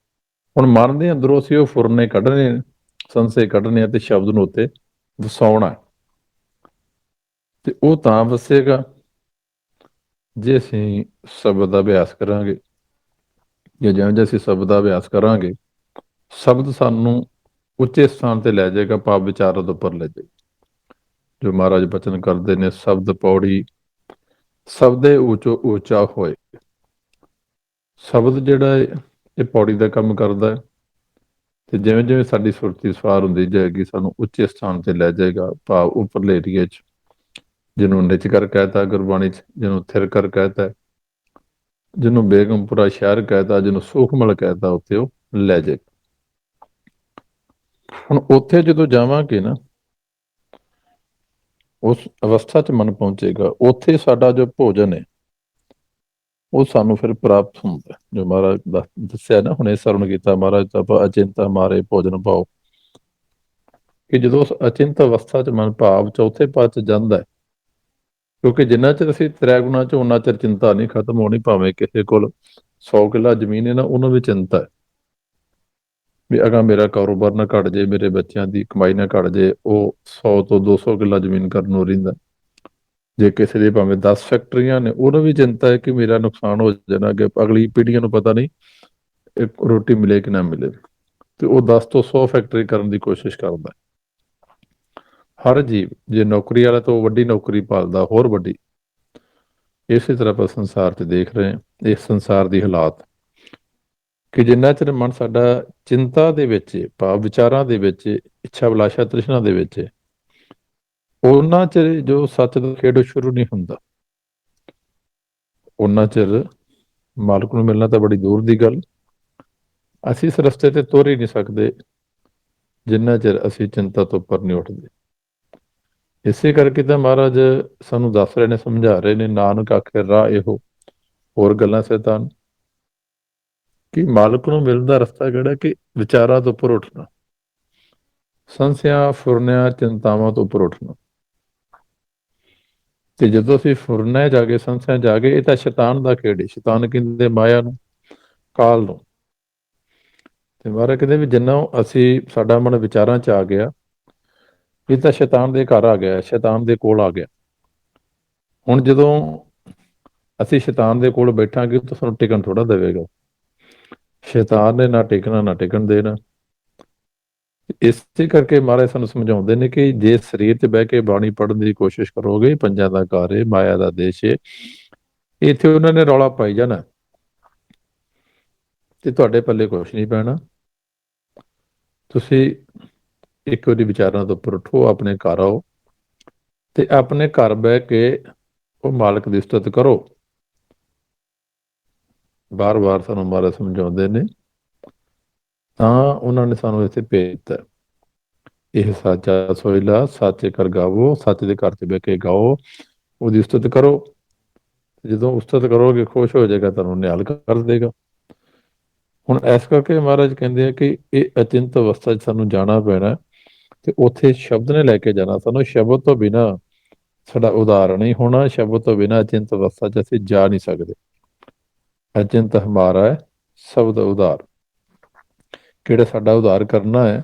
ਹੁਣ ਮਨ ਦੇ ਅੰਦਰੋਂ ਅਸੀਂ ਉਹ ਫੁਰਨੇ ਕੱਢਣੇ, ਸੰਸ਼ੇ ਕੱਢਣੇ, ਤੇ ਸ਼ਬਦ ਨੂੰ ਉੱਤੇ ਵਸਾਉਣਾ। ਤੇ ਉਹ ਤਾਂ ਵਸੇਗਾ ਜੇ ਅਸੀਂ ਸ਼ਬਦ ਦਾ ਅਭਿਆਸ ਕਰਾਂਗੇ, ਜਾਂ ਜਿਵੇਂ ਜੇ ਅਸੀਂ ਸ਼ਬਦ ਦਾ ਅਭਿਆਸ ਕਰਾਂਗੇ, ਸ਼ਬਦ ਸਾਨੂੰ ਉੱਚੇ ਸਥਾਨ ਤੇ ਲੈ ਜਾਏਗਾ, ਭਾਵ ਵਿਚਾਰਾਂ ਤੋਂ ਉੱਪਰ ਲੈ ਜਾਏਗਾ। ਜੋ ਮਹਾਰਾਜ ਬਚਨ ਕਰਦੇ ਨੇ, ਸ਼ਬਦ ਪੌੜੀ ਸ਼ਬਦੇ ਉੱਚੋ ਉੱਚਾ ਹੋਏ। ਸ਼ਬਦ ਜਿਹੜਾ ਹੈ ਇਹ ਪੌੜੀ ਦਾ ਕੰਮ ਕਰਦਾ ਹੈ, ਤੇ ਜਿਵੇਂ ਜਿਵੇਂ ਸਾਡੀ ਸੁਰਤੀ ਸਵਾਰ ਹੁੰਦੀ ਜਾਏਗੀ, ਸਾਨੂੰ ਉੱਚੇ ਸਥਾਨ ਤੇ ਲੈ ਜਾਏਗਾ, ਭਾਵ ਉੱਪਰਲੇ ਏਰੀਏ 'ਚ, ਜਿਹਨੂੰ ਨਿਚ ਕਰ ਕਹਿਤਾ ਗੁਰਬਾਣੀ 'ਚ, ਜਿਹਨੂੰ ਥਿਰ ਕਰ ਕਹਿਤਾ, ਜਿਹਨੂੰ ਬੇਗਮਪੁਰਾ ਸ਼ਹਿਰ ਕਹਿਤਾ, ਜਿਹਨੂੰ ਸੂਖਮਲ ਕਹਿਤਾ, ਉੱਥੇ ਉਹ ਲੈ ਜਾਏ। ਹੁਣ ਉੱਥੇ ਜਦੋਂ ਜਾਵਾਂਗੇ ਨਾ, ਉਸ ਅਵਸਥਾ 'ਚ ਮਨ ਪਹੁੰਚੇਗਾ, ਉੱਥੇ ਸਾਡਾ ਜੋ ਭੋਜਨ ਹੈ ਉਹ ਸਾਨੂੰ ਫਿਰ ਪ੍ਰਾਪਤ ਹੁੰਦਾ। ਜੋ ਮਹਾਰਾਜ ਦੱਸਿਆ ਨਾ, ਹੁਣੇ ਸਰਵਣ ਕੀਤਾ ਮਹਾਰਾਜ ਤਾਂ ਆਪਾਂ ਅਚਿੰਤਾ ਮਾਰੇ ਭੋਜਨ ਪਾਓ, ਕਿ ਜਦੋਂ ਉਸ ਅਚਿੰਤ ਅਵਸਥਾ 'ਚ ਮਨ ਭਾਵ ਚੌਥੇ ਪਾਦ 'ਚ ਜਾਂਦਾ ਹੈ, ਕਿਉਂਕਿ ਜਿੰਨਾ ਚਿਰ ਅਸੀਂ ਤ੍ਰੈਗੁਣਾ 'ਚ, ਉਹਨਾਂ ਚਿਰ ਚਿੰਤਾ ਨਹੀਂ ਖਤਮ ਹੋਣੀ। ਭਾਵੇਂ ਕਿਸੇ ਕੋਲ 100 ਕਿੱਲਾ ਜ਼ਮੀਨ ਹੈ ਨਾ, ਉਹਨਾਂ ਵਿੱਚ ਚਿੰਤਾ ਹੈ ਵੀ ਅਗਾਂਹ ਮੇਰਾ ਕਾਰੋਬਾਰ ਨਾ ਘਟ ਜੇ, ਮੇਰੇ ਬੱਚਿਆਂ ਦੀ ਕਮਾਈ ਨਾ ਘਟ ਜੇ। ਉਹ 100 ਤੋਂ 200 ਕਿੱਲਾ ਜ਼ਮੀਨ ਕਰਨ ਨੂੰ ਰਹਿੰਦਾ। ਜੇ ਕਿਸੇ ਦੇ ਭਾਵੇਂ 10 ਫੈਕਟਰੀਆਂ ਨੇ, ਉਹਨੂੰ ਵੀ ਚਿੰਤਾ ਹੈ ਕਿ ਮੇਰਾ ਨੁਕਸਾਨ ਹੋ ਜਾਣਾ, ਅੱਗੇ ਅਗਲੀ ਪੀੜ੍ਹੀਆਂ ਨੂੰ ਪਤਾ ਨਹੀਂ ਇੱਕ ਰੋਟੀ ਮਿਲੇ ਕਿ ਨਾ ਮਿਲੇ। ਤੇ ਉਹ 10 ਤੋਂ 100 ਫੈਕਟਰੀ ਕਰਨ ਦੀ ਕੋਸ਼ਿਸ਼ ਕਰਦਾ। ਹਰ ਜੀਵ, ਜੇ ਨੌਕਰੀ ਵਾਲਾ ਤਾਂ ਉਹ ਵੱਡੀ ਨੌਕਰੀ ਭਾਲਦਾ, ਹੋਰ ਵੱਡੀ। ਇਸੇ ਤਰ੍ਹਾਂ ਆਪਾਂ ਸੰਸਾਰ 'ਚ ਦੇਖ ਰਹੇ ਹਾਂ, ਇਸ ਸੰਸਾਰ ਦੀ ਹਾਲਾਤ, ਕਿ ਜਿੰਨਾ ਚਿਰ ਮਨ ਸਾਡਾ ਚਿੰਤਾ ਦੇ ਵਿੱਚ, ਭਾਵ ਵਿਚਾਰਾਂ ਦੇ ਵਿੱਚ, ਇੱਛਾ ਅਭਿਲਾਸ਼ਾ ਤ੍ਰਿਸ਼ਨਾ ਦੇ ਵਿੱਚ, ਉਹਨਾਂ ਚਿਰ ਜੋ ਸੱਚ ਦਾ ਖੇਡ ਸ਼ੁਰੂ ਨਹੀਂ ਹੁੰਦਾ, ਉਹਨਾਂ ਚਿਰ ਮਾਲਕ ਨੂੰ ਮਿਲਣਾ ਤਾਂ ਬੜੀ ਦੂਰ ਦੀ ਗੱਲ। ਅਸੀਂ ਇਸ ਰਸਤੇ ਤੇ ਤੁਰ ਹੀ ਨਹੀਂ ਸਕਦੇ ਜਿੰਨਾ ਚਿਰ ਅਸੀਂ ਚਿੰਤਾ ਤੋਂ ਉੱਪਰ ਨਹੀਂ ਉੱਠਦੇ। ਇਸੇ ਕਰਕੇ ਤਾਂ ਮਹਾਰਾਜ ਸਾਨੂੰ ਦੱਸ ਰਹੇ ਨੇ, ਸਮਝਾ ਰਹੇ ਨੇ, ਨਾਨਕ ਆਖੇ ਰਾਹ ਇਹੋ, ਹੋਰ ਗੱਲਾਂ ਸ਼ੈਤਾਨ, ਕਿ ਮਾਲਕ ਨੂੰ ਮਿਲਣ ਦਾ ਰਸਤਾ ਕਿਹੜਾ? ਕਿ ਵਿਚਾਰਾਂ ਤੋਂ ਉੱਪਰ ਉੱਠਣਾ, ਸੰਸਿਆ, ਫੁਰਨਿਆਂ, ਚਿੰਤਾਵਾਂ ਤੋਂ ਉੱਪਰ ਉੱਠਣਾ। ਤੇ ਜਦੋਂ ਅਸੀਂ ਫੁਰਨੇ ਜਾ ਕੇ, ਸੰਸਿਆ ਜਾ ਕੇ, ਇਹ ਤਾਂ ਸ਼ੈਤਾਨ ਦਾ ਖੇਡ ਹੈ। ਸ਼ੈਤਾਨ ਕਹਿੰਦੇ ਮਾਇਆ ਨੂੰ, ਕਾਲ ਨੂੰ। ਤੇ ਮਹਾਰਾਜ ਕਹਿੰਦੇ ਵੀ ਜਿੰਨਾ ਅਸੀਂ ਸਾਡਾ ਮਨ ਵਿਚਾਰਾਂ 'ਚ ਆ ਗਿਆ, ਇਹ ਤਾਂ ਸ਼ੈਤਾਨ ਦੇ ਘਰ ਆ ਗਿਆ, ਸ਼ੈਤਾਨ ਦੇ ਕੋਲ ਆ ਗਿਆ। ਹੁਣ ਜਦੋਂ ਅਸੀਂ ਸ਼ੈਤਾਨ ਦੇ ਕੋਲ ਬੈਠਾਂਗੇ ਤਾਂ ਸਾਨੂੰ ਟਿਕਣ ਥੋੜਾ ਦੇਵੇਗਾ। ਸ਼ੈਤਾਨ ਨੇ ਨਾ ਟਿਕਣਾ ਨਾ ਟਿਕਣ ਦੇਣਾ। ਇਸੇ ਕਰਕੇ ਮਹਾਰਾਜ ਸਾਨੂੰ ਸਮਝਾਉਂਦੇ ਨੇ ਕਿ ਜੇ ਸਰੀਰ 'ਚ ਬਹਿ ਕੇ ਬਾਣੀ ਪੜ੍ਹਨ ਦੀ ਕੋਸ਼ਿਸ਼ ਕਰੋਗੇ, ਪੰਜਾਂ ਦਾ ਘਰ ਏ, ਮਾਇਆ ਦਾ ਦੇਸ਼ ਏ, ਇੱਥੇ ਉਹਨਾਂ ਨੇ ਰੌਲਾ ਪਾਈ ਜਾਣਾ ਤੇ ਤੁਹਾਡੇ ਪੱਲੇ ਕੁਛ ਨਹੀਂ ਪੈਣਾ। ਤੁਸੀਂ ਇੱਕ ਵਾਰੀ ਵਿਚਾਰਾਂ ਤੋਂ ਉੱਪਰ ਉੱਠੋ, ਆਪਣੇ ਘਰ ਆਓ ਤੇ ਆਪਣੇ ਘਰ ਬਹਿ ਕੇ ਉਹ ਮਾਲਕ ਦੀ ਉਸਤਤ ਕਰੋ। ਬਾਰ-ਬਾਰ ਸਾਨੂੰ ਮਹਾਰਾਜ ਸਮਝਾਉਂਦੇ ਨੇ, ਤਾਂ ਉਹਨਾਂ ਨੇ ਸਾਨੂੰ ਇੱਥੇ ਭੇਜ ਦਿੱਤਾ। ਇਹ ਸਾਚਾ ਸੋਹਿਲਾ ਸਾਚੇ ਕਰ ਗਾਵੋ, ਸੱਚ ਦੇ ਘਰ 'ਚ ਬਹਿ ਕੇ ਗਾਓ, ਉਹਦੀ ਉਸਤਤ ਕਰੋ। ਜਦੋਂ ਉਸਤਤ ਕਰੋਗੇ, ਖੁਸ਼ ਹੋ ਜਾਏਗਾ, ਤੁਹਾਨੂੰ ਨਿਹਾਲ ਕਰ ਦੇਗਾ। ਹੁਣ ਇਸ ਕਰਕੇ ਮਹਾਰਾਜ ਕਹਿੰਦੇ ਆ ਕਿ ਇਹ ਅਚਿੰਤ ਅਵਸਥਾ 'ਚ ਸਾਨੂੰ ਜਾਣਾ ਪੈਣਾ ਤੇ ਉੱਥੇ ਸ਼ਬਦ ਨੇ ਲੈ ਕੇ ਜਾਣਾ ਸਾਨੂੰ। ਸ਼ਬਦ ਤੋਂ ਬਿਨਾਂ ਸਾਡਾ ਉਧਾਰ ਨਹੀਂ ਹੋਣਾ, ਸ਼ਬਦ ਤੋਂ ਬਿਨਾਂ ਅਚਿੰਤ ਅਵਸਥਾ 'ਚ ਅਸੀਂ ਜਾ ਨਹੀਂ ਸਕਦੇ। ਅਚਿੰਤ ਹਮਾਰਾ ਹੈ ਸ਼ਬਦ ਉਧਾਰ, ਕਿਹੜਾ ਸਾਡਾ ਉਧਾਰ ਕਰਨਾ ਹੈ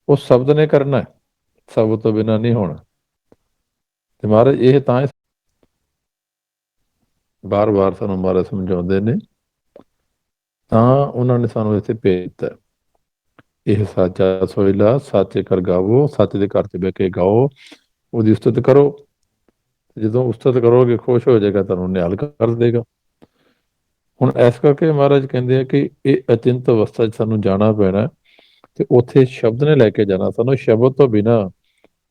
ਉਹ ਸ਼ਬਦ ਨੇ ਕਰਨਾ ਹੈ, ਸ਼ਬਦ ਤੋਂ ਬਿਨਾਂ ਨਹੀਂ ਹੋਣਾ। ਤੇ ਮਹਾਰਾਜ ਇਹ ਤਾਂ ਬਾਰ-ਬਾਰ ਸਾਨੂੰ ਮਹਾਰਾਜ ਸਮਝਾਉਂਦੇ ਨੇ, ਤਾਂ ਉਹਨਾਂ ਨੇ ਸਾਨੂੰ ਇੱਥੇ ਭੇਜ ਦਿੱਤਾ। ਇਹ ਸਾਚਾ ਸੋਹਿਲਾ ਸਾਚੇ ਕਰ ਗਾਵੋ, ਸੱਚ ਦੇ ਘਰ 'ਚ ਬਹਿ ਕੇ ਗਾਓ, ਉਹਦੀ ਉਸਤਤ ਕਰੋ। ਜਦੋਂ ਉਸਤਤ ਕਰੋਗੇ, ਖੁਸ਼ ਹੋ ਜਾਏਗਾ, ਤੁਹਾਨੂੰ ਨਿਹਾਲ ਕਰ ਦੇਗਾ। ਹੁਣ ਇਸ ਕਰਕੇ ਮਹਾਰਾਜ ਕਹਿੰਦੇ ਆ ਕਿ ਇਹ ਅਚਿੰਤ ਅਵਸਥਾ 'ਚ ਸਾਨੂੰ ਜਾਣਾ ਪੈਣਾ ਤੇ ਉੱਥੇ ਸ਼ਬਦ ਨੇ ਲੈ ਕੇ ਜਾਣਾ ਸਾਨੂੰ। ਸ਼ਬਦ ਤੋਂ ਬਿਨਾਂ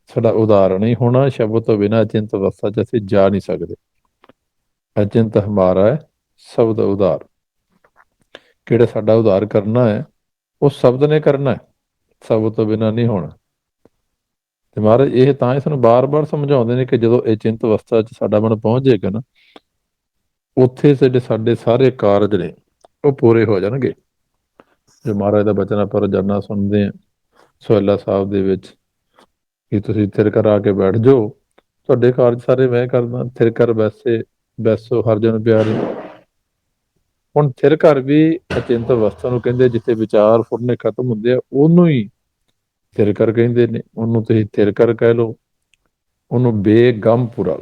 ਸਾਡਾ ਉਧਾਰ ਨਹੀਂ ਹੋਣਾ, ਸ਼ਬਦ ਤੋਂ ਬਿਨਾਂ ਅਚਿੰਤ ਅਵਸਥਾ 'ਚ ਅਸੀਂ ਜਾ ਨਹੀਂ ਸਕਦੇ। ਅਚਿੰਤ ਹਮਾਰਾ ਹੈ ਸ਼ਬਦ ਉਧਾਰ, ਕਿਹੜਾ ਸਾਡਾ ਉਧਾਰ ਕਰਨਾ ਹੈ ਉਹ ਸ਼ਬਦ ਨੇ ਕਰਨਾ ਹੈ, ਸ਼ਬਦ ਤੋਂ ਬਿਨਾਂ ਨਹੀਂ ਹੋਣਾ। ਤੇ ਮਹਾਰਾਜ ਇਹ ਤਾਂ ਹੀ ਸਾਨੂੰ ਬਾਰ-ਬਾਰ ਸਮਝਾਉਂਦੇ ਨੇ ਕਿ ਜਦੋਂ ਇਹ ਚਿੰਤ ਅਵਸਥਾ 'ਚ ਸਾਡਾ ਮਨ ਪਹੁੰਚ ਜਾਏਗਾ ਨਾ, ਉੱਥੇ ਸਾਡੇ ਸਾਰੇ ਕਾਰਜ ਨੇ ਉਹ ਪੂਰੇ ਹੋ ਜਾਣਗੇ। ਜੋ ਮਹਾਰਾਜ ਦਾ ਬਚਨ ਆਪਾਂ ਰੋਜ਼ਾਨਾ ਸੁਣਦੇ ਹਾਂ ਸੋਹਿਲਾ ਸਾਹਿਬ ਦੇ ਵਿੱਚ ਕਿ ਤੁਸੀਂ ਥਿਰ ਕਰ ਆ ਕੇ ਬੈਠ ਜਾਓ, ਤੁਹਾਡੇ ਕਾਰਜ ਸਾਰੇ ਮੈਂ ਕਰਦਾ। ਥਿਰ ਕਰ ਬੈਸੇ ਬੈਸੋ ਹਰ ਜਨ ਪਿਆਰੇ। ਹੁਣ ਥਿਰ ਘਰ ਵੀ ਅਚਿੰਤ ਅਵਸਥਾ ਨੂੰ ਕਹਿੰਦੇ, ਜਿੱਥੇ ਵਿਚਾਰ ਫੁਰਨੇ ਖਤਮ ਹੁੰਦੇ ਆ ਉਹਨੂੰ ਹੀ ਥਿਰ ਕਰ ਕਹਿੰਦੇ ਨੇ। ਉਹਨੂੰ ਤੁਸੀਂ ਥਿਰ ਕਰ ਕਹਿ ਲਓ, ਉਹਨੂੰ ਬੇਗਮ ਪੂਰਾ,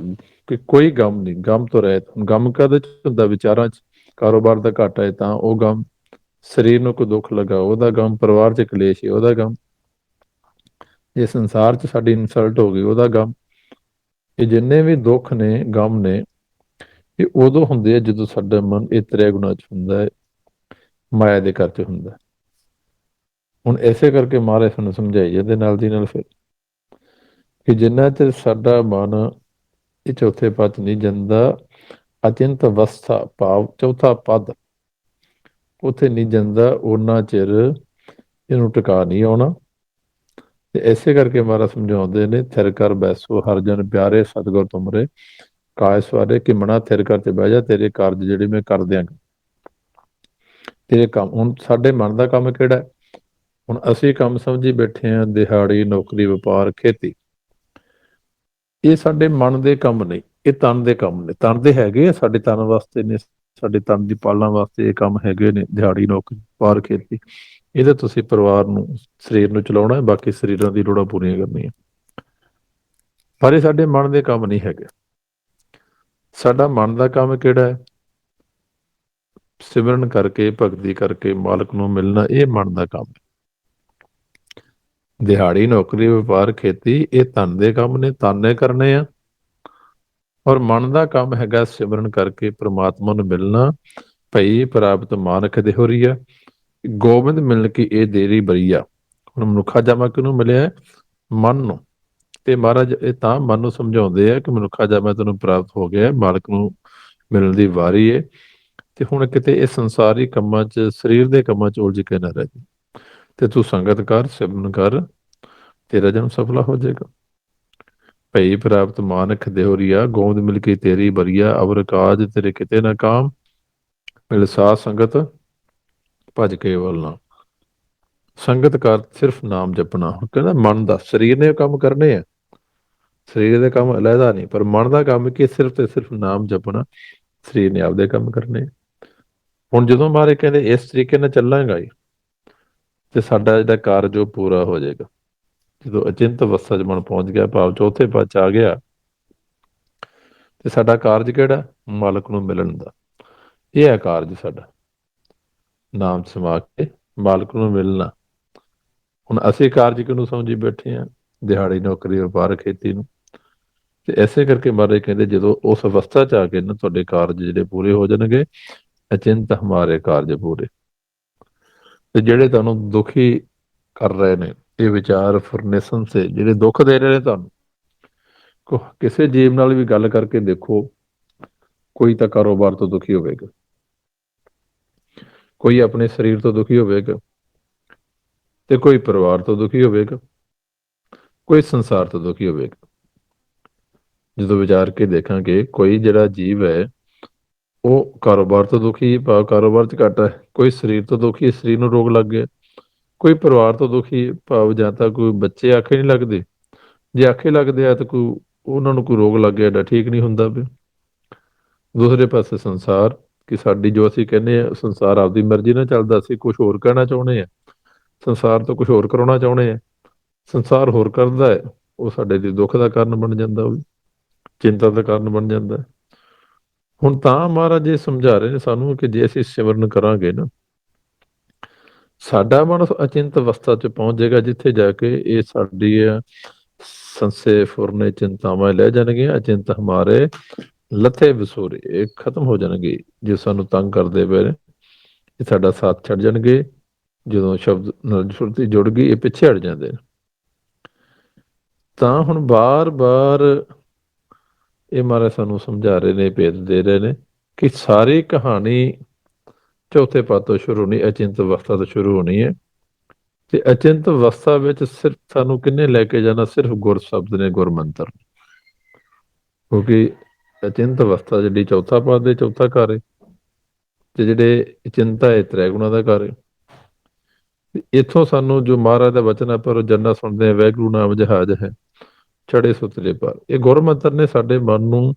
ਕਿ ਕੋਈ ਗਮ ਨਹੀਂ, ਗਮ ਤੋਂ ਰਹਿਤ। ਗਮ ਕਾਹਦੇ 'ਚ ਹੁੰਦਾ? ਵਿਚਾਰਾਂ 'ਚ। ਕਾਰੋਬਾਰ ਦਾ ਘਾਟਾ ਹੈ ਤਾਂ ਉਹ ਗਮ, ਸਰੀਰ ਨੂੰ ਕੋਈ ਦੁੱਖ ਲੱਗਾ ਉਹਦਾ ਗਮ, ਪਰਿਵਾਰ 'ਚ ਕਲੇਸ਼ ਹੈ ਉਹਦਾ ਗਮ, ਜੇ ਸੰਸਾਰ 'ਚ ਸਾਡੀ ਇਨਸਲਟ ਹੋ ਗਈ ਉਹਦਾ ਗਮ। ਇਹ ਜਿੰਨੇ ਵੀ ਦੁੱਖ ਨੇ, ਗਮ ਨੇ, ਇਹ ਉਦੋਂ ਹੁੰਦੇ ਆ ਜਦੋਂ ਸਾਡਾ ਮਨ ਇਹ ਤ੍ਰੈ ਗੁਣਾ 'ਚ ਹੁੰਦਾ ਹੈ, ਮਾਇਆ ਦੇ ਘਰ 'ਚ ਹੁੰਦਾ। ਹੁਣ ਇਸੇ ਕਰਕੇ ਮਹਾਰਾਜ ਸਾਨੂੰ ਸਮਝਾਈ ਜਾਂਦੇ ਨਾਲ ਦੀ ਨਾਲ ਫਿਰ ਕਿ ਜਿੰਨਾ ਚਿਰ ਸਾਡਾ ਮਨ ਇਹ ਚੌਥੇ ਪਦ 'ਚ ਨਹੀਂ ਜਾਂਦਾ, ਅਚਿੰਤ ਅਵਸਥਾ ਭਾਵ ਚੌਥਾ ਪਦ ਉੱਥੇ ਨਹੀਂ ਜਾਂਦਾ, ਉਹਨਾਂ ਚਿਰ ਇਹਨੂੰ ਟਿਕਾ ਨਹੀਂ ਆਉਣਾ। ਤੇ ਇਸੇ ਕਰਕੇ ਮਹਾਰਾਜ ਸਮਝਾਉਂਦੇ ਨੇ, ਥਿਰ ਕਰ ਬੈਸੋ ਹਰ ਜਨ ਪਿਆਰੇ, ਸਤਿਗੁਰ ਤੁਮਰੇ ਕਾਇ ਸਵਾਰੇ। ਕਿ ਮਨਾ ਥਿਰ ਕਰ ਤੇ ਬਹਿ ਜਾ, ਤੇਰੇ ਕਾਰਜ ਜਿਹੜੇ ਮੈਂ ਕਰ ਦਿਆਂਗਾ, ਤੇਰੇ ਕੰਮ। ਹੁਣ ਸਾਡੇ ਮਨ ਦਾ ਕੰਮ ਕਿਹੜਾ? ਹੁਣ ਅਸੀਂ ਕੰਮ ਸਮਝੀ ਬੈਠੇ ਹਾਂ ਦਿਹਾੜੀ, ਨੌਕਰੀ, ਵਪਾਰ, ਖੇਤੀ। ਇਹ ਸਾਡੇ ਮਨ ਦੇ ਕੰਮ ਨਹੀਂ, ਇਹ ਤਨ ਦੇ ਕੰਮ ਨੇ। ਤਨ ਦੇ ਹੈਗੇ ਆ, ਸਾਡੇ ਤਨ ਵਾਸਤੇ ਨੇ, ਸਾਡੇ ਤਨ ਦੀ ਪਾਲਣਾ ਵਾਸਤੇ ਇਹ ਕੰਮ ਹੈਗੇ ਨੇ, ਦਿਹਾੜੀ, ਨੌਕਰੀ, ਵਪਾਰ, ਖੇਤੀ। ਇਹਦੇ ਤੁਸੀਂ ਪਰਿਵਾਰ ਨੂੰ, ਸਰੀਰ ਨੂੰ ਚਲਾਉਣਾ ਹੈ, ਬਾਕੀ ਸਰੀਰਾਂ ਦੀ ਲੋੜਾਂ ਪੂਰੀਆਂ ਕਰਨੀਆਂ। ਪਰ ਇਹ ਸਾਡੇ ਮਨ ਦੇ ਕੰਮ ਨਹੀਂ ਹੈਗੇ। ਸਾਡਾ ਮਨ ਦਾ ਕੰਮ ਕਿਹੜਾ ਹੈ? ਸਿਮਰਨ ਕਰਕੇ, ਭਗਤੀ ਕਰਕੇ ਮਾਲਕ ਨੂੰ ਮਿਲਣਾ, ਇਹ ਮਨ ਦਾ ਕੰਮ ਹੈ। ਦਿਹਾੜੀ, ਨੌਕਰੀ, ਵਪਾਰ, ਖੇਤੀ ਇਹ ਤਨ ਦੇ ਕੰਮ ਨੇ, ਤਨ ਨੇ ਕਰਨੇ ਆ। ਔਰ ਮਨ ਦਾ ਕੰਮ ਹੈਗਾ ਸਿਮਰਨ ਕਰਕੇ ਪ੍ਰਮਾਤਮਾ ਨੂੰ ਮਿਲਣਾ। ਭਈ ਪ੍ਰਾਪਤ ਮਾਨਕ ਦੇਹੁਰੀਆ, ਗੋਬਿੰਦ ਮਿਲਣ ਕੀ ਇਹ ਦੇਰੀ ਬਰੀਆ। ਹੁਣ ਮਨੁੱਖਾ ਜਾਮਾ ਕਿਹਨੂੰ ਮਿਲਿਆ? ਮਨ ਨੂੰ। ਤੇ ਮਹਾਰਾਜ ਇਹ ਤਾਂ ਮਨ ਨੂੰ ਸਮਝਾਉਂਦੇ ਆ ਕਿ ਮਨੁੱਖਾ ਜਾਮਾ ਤੈਨੂੰ ਪ੍ਰਾਪਤ ਹੋ ਗਿਆ, ਮਾਲਕ ਨੂੰ ਮਿਲਣ ਦੀ ਵਾਰੀ ਏ। ਤੇ ਹੁਣ ਕਿਤੇ ਇਹ ਸੰਸਾਰੀ ਕੰਮਾਂ 'ਚ, ਸਰੀਰ ਦੇ ਕੰਮਾਂ 'ਚ ਉਲਝ ਕੇ ਨਾ ਰਹਿ ਜਾ, ਤੇ ਤੂੰ ਸੰਗਤ ਕਰ, ਸਿਮਰਨ ਕਰ, ਤੇਰਾ ਜਨਮ ਸਫਲਾ ਹੋ ਜਾਏਗਾ। ਭਈ ਪ੍ਰਾਪਤ ਮਾਨਕ ਦੇਹੁਰੀਆ, ਗੋਬਿੰਦ ਮਿਲ ਕੇ ਤੇਰੀ ਬਰੀਆ, ਅਵਰ ਕਾਜ ਤੇਰੇ ਕਿਤੇ ਨਾ ਕਾਮ, ਮਿਲ ਸਾਧ ਸੰਗਤ ਭਜ ਕੇਵਲ ਨਾਮ। ਸੰਗਤ ਕਰ ਸਿਰਫ ਨਾਮ ਜਪਣਾ। ਕਹਿੰਦਾ ਮਨ ਦਾ, ਸਰੀਰ ਨੇ ਕੰਮ ਕਰਨੇ ਆ, ਸਰੀਰ ਦੇ ਕੰਮ ਅਲੱਗਾ ਨਹੀਂ, ਪਰ ਮਨ ਦਾ ਕੰਮ ਕੀ? ਸਿਰਫ ਤੇ ਸਿਰਫ ਨਾਮ ਜਪਣਾ। ਸਰੀਰ ਨੇ ਆਪਦੇ ਕੰਮ ਕਰਨੇ। ਹੁਣ ਜਦੋਂ ਮਾਰੇ ਕਹਿੰਦੇ ਇਸ ਤਰੀਕੇ ਨਾਲ ਚੱਲਾਂਗਾ ਜੀ, ਤੇ ਸਾਡਾ ਜਿਹੜਾ ਕਾਰਜ ਉਹ ਪੂਰਾ ਹੋ ਜਾਏਗਾ। ਜਦੋਂ ਅਚਿੰਤ ਅਵਸਥਾ 'ਚ ਮਨ ਪਹੁੰਚ ਗਿਆ, ਭਾਵ ਚੌਥੇ ਪਦ 'ਚ ਆ ਗਿਆ, ਤੇ ਸਾਡਾ ਕਾਰਜ ਕਿਹੜਾ? ਮਾਲਕ ਨੂੰ ਮਿਲਣ ਦਾ। ਇਹ ਹੈ ਕਾਰਜ ਸਾਡਾ, ਨਾਮ ਸਮਾ ਕੇ ਮਾਲਕ ਨੂੰ ਮਿਲਣਾ। ਹੁਣ ਅਸੀਂ ਕਾਰਜ ਕਿਹਨੂੰ ਸਮਝੀ ਬੈਠੇ ਹਾਂ? ਦਿਹਾੜੀ, ਨੌਕਰੀ, ਵਪਾਰ, ਖੇਤੀ ਨੂੰ। ਤੇ ਐਸੇ ਕਰਕੇ ਮਹਾਰਾਜ ਕਹਿੰਦੇ ਜਦੋਂ ਉਸ ਅਵਸਥਾ 'ਚ ਆ ਕੇ ਨਾ ਤੁਹਾਡੇ ਕਾਰਜ ਜਿਹੜੇ ਪੂਰੇ ਹੋ ਜਾਣਗੇ, ਅਚਿੰਤ ਹਮਾਰੇ ਕਾਰਜ ਪੂਰੇ। ਤੇ ਜਿਹੜੇ ਤੁਹਾਨੂੰ ਦੁਖੀ ਕਰ ਰਹੇ ਨੇ, ਇਹ ਵਿਚਾਰ ਫਰਨੇਸਨ ਸੇ ਜਿਹੜੇ ਦੁੱਖ ਦੇ ਰਹੇ ਨੇ ਤੁਹਾਨੂੰ, ਕਿਸੇ ਜੀਵ ਨਾਲ ਵੀ ਗੱਲ ਕਰਕੇ ਦੇਖੋ, ਕੋਈ ਤਾਂ ਕਾਰੋਬਾਰ ਤੋਂ ਦੁਖੀ ਹੋਵੇਗਾ, ਕੋਈ ਆਪਣੇ ਸਰੀਰ ਤੋਂ ਦੁਖੀ ਹੋਵੇਗਾ, ਤੇ ਕੋਈ ਪਰਿਵਾਰ ਤੋਂ ਦੁਖੀ ਹੋਵੇਗਾ, ਕੋਈ ਸੰਸਾਰ ਤੋਂ ਦੁਖੀ ਹੋਵੇਗਾ। ਜਦੋਂ ਵਿਚਾਰ ਕੇ ਦੇਖਾਂਗੇ, ਕੋਈ ਜਿਹੜਾ ਜੀਵ ਹੈ ਉਹ ਕਾਰੋਬਾਰ ਤੋਂ ਦੁਖੀ, ਭਾਵ ਕਾਰੋਬਾਰ 'ਚ ਘਾਟਾ ਹੈ। ਕੋਈ ਸਰੀਰ ਤੋਂ ਦੁਖੀ, ਸਰੀਰ ਨੂੰ ਰੋਗ ਲੱਗ ਗਿਆ। ਕੋਈ ਪਰਿਵਾਰ ਤੋਂ ਦੁਖੀ, ਭਾਵ ਜਾਂ ਤਾਂ ਕੋਈ ਬੱਚੇ ਆਖੇ ਨਹੀਂ ਲੱਗਦੇ, ਜੇ ਆਖੇ ਲੱਗਦੇ ਆ ਤਾਂ ਕੋਈ ਉਹਨਾਂ ਨੂੰ ਕੋਈ ਰੋਗ ਲੱਗ ਗਿਆ, ਜਿਹੜਾ ਠੀਕ ਨਹੀਂ ਹੁੰਦਾ ਪਿਆ। ਦੂਸਰੇ ਪਾਸੇ ਸੰਸਾਰ, ਕਿ ਸਾਡੀ ਜੋ ਅਸੀਂ ਕਹਿੰਦੇ ਆ ਸੰਸਾਰ ਆਪਦੀ ਮਰਜ਼ੀ ਨਾਲ ਚੱਲਦਾ, ਅਸੀਂ ਕੁਝ ਹੋਰ ਕਹਿਣਾ ਚਾਹੁੰਦੇ ਹਾਂ, ਸੰਸਾਰ ਤੋਂ ਕੁਝ ਹੋਰ ਕਰਾਉਣਾ ਚਾਹੁੰਦੇ ਹਾਂ, ਸੰਸਾਰ ਹੋਰ ਕਰਦਾ ਹੈ, ਉਹ ਸਾਡੇ ਲਈ ਦੁੱਖ ਦਾ ਕਾਰਨ ਬਣ ਜਾਂਦਾ, ਉਹ ਵੀ ਚਿੰਤਾ ਦਾ ਕਾਰਨ ਬਣ ਜਾਂਦਾ। ਹੁਣ ਤਾਂ ਮਹਾਰਾਜ ਇਹ ਸਮਝਾ ਰਹੇ ਨੇ ਸਾਨੂੰ ਕਿ ਜੇ ਅਸੀਂ ਸਿਮਰਨ ਕਰਾਂਗੇ ਨਾ, ਸਾਡਾ ਮਨ ਅਚਿੰਤ ਅਵਸਥਾ 'ਚ ਪਹੁੰਚ ਜਾਏਗਾ, ਜਿੱਥੇ ਜਾ ਕੇ ਇਹ ਸਾਡੀ ਸੰਸੇ ਫੁਰਨੇ ਚਿੰਤਾਵਾਂ ਲੈ ਜਾਣਗੀਆਂ। ਅਚਿੰਤ ਹਮਾਰੇ ਲੱਥੇ ਵਿਸੋਰੇ, ਇਹ ਖਤਮ ਹੋ ਜਾਣਗੇ। ਜੋ ਸਾਨੂੰ ਤੰਗ ਕਰਦੇ ਪਏ ਨੇ, ਇਹ ਸਾਡਾ ਸਾਥ ਛੱਡ ਜਾਣਗੇ। ਜਦੋਂ ਸ਼ਬਦ ਨਾਲ ਸੁਰਤੀ ਜੁੜ ਗਈ, ਇਹ ਪਿੱਛੇ ਹਟ ਜਾਂਦੇ ਨੇ। ਤਾਂ ਹੁਣ ਬਾਰ-ਬਾਰ ਇਹ ਮਹਾਰਾਜ ਸਾਨੂੰ ਸਮਝਾ ਰਹੇ ਨੇ, ਭੇਦ ਦੇ ਰਹੇ ਨੇ ਕਿ ਸਾਰੀ ਕਹਾਣੀ ਚੌਥੇ ਪਦ ਤੋਂ ਸ਼ੁਰੂ ਹੋਣੀ, ਅਚਿੰਤ ਅਵਸਥਾ ਤੋਂ ਸ਼ੁਰੂ ਹੋਣੀ ਹੈ। ਤੇ ਅਚਿੰਤ ਅਵਸਥਾ ਵਿੱਚ ਸਿਰਫ ਸਾਨੂੰ ਕਿੰਨੇ ਲੈ ਕੇ ਜਾਣਾ? ਸਿਰਫ ਗੁਰ ਸ਼ਬਦ ਨੇ, ਗੁਰ ਮੰਤਰ। ਕਿਉਂਕਿ ਅਚਿੰਤ ਅਵਸਥਾ ਜਿਹੜੀ ਚੌਥਾ ਪਦ ਹੈ, ਚੌਥਾ ਘਰ ਹੈ, ਤੇ ਜਿਹੜੇ ਚਿੰਤਾ ਹੈ ਤ੍ਰੈ ਗੁਣਾ ਦਾ ਘਰ ਹੈ। ਇੱਥੋਂ ਸਾਨੂੰ ਜੋ ਮਹਾਰਾਜ ਦਾ ਵਚਨ ਹੈ, ਪਰ ਜੰਨਾ ਸੁਣਦੇ ਆ, ਵਾਹਿਗੁਰੂ ਨਾਮ ਜਹਾਜ਼ ਹੈ ਚੜੇ ਸੁਤਲੇ ਪਰ। ਇਹ ਗੁਰ ਮੰਤਰ ਨੇ ਸਾਡੇ ਮਨ ਨੂੰ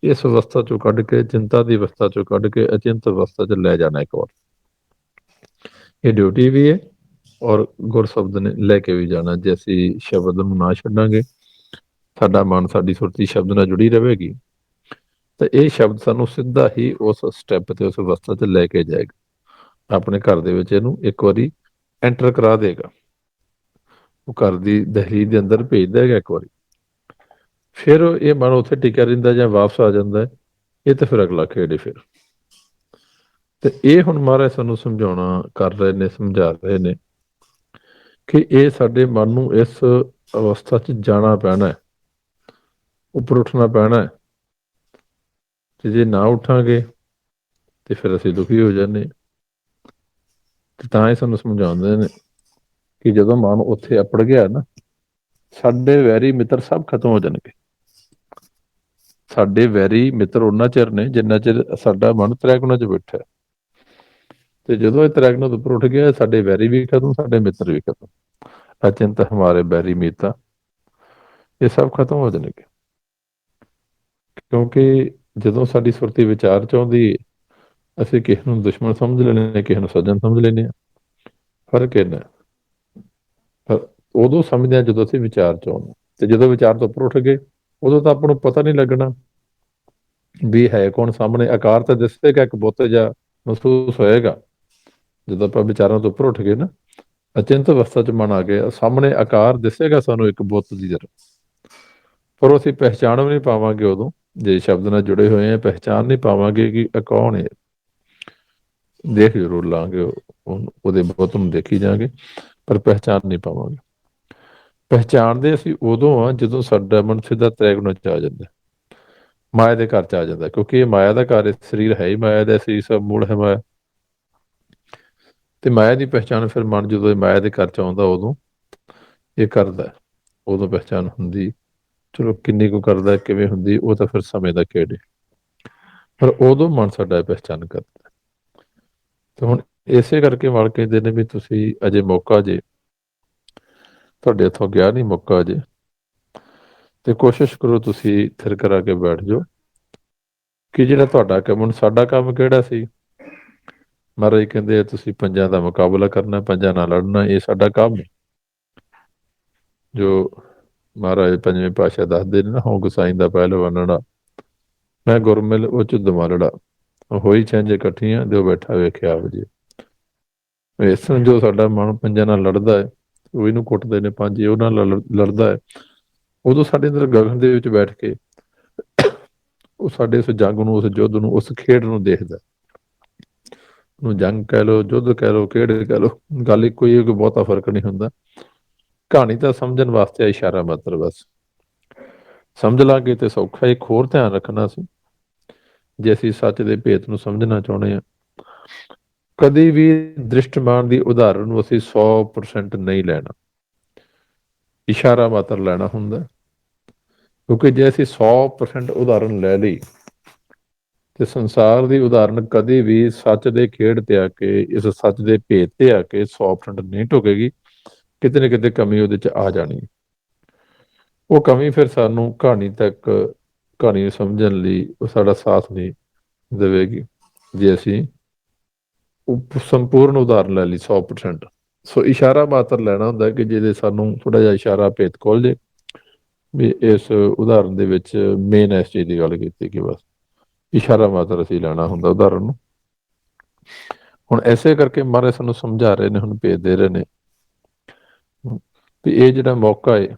ਇਸ ਅਵਸਥਾ ਚੋਂ ਕੱਢ ਕੇ, ਚਿੰਤਾ ਦੀ ਅਵਸਥਾ ਚੋਂ ਕੱਢ ਕੇ ਅਚਿੰਤ ਅਵਸਥਾ 'ਚ ਲੈ ਜਾਣਾ ਇੱਕ ਵਾਰ। ਇਹ ਡਿਊਟੀ ਵੀ ਹੈ, ਔਰ ਗੁਰ ਸ਼ਬਦ ਨੇ ਲੈ ਕੇ ਵੀ ਜਾਣਾ। ਜੇ ਅਸੀਂ ਸ਼ਬਦ ਨੂੰ ਨਾ ਛੱਡਾਂਗੇ, ਸਾਡਾ ਮਨ, ਸਾਡੀ ਸੁਰਤੀ ਸ਼ਬਦ ਨਾਲ ਜੁੜੀ ਰਹੇਗੀ, ਤਾਂ ਇਹ ਸ਼ਬਦ ਸਾਨੂੰ ਸਿੱਧਾ ਹੀ ਉਸ ਸਟੈਪ ਤੇ, ਉਸ ਅਵਸਥਾ 'ਚ ਲੈ ਕੇ ਜਾਏਗਾ। ਆਪਣੇ ਘਰ ਦੇ ਵਿੱਚ ਇਹਨੂੰ ਇੱਕ ਵਾਰੀ ਐਂਟਰ ਕਰਾ ਦੇਗਾ, ਉਹ ਘਰ ਦੀ ਦਹਲੀਜ਼ ਦੇ ਅੰਦਰ ਭੇਜ ਦੇਗਾ ਇੱਕ ਵਾਰੀ। ਫਿਰ ਇਹ ਮਨ ਉੱਥੇ ਟਿਕਿਆ ਰਹਿੰਦਾ ਜਾਂ ਵਾਪਸ ਆ ਜਾਂਦਾ, ਇਹ ਤਾਂ ਫਿਰ ਅਗਲਾ ਖੇਡ ਹੈ ਫਿਰ। ਤੇ ਇਹ ਹੁਣ ਮਹਾਰਾਜ ਸਾਨੂੰ ਸਮਝਾਉਣਾ ਕਰ ਰਹੇ ਨੇ, ਸਮਝਾ ਰਹੇ ਨੇ ਕਿ ਇਹ ਸਾਡੇ ਮਨ ਨੂੰ ਇਸ ਅਵਸਥਾ 'ਚ ਜਾਣਾ ਪੈਣਾ ਹੈ, ਉੱਪਰ ਉੱਠਣਾ ਪੈਣਾ ਹੈ। ਤੇ ਜੇ ਨਾ ਉੱਠਾਂਗੇ ਤੇ ਫਿਰ ਅਸੀਂ ਦੁਖੀ ਹੋ ਜਾਂਦੇ। ਤੇ ਤਾਂ ਹੀ ਸਾਨੂੰ ਸਮਝਾਉਂਦੇ ਨੇ ਕਿ ਜਦੋਂ ਮਨ ਉੱਥੇ ਅਪੜ ਗਿਆ ਨਾ, ਸਾਡੇ ਵੈਰੀ ਮਿੱਤਰ ਸਭ ਖਤਮ ਹੋ ਜਾਣਗੇ। ਸਾਡੇ ਵੈਰੀ ਮਿੱਤਰ ਉਹਨਾਂ ਚਿਰ ਨੇ ਜਿੰਨਾ ਚਿਰ ਸਾਡਾ ਮਨ ਤ੍ਰੈਗੁਣਾ 'ਚ ਬੈਠਾ। ਤੇ ਜਦੋਂ ਇਹ ਤ੍ਰੈਗੁਣਾ ਤੋਂ ਉੱਪਰ ਉੱਠ ਗਿਆ, ਸਾਡੇ ਵੈਰੀ ਵੀ ਖਤਮ, ਸਾਡੇ ਮਿੱਤਰ ਵੀ ਖਤਮ। ਅਚਿੰਤ ਹਮਾਰੇ ਵੈਰੀ ਮੀਤਾ, ਇਹ ਸਭ ਖਤਮ ਹੋ ਜਾਣਗੇ। ਕਿਉਂਕਿ ਜਦੋਂ ਸਾਡੀ ਸੁਰਤੀ ਵਿਚਾਰ 'ਚ ਆਉਂਦੀ, ਅਸੀਂ ਕਿਸੇ ਨੂੰ ਦੁਸ਼ਮਣ ਸਮਝ ਲੈਂਦੇ, ਕਿਸੇ ਨੂੰ ਸੱਜਣ ਸਮਝ ਲੈਂਦੇ ਹਾਂ। ਫਰਕ ਇੰਨਾ, ਪਰ ਉਦੋਂ ਸਮਝਦੇ ਹਾਂ ਜਦੋਂ ਅਸੀਂ ਵਿਚਾਰ 'ਚ ਆਉਂਦੇ। ਤੇ ਜਦੋਂ ਵਿਚਾਰ ਤੋਂ ਉੱਪਰ ਉੱਠ ਗਏ, ਉਦੋਂ ਤਾਂ ਆਪਾਂ ਨੂੰ ਪਤਾ ਨਹੀਂ ਲੱਗਣਾ ਵੀ ਹੈ ਕੌਣ ਸਾਹਮਣੇ। ਆਕਾਰ ਤਾਂ ਦਿਸੇਗਾ, ਇੱਕ ਬੁੱਤ ਜਿਹਾ ਮਹਿਸੂਸ ਹੋਏਗਾ। ਜਦੋਂ ਆਪਾਂ ਵਿਚਾਰਾਂ ਤੋਂ ਉੱਪਰ ਉੱਠ ਗਏ ਨਾ, ਅਚਿੰਤ ਅਵਸਥਾ 'ਚ ਮਨ ਆ ਗਿਆ, ਸਾਹਮਣੇ ਆਕਾਰ ਦਿਸੇਗਾ ਸਾਨੂੰ ਇੱਕ ਬੁੱਤ ਦੀ ਤਰ੍ਹਾਂ, ਪਰ ਅਸੀਂ ਪਹਿਚਾਣ ਵੀ ਨਹੀਂ ਪਾਵਾਂਗੇ। ਉਦੋਂ ਜੇ ਸ਼ਬਦ ਨਾਲ ਜੁੜੇ ਹੋਏ ਆ, ਪਹਿਚਾਣ ਨਹੀਂ ਪਾਵਾਂਗੇ ਕਿ ਇਹ ਕੌਣ ਹੈ। ਦੇਖ ਜ਼ਰੂਰ ਲਾਂਗੇ, ਉਹਦੇ ਬੁੱਤ ਨੂੰ ਦੇਖੀ ਜਾਵਾਂਗੇ, ਪਰ ਪਹਿਚਾਣ ਨਹੀਂ ਪਾਵਾਂਗੇ। ਪਹਿਚਾਣਦੇ ਅਸੀਂ ਉਦੋਂ ਆ ਜਦੋਂ ਸਾਡਾ ਮਨ ਸਿੱਧਾ ਤ੍ਰੈਗੁਣਾ 'ਚ ਆ ਜਾਂਦਾ, ਮਾਇਆ ਦੇ ਘਰ 'ਚ ਆ ਜਾਂਦਾ। ਕਿਉਂਕਿ ਇਹ ਮਾਇਆ ਦਾ ਘਰ ਹੈ, ਸਰੀਰ ਹੈ ਹੀ ਮਾਇਆ ਦਾ, ਸਰੀਰ ਸਭ ਮੂਲ ਹੈ ਮਾਇਆ। ਤੇ ਮਾਇਆ ਦੀ ਪਹਿਚਾਣ ਫਿਰ ਮਨ ਜਦੋਂ ਇਹ ਮਾਇਆ ਦੇ ਘਰ 'ਚ ਆਉਂਦਾ, ਉਦੋਂ ਇਹ ਕਰਦਾ, ਉਦੋਂ ਪਹਿਚਾਣ ਹੁੰਦੀ। ਚਲੋ ਕਿੰਨੀ ਕੁ ਕਰਦਾ, ਕਿਵੇਂ ਹੁੰਦੀ, ਉਹ ਤਾਂ ਫਿਰ ਸਮੇਂ ਦਾ ਖੇਡ ਹੈ, ਪਰ ਉਦੋਂ ਮਨ ਸਾਡਾ ਪਹਿਚਾਣ ਕਰਦਾ। ਤੇ ਹੁਣ ਇਸੇ ਕਰਕੇ ਮਾਲ ਕਹਿੰਦੇ ਨੇ ਵੀ ਤੁਸੀਂ ਅਜੇ ਮੌਕਾ ਜੇ, ਤੁਹਾਡੇ ਇੱਥੋਂ ਗਿਆ ਨਹੀਂ ਮੌਕਾ ਅਜੇ, ਤੇ ਕੋਸ਼ਿਸ਼ ਕਰੋ ਤੁਸੀਂ ਥਿਰ ਕਰਾ ਕੇ ਬੈਠ ਜਾਓ ਕਿ ਜਿਹੜਾ ਤੁਹਾਡਾ ਕੰਮ, ਹੁਣ ਸਾਡਾ ਕੰਮ ਕਿਹੜਾ ਸੀ? ਮਹਾਰਾਜ ਕਹਿੰਦੇ ਆ ਤੁਸੀਂ ਪੰਜਾਂ ਦਾ ਮੁਕਾਬਲਾ ਕਰਨਾ, ਪੰਜਾਂ ਨਾਲ ਲੜਨਾ, ਇਹ ਸਾਡਾ ਕੰਮ ਹੈ। ਜੋ ਮਹਾਰਾਜ ਪੰਜਵੇਂ ਪਾਤਸ਼ਾਹ ਦੱਸਦੇ ਨੇ ਨਾ, ਹੋਂ ਗੁਸਾਈ ਦਾ ਪਹਿਲਵਾਨੜਾ, ਮੈਂ ਗੁਰਮਿਲ ਉਹ ਚ ਦਮਾਲੜਾ, ਹੋਈ ਛੰਝ ਇਕੱਠੀਆਂ ਦਿਓ ਬੈਠਾ ਵੇਖਿਆ ਵਜੇ। ਇਸ ਤਰ੍ਹਾਂ ਜੋ ਸਾਡਾ ਮਨ ਪੰਜਾਂ ਨਾਲ ਲੜਦਾ ਹੈ, ਉਹ ਇਹਨੂੰ ਕੁੱਟਦੇ ਨੇ ਪੰਜ, ਇਹ ਉਹਨਾਂ ਨਾਲ ਲੜਦਾ ਹੈ, ਉਦੋਂ ਸਾਡੇ ਅੰਦਰ ਗਗਨ ਦੇ ਵਿੱਚ ਬੈਠ ਕੇ ਉਹ ਸਾਡੇ ਉਸ ਜੰਗ ਨੂੰ, ਉਸ ਯੁੱਧ ਨੂੰ, ਉਸ ਖੇਡ ਨੂੰ ਦੇਖਦਾ। ਉਹਨੂੰ ਜੰਗ ਕਹਿ ਲਓ, ਯੁੱਧ ਕਹਿ ਲਓ, ਖੇਡ ਕਹਿ ਲਓ, ਗੱਲ ਇੱਕੋ ਹੀ ਹੈ, ਕੋਈ ਬਹੁਤਾ ਫਰਕ ਨਹੀਂ ਹੁੰਦਾ। ਕਹਾਣੀ ਤਾਂ ਸਮਝਣ ਵਾਸਤੇ ਇਸ਼ਾਰਾ ਮਾਤਰ ਬਸ। ਸਮਝ ਲਾਂਗੇ ਤੇ ਸੌਖਾ। ਇੱਕ ਹੋਰ ਧਿਆਨ ਰੱਖਣਾ ਸੀ, ਜੇ ਅਸੀਂ ਸੱਚ ਦੇ ਭੇਤ ਨੂੰ ਸਮਝਣਾ ਚਾਹੁੰਦੇ ਹਾਂ, ਕਦੀ ਵੀ ਦ੍ਰਿਸ਼ਟਮਾਨ ਦੀ ਉਦਾਹਰਨ ਨੂੰ ਅਸੀਂ 100% ਨਹੀਂ ਲੈਣਾ, ਇਸ਼ਾਰਾ ਮਾਤਰ ਲੈਣਾ ਹੁੰਦਾ। ਕਿਉਂਕਿ ਜੇ ਅਸੀਂ 100% ਉਦਾਹਰਨ ਲੈ ਲਈ ਤੇ ਸੰਸਾਰ ਦੀ ਉਦਾਹਰਨ ਕਦੇ ਵੀ ਸੱਚ ਦੇ ਖੇਡ ਤੇ ਆ ਕੇ, ਇਸ ਸੱਚ ਦੇ ਭੇਤ ਤੇ ਆ ਕੇ 100% ਨਹੀਂ ਢੁਕੇਗੀ। ਕਿਤੇ ਨਾ ਕਿਤੇ ਕਮੀ ਉਹਦੇ ਚ ਆ ਜਾਣੀ। ਉਹ ਕਮੀ ਫਿਰ ਸਾਨੂੰ ਕਹਾਣੀ ਨੂੰ ਸਮਝਣ ਲਈ ਉਹ ਸਾਡਾ ਸਾਥ ਨਹੀਂ ਦੇਵੇਗੀ, ਜੇ ਅਸੀਂ ਸੰਪੂਰਨ ਉਦਾਹਰਨ ਲੈ ਲਈ 100%। ਸੋ ਇਸ਼ਾਰਾ ਮਾਤਰ ਲੈਣਾ ਹੁੰਦਾ ਕਿ ਜਿਹਦੇ ਸਾਨੂੰ ਥੋੜਾ ਜਿਹਾ ਇਸ਼ਾਰਾ ਭੇਤ ਖੋਲ ਜੇ ਵੀ ਇਸ ਉਦਾਹਰਨ ਦੇ ਵਿੱਚ ਮੇਨ ਇਸ ਚੀਜ਼ ਦੀ ਗੱਲ ਕੀਤੀ, ਕਿ ਬਸ ਇਸ਼ਾਰਾ ਮਾਤਰ ਅਸੀਂ ਲੈਣਾ ਹੁੰਦਾ ਉਦਾਹਰਨ ਨੂੰ। ਹੁਣ ਐਸੇ ਕਰਕੇ ਮਹਾਰਾਜ ਸਾਨੂੰ ਸਮਝਾ ਰਹੇ ਨੇ, ਹੁਣ ਭੇਜ ਦੇ ਰਹੇ ਨੇ ਵੀ ਇਹ ਜਿਹੜਾ ਮੌਕਾ ਹੈ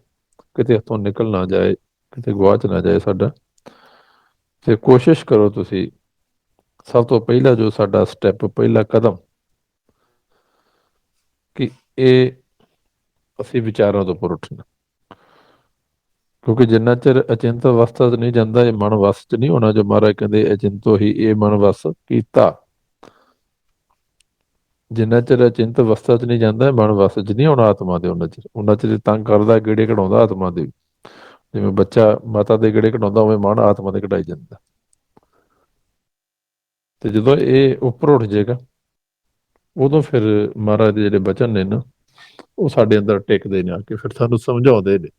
ਕਿਤੇ ਹੱਥੋਂ ਨਿਕਲ ਨਾ ਜਾਏ, ਕਿਤੇ ਗਵਾਚ ਨਾ ਜਾਏ ਸਾਡਾ। ਤੇ ਕੋਸ਼ਿਸ਼ ਕਰੋ ਤੁਸੀਂ, ਸਭ ਤੋਂ ਪਹਿਲਾ ਜੋ ਸਾਡਾ ਸਟੈਪ, ਪਹਿਲਾ ਕਦਮ, ਕਿ ਇਹ ਅਸੀਂ ਵਿਚਾਰਾਂ ਤੋਂ ਉੱਪਰ ਉੱਠਣਾ। ਕਿਉਂਕਿ ਜਿੰਨਾ ਚਿਰ ਅਚਿੰਤ ਅਵਸਥਾ 'ਚ ਨਹੀਂ ਜਾਂਦਾ, ਇਹ ਮਨ ਵਸ 'ਚ ਨਹੀਂ ਹੋਣਾ। ਜੋ ਮਹਾਰਾਜ ਕਹਿੰਦੇ ਅਚਿੰਤੋ ਹੀ ਇਹ ਮਨ ਵਸ ਕੀਤਾ, ਜਿੰਨਾ ਚਿਰ ਅਚਿੰਤ ਅਵਸਥਾ 'ਚ ਨਹੀਂ ਜਾਂਦਾ, ਮਨ ਵਸ 'ਚ ਨਹੀਂ ਹੋਣਾ ਆਤਮਾ ਦੇ। ਉਹਨਾਂ ਚਿਰ ਤੰਗ ਕਰਦਾ, ਗੇੜੇ ਕਢਾਉਂਦਾ ਆਤਮਾ ਦੇ। ਜਿਵੇਂ ਬੱਚਾ ਮਾਤਾ ਦੇ ਗੇੜੇ ਕਢਾਉਂਦਾ, ਉਵੇਂ ਮਨ ਆਤਮਾ ਦੇ ਕਢਾਈ ਜਾਂਦਾ। ਤੇ ਜਦੋਂ ਇਹ ਉੱਪਰ ਉੱਠ ਜਾਏਗਾ, ਉਦੋਂ ਫਿਰ ਮਹਾਰਾਜ ਦੇ ਜਿਹੜੇ ਬਚਨ ਨੇ ਨਾ, ਉਹ ਸਾਡੇ ਅੰਦਰ ਟਿਕਦੇ ਨੇ ਆ ਕੇ, ਫਿਰ ਸਾਨੂੰ ਸਮਝਾਉਂਦੇ ਨੇ।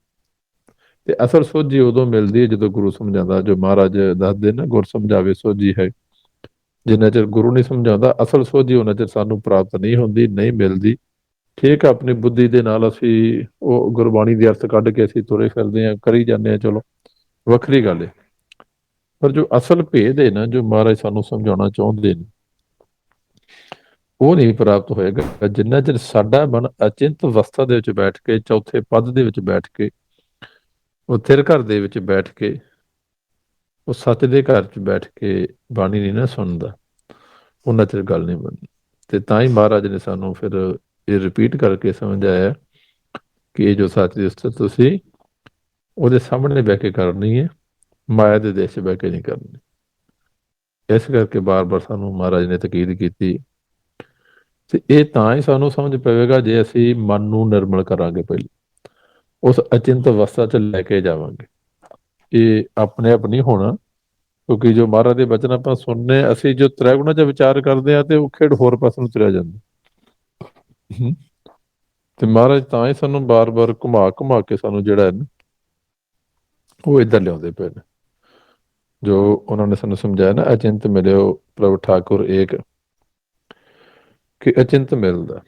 ਤੇ ਅਸਲ ਸੋਝੀ ਉਦੋਂ ਮਿਲਦੀ ਹੈ ਜਦੋਂ ਗੁਰੂ ਸਮਝਾਉਂਦਾ। ਜੋ ਮਹਾਰਾਜ ਦੱਸਦੇ ਨਾ, ਗੁਰ ਸਮਝਾਵੇ ਸੋਝੀ ਹੈ। ਜਿੰਨਾ ਚਿਰ ਗੁਰੂ ਨਹੀਂ ਸਮਝਾਉਂਦਾ, ਅਸਲ ਸੋਝੀ ਉਹਨਾਂ ਚਿਰ ਸਾਨੂੰ ਪ੍ਰਾਪਤ ਨਹੀਂ ਹੁੰਦੀ, ਨਹੀਂ ਮਿਲਦੀ। ਠੀਕ ਆ, ਆਪਣੀ ਬੁੱਧੀ ਦੇ ਨਾਲ ਅਸੀਂ ਉਹ ਗੁਰਬਾਣੀ ਦੇ ਅਰਥ ਕੱਢ ਕੇ ਅਸੀਂ ਤੁਰੇ ਫਿਰਦੇ ਹਾਂ, ਕਰੀ ਜਾਂਦੇ ਹਾਂ, ਚਲੋ ਵੱਖਰੀ ਗੱਲ ਹੈ। ਪਰ ਜੋ ਅਸਲ ਭੇਦ ਹੈ ਨਾ, ਜੋ ਮਹਾਰਾਜ ਸਾਨੂੰ ਸਮਝਾਉਣਾ ਚਾਹੁੰਦੇ ਨੇ, ਉਹ ਨਹੀਂ ਪ੍ਰਾਪਤ ਹੋਏਗਾ ਜਿੰਨਾ ਚਿਰ ਸਾਡਾ ਮਨ ਅਚਿੰਤ ਅਵਸਥਾ ਦੇ ਵਿੱਚ ਬੈਠ ਕੇ, ਚੌਥੇ ਪਦ ਦੇ ਵਿੱਚ ਬੈਠ ਕੇ, ਉਹ ਥਿਰ ਘਰ ਦੇ ਵਿੱਚ ਬੈਠ ਕੇ, ਉਹ ਸੱਚ ਦੇ ਘਰ 'ਚ ਬੈਠ ਕੇ ਬਾਣੀ ਨਹੀਂ ਨਾ ਸੁਣਦਾ, ਉਹਨਾਂ ਚਿਰ ਗੱਲ ਨਹੀਂ ਬਣਨੀ। ਤੇ ਤਾਂ ਹੀ ਮਹਾਰਾਜ ਨੇ ਸਾਨੂੰ ਫਿਰ ਇਹ ਰਿਪੀਟ ਕਰਕੇ ਸਮਝਾਇਆ ਕਿ ਇਹ ਜੋ ਸੱਚ ਦੀ ਉਸਤਤ ਤੁਸੀਂ ਉਹਦੇ ਸਾਹਮਣੇ ਬਹਿ ਕੇ ਕਰਨੀ ਹੈ, ਮਾਇਆ ਦੇ ਦੇਸ਼ 'ਚ ਬਹਿ ਕੇ ਨਹੀਂ ਕਰਨੀ। ਇਸ ਕਰਕੇ ਬਾਰ-ਬਾਰ ਸਾਨੂੰ ਮਹਾਰਾਜ ਨੇ ਤਾਕੀਦ ਕੀਤੀ। ਤੇ ਇਹ ਤਾਂ ਹੀ ਸਾਨੂੰ ਸਮਝ ਪਵੇਗਾ ਜੇ ਅਸੀਂ ਮਨ ਨੂੰ ਨਿਰਮਲ ਕਰਾਂਗੇ, ਪਹਿਲੇ ਉਸ ਅਚਿੰਤ ਅਵਸਥਾ 'ਚ ਲੈ ਕੇ ਜਾਵਾਂਗੇ। ਇਹ ਆਪਣੇ ਆਪ ਨਹੀਂ ਹੋਣਾ, ਕਿਉਂਕਿ ਜੋ ਮਹਾਰਾਜ ਦੇ ਬਚਨ ਆਪਾਂ ਸੁਣਨੇ, ਅਸੀਂ ਜੋ ਤ੍ਰੈਗੁਣਾ 'ਚ ਵਿਚਾਰ ਕਰਦੇ ਹਾਂ ਤੇ ਉਹ ਖੇਡ ਹੋਰ ਪਾਸੇ ਨੂੰ ਤੁਰਿਆ ਜਾਂਦਾ। ਤੇ ਮਹਾਰਾਜ ਤਾਂ ਹੀ ਸਾਨੂੰ ਬਾਰ-ਬਾਰ ਘੁਮਾ ਕੇ ਸਾਨੂੰ ਜਿਹੜਾ ਹੈ ਨਾ, ਉਹ ਇੱਧਰ ਲਿਆਉਂਦੇ ਪਏ ਨੇ। ਜੋ ਉਹਨਾਂ ਨੇ ਸਾਨੂੰ ਸਮਝਾਇਆ ਨਾ, ਅਚਿੰਤ ਮਿਲਿਓ ਪ੍ਰਭੂ ਠਾਕੁਰ ਏਕ, ਕਿ ਅਚਿੰਤ ਮਿਲਦਾ।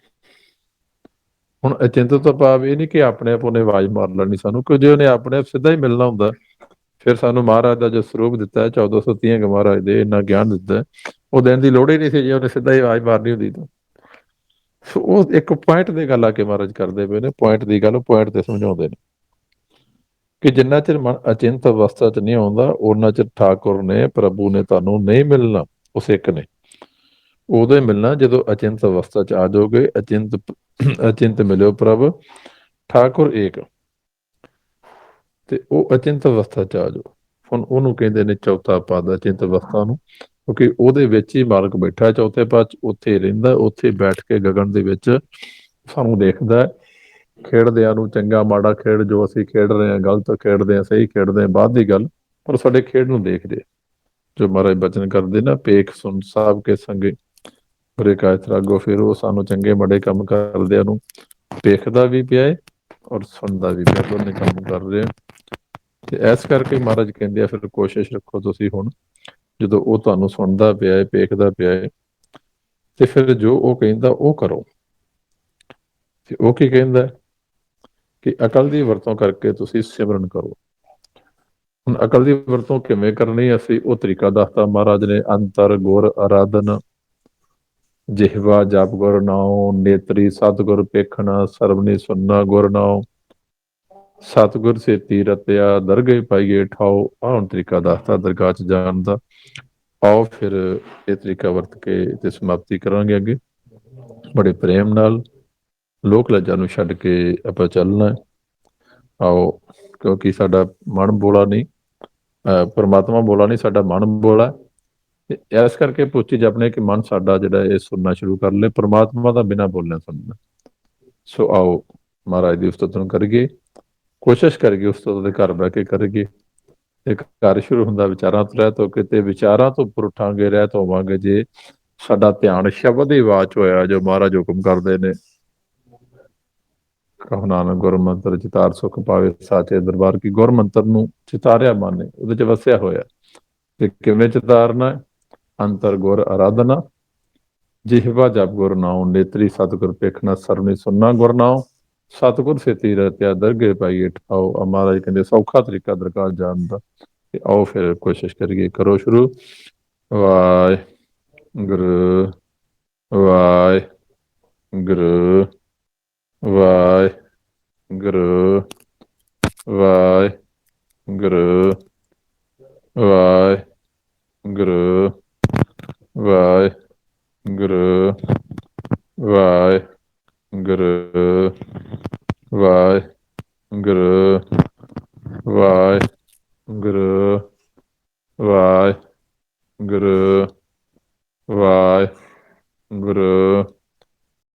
ਹੁਣ ਅਚਿੰਤ ਤੋਂ ਭਾਵ ਇਹ ਨਹੀਂ ਕਿ ਆਪਣੇ ਆਪ ਉਹਨੇ ਆਵਾਜ਼ ਮਾਰ ਲੈਣੀ ਸਾਨੂੰ, ਕਿ ਜੇ ਉਹਨੇ ਆਪਣੇ ਆਪ ਸਿੱਧਾ ਹੀ ਮਿਲਣਾ ਹੁੰਦਾ, ਫਿਰ ਸਾਨੂੰ ਮਹਾਰਾਜ ਦਾ ਜੋ ਸਰੂਪ ਦਿੱਤਾ ਹੈ 1430 ਮਹਾਰਾਜ ਦੇ, ਇੰਨਾ ਗਿਆਨ ਦਿੱਤਾ, ਉਹ ਦੇਣ ਦੀ ਲੋੜ ਹੀ ਨਹੀਂ ਸੀ ਜੇ ਉਹਨੇ ਸਿੱਧਾ ਹੀ ਆਵਾਜ਼ ਮਾਰਨੀ ਹੁੰਦੀ ਤਾਂ। ਸੋ ਉਹ ਇੱਕ ਪੁਆਇੰਟ ਦੀ ਗੱਲ ਆ ਕੇ ਮਹਾਰਾਜ ਕਰਦੇ ਪਏ ਨੇ, ਪੁਆਇੰਟ ਦੀ ਗੱਲ, ਪੁਆਇੰਟ ਤੇ ਸਮਝਾਉਂਦੇ ਨੇ ਕਿ ਜਿੰਨਾ ਚਿਰ ਮਨ ਅਚਿੰਤ ਅਵਸਥਾ 'ਚ ਨਹੀਂ ਆਉਂਦਾ, ਉਹਨਾਂ ਚਿਰ ਠਾਕੁਰ ਨੇ, ਪ੍ਰਭੂ ਨੇ ਤੁਹਾਨੂੰ ਨਹੀਂ ਮਿਲਣਾ। ਉਸ ਇੱਕ ਨੇ ਉਦੋਂ ਹੀ ਮਿਲਣਾ ਜਦੋਂ ਅਚਿੰਤ ਅਵਸਥਾ 'ਚ ਆ ਜਾਓਗੇ। ਅਚਿੰਤ ਮਿਲਿਓ ਪ੍ਰਭ ਠਾਕੁਰ ਏਕ, ਤੇ ਉਹ ਅਚਿੰਤ ਅਵਸਥਾ 'ਚ ਆ ਜਾਓ। ਹੁਣ ਉਹਨੂੰ ਕਹਿੰਦੇ ਨੇ ਚੌਥਾ ਪਦ, ਅਚਿੰਤ ਅਵਸਥਾ ਨੂੰ, ਕਿਉਂਕਿ ਉਹਦੇ ਵਿੱਚ ਹੀ ਮਾਲਕ ਬੈਠਾ ਚੌਥੇ ਪਦ 'ਚ, ਉੱਥੇ ਰਹਿੰਦਾ, ਉੱਥੇ ਬੈਠ ਕੇ ਗਗਨ ਦੇ ਵਿੱਚ ਸਾਨੂੰ ਦੇਖਦਾ। ਖੇਡਦਿਆਂ ਨੂੰ, ਚੰਗਾ ਮਾੜਾ ਖੇਡ ਜੋ ਅਸੀਂ ਖੇਡ ਰਹੇ ਹਾਂ, ਗਲਤ ਖੇਡਦੇ ਹਾਂ, ਸਹੀ ਖੇਡਦੇ ਹਾਂ, ਬਾਅਦ ਦੀ ਗੱਲ, ਪਰ ਸਾਡੇ ਖੇਡ ਨੂੰ ਦੇਖਦੇ। ਜੋ ਮਹਾਰਾਜ ਬਚਨ ਕਰਦੇ ਨਾ, ਪੇਖ ਸੁਣ ਸਾਹਿਬ ਕੇ ਸੰਗੇ ਬੁਰੇ ਕਾਇ ਰਾਗੋ, ਫਿਰ ਉਹ ਸਾਨੂੰ ਚੰਗੇ ਮਾੜੇ ਕੰਮ ਕਰਦਿਆਂ ਨੂੰ ਵੇਖਦਾ ਵੀ ਪਿਆ ਹੈ ਔਰ ਸੁਣਦਾ ਵੀ ਪਿਆ, ਦੋਨੇ ਕੰਮ ਕਰ ਰਹੇ ਆ। ਤੇ ਇਸ ਕਰਕੇ ਮਹਾਰਾਜ ਕਹਿੰਦੇ ਆ, ਫਿਰ ਕੋਸ਼ਿਸ਼ ਰੱਖੋ ਤੁਸੀਂ ਹੁਣ, ਜਦੋਂ ਉਹ ਤੁਹਾਨੂੰ ਸੁਣਦਾ ਪਿਆ ਹੈ, ਵੇਖਦਾ ਪਿਆ ਹੈ, ਤੇ ਫਿਰ ਜੋ ਉਹ ਕਹਿੰਦਾ ਉਹ ਕਰੋ। ਤੇ ਉਹ ਕੀ ਕਹਿੰਦਾ ਕਿ ਅਕਲ ਦੀ ਵਰਤੋਂ ਕਰਕੇ ਤੁਸੀਂ ਸਿਮਰਨ ਕਰੋ। ਹੁਣ ਅਕਲ ਦੀ ਵਰਤੋਂ ਕਿਵੇਂ ਕਰਨੀ, ਅਸੀਂ ਉਹ ਤਰੀਕਾ ਦੱਸਤਾ ਮਹਾਰਾਜ ਨੇ। ਅੰਤਰ ਗੁਰ ਆਰਾਧਨ, ਜਿਹਵਾ ਜਪ ਗੁਰ ਨਾਉ, ਨੇਤਰੀ ਸਤਿਗੁਰ ਪੇਖਣਾ, ਸਰਵਣੀ ਸੁਨਣਾ ਗੁਰ ਨਾਉ, ਸਤਿਗੁਰ ਸੇਤੀ ਰਤਿਆ, ਦਰਗੇ ਪਾਈਏ ਠਾਓ। ਆਹ ਹੁਣ ਤਰੀਕਾ ਦੱਸਤਾ ਦਰਗਾਹ 'ਚ ਜਾਣ ਦਾ। ਆਓ ਫਿਰ ਇਹ ਤਰੀਕਾ ਵਰਤ ਕੇ ਤੇ ਸਮਾਪਤੀ ਕਰਾਂਗੇ ਅੱਗੇ ਬੜੇ ਪ੍ਰੇਮ ਨਾਲ। ਲੋਕ ਲੱਜਾਂ ਨੂੰ ਛੱਡ ਕੇ ਆਪਾਂ ਚੱਲਣਾ। ਆਓ, ਕਿਉਂਕਿ ਸਾਡਾ ਮਨ ਬੋਲਾ ਨਹੀਂ, ਪਰਮਾਤਮਾ ਬੋਲਾ ਨਹੀਂ, ਸਾਡਾ ਮਨ ਬੋਲਾ। ਤੇ ਇਸ ਕਰਕੇ ਪੁੱਛੀ ਜਪਨੇ ਕਿ ਮਨ ਸਾਡਾ ਜਿਹੜਾ ਇਹ ਸੁਣਨਾ ਸ਼ੁਰੂ ਕਰ ਲੈ ਪਰਮਾਤਮਾ ਦਾ ਬਿਨਾਂ ਬੋਲਿਆ ਸੁਣਨਾ। ਸੋ ਆਓ ਮਹਾਰਾਜ ਦੀ ਉਸਤਤ ਨੂੰ ਕਰੀਏ, ਕੋਸ਼ਿਸ਼ ਕਰੀਏ ਉਸਤਤ ਦੇ ਘਰ ਬਹਿ ਕੇ ਕਰੀਏ। ਇੱਕ ਘਰ ਸ਼ੁਰੂ ਹੁੰਦਾ ਵਿਚਾਰਾਂ ਤੋਂ, ਰਹਿ ਤੋਂ ਕਿਤੇ ਵਿਚਾਰਾਂ ਤੋਂ ਉੱਪਰ ਉੱਠਾਂਗੇ, ਰਹਿ ਤੋਂ ਹੋਵਾਂਗੇ ਜੇ ਸਾਡਾ ਧਿਆਨ ਸ਼ਬਦ ਦੀ ਆਵਾਜ਼ 'ਚ ਹੋਇਆ ਜੋ ਮਹਾਰਾਜ ਹੁਕਮ ਕਰਦੇ ਨੇ। ਕਹੋ ਨਾਨਕ ਗੁਰ ਮੰਤਰ ਚਿਤਾਰ ਸੁਖ ਪਾਵੇ, ਸਾਚੇ ਦਰਬਾਰ ਕੀ। ਗੁਰ ਮੰਤਰ ਨੂੰ ਚਿਤਾਰਿਆ ਮਨ ਨੇ, ਉਹਦੇ 'ਚ ਵਸਿਆ ਹੋਇਆ। ਤੇ ਕਿਵੇਂ ਚਿਤਾਰਨਾ? ਅੰਤਰ ਗੁਰ ਆਰਾਧਨਾ, ਜਿਹਵਾ ਜਪ ਗੁਰ ਨਾਉ, ਨੇਤਰੀ ਸਤਿਗੁਰ ਪੇਖਣਾ, ਸਰਵਣੀ ਸੁਨਣਾ ਗੁਰ ਨਾਉ, ਸਤਿਗੁਰ ਸੇਤੀ ਰਤਿਆ, ਦਰਗੇ ਪਾਈਏ ਠਾਓ। ਮਹਾਰਾਜ ਕਹਿੰਦੇ ਸੌਖਾ ਤਰੀਕਾ ਦਰਗਾਹ ਜਾਣ ਦਾ। ਤੇ ਆਓ ਫਿਰ ਕੋਸ਼ਿਸ਼ ਕਰੀਏ, ਕਰੋ ਸ਼ੁਰੂ। ਵਾਹਿਗੁਰੂ ਵਾਹਿਗੁਰੂ ਵਾਹਿਗੁਰੂ ਵਾਹਿਗੁਰੂ ਵਾਹਿਗੁਰੂ ਵਾਹਿਗੁਰੂ ਵਾਹਿਗੁਰੂ ਵਾਹਿਗੁਰੂ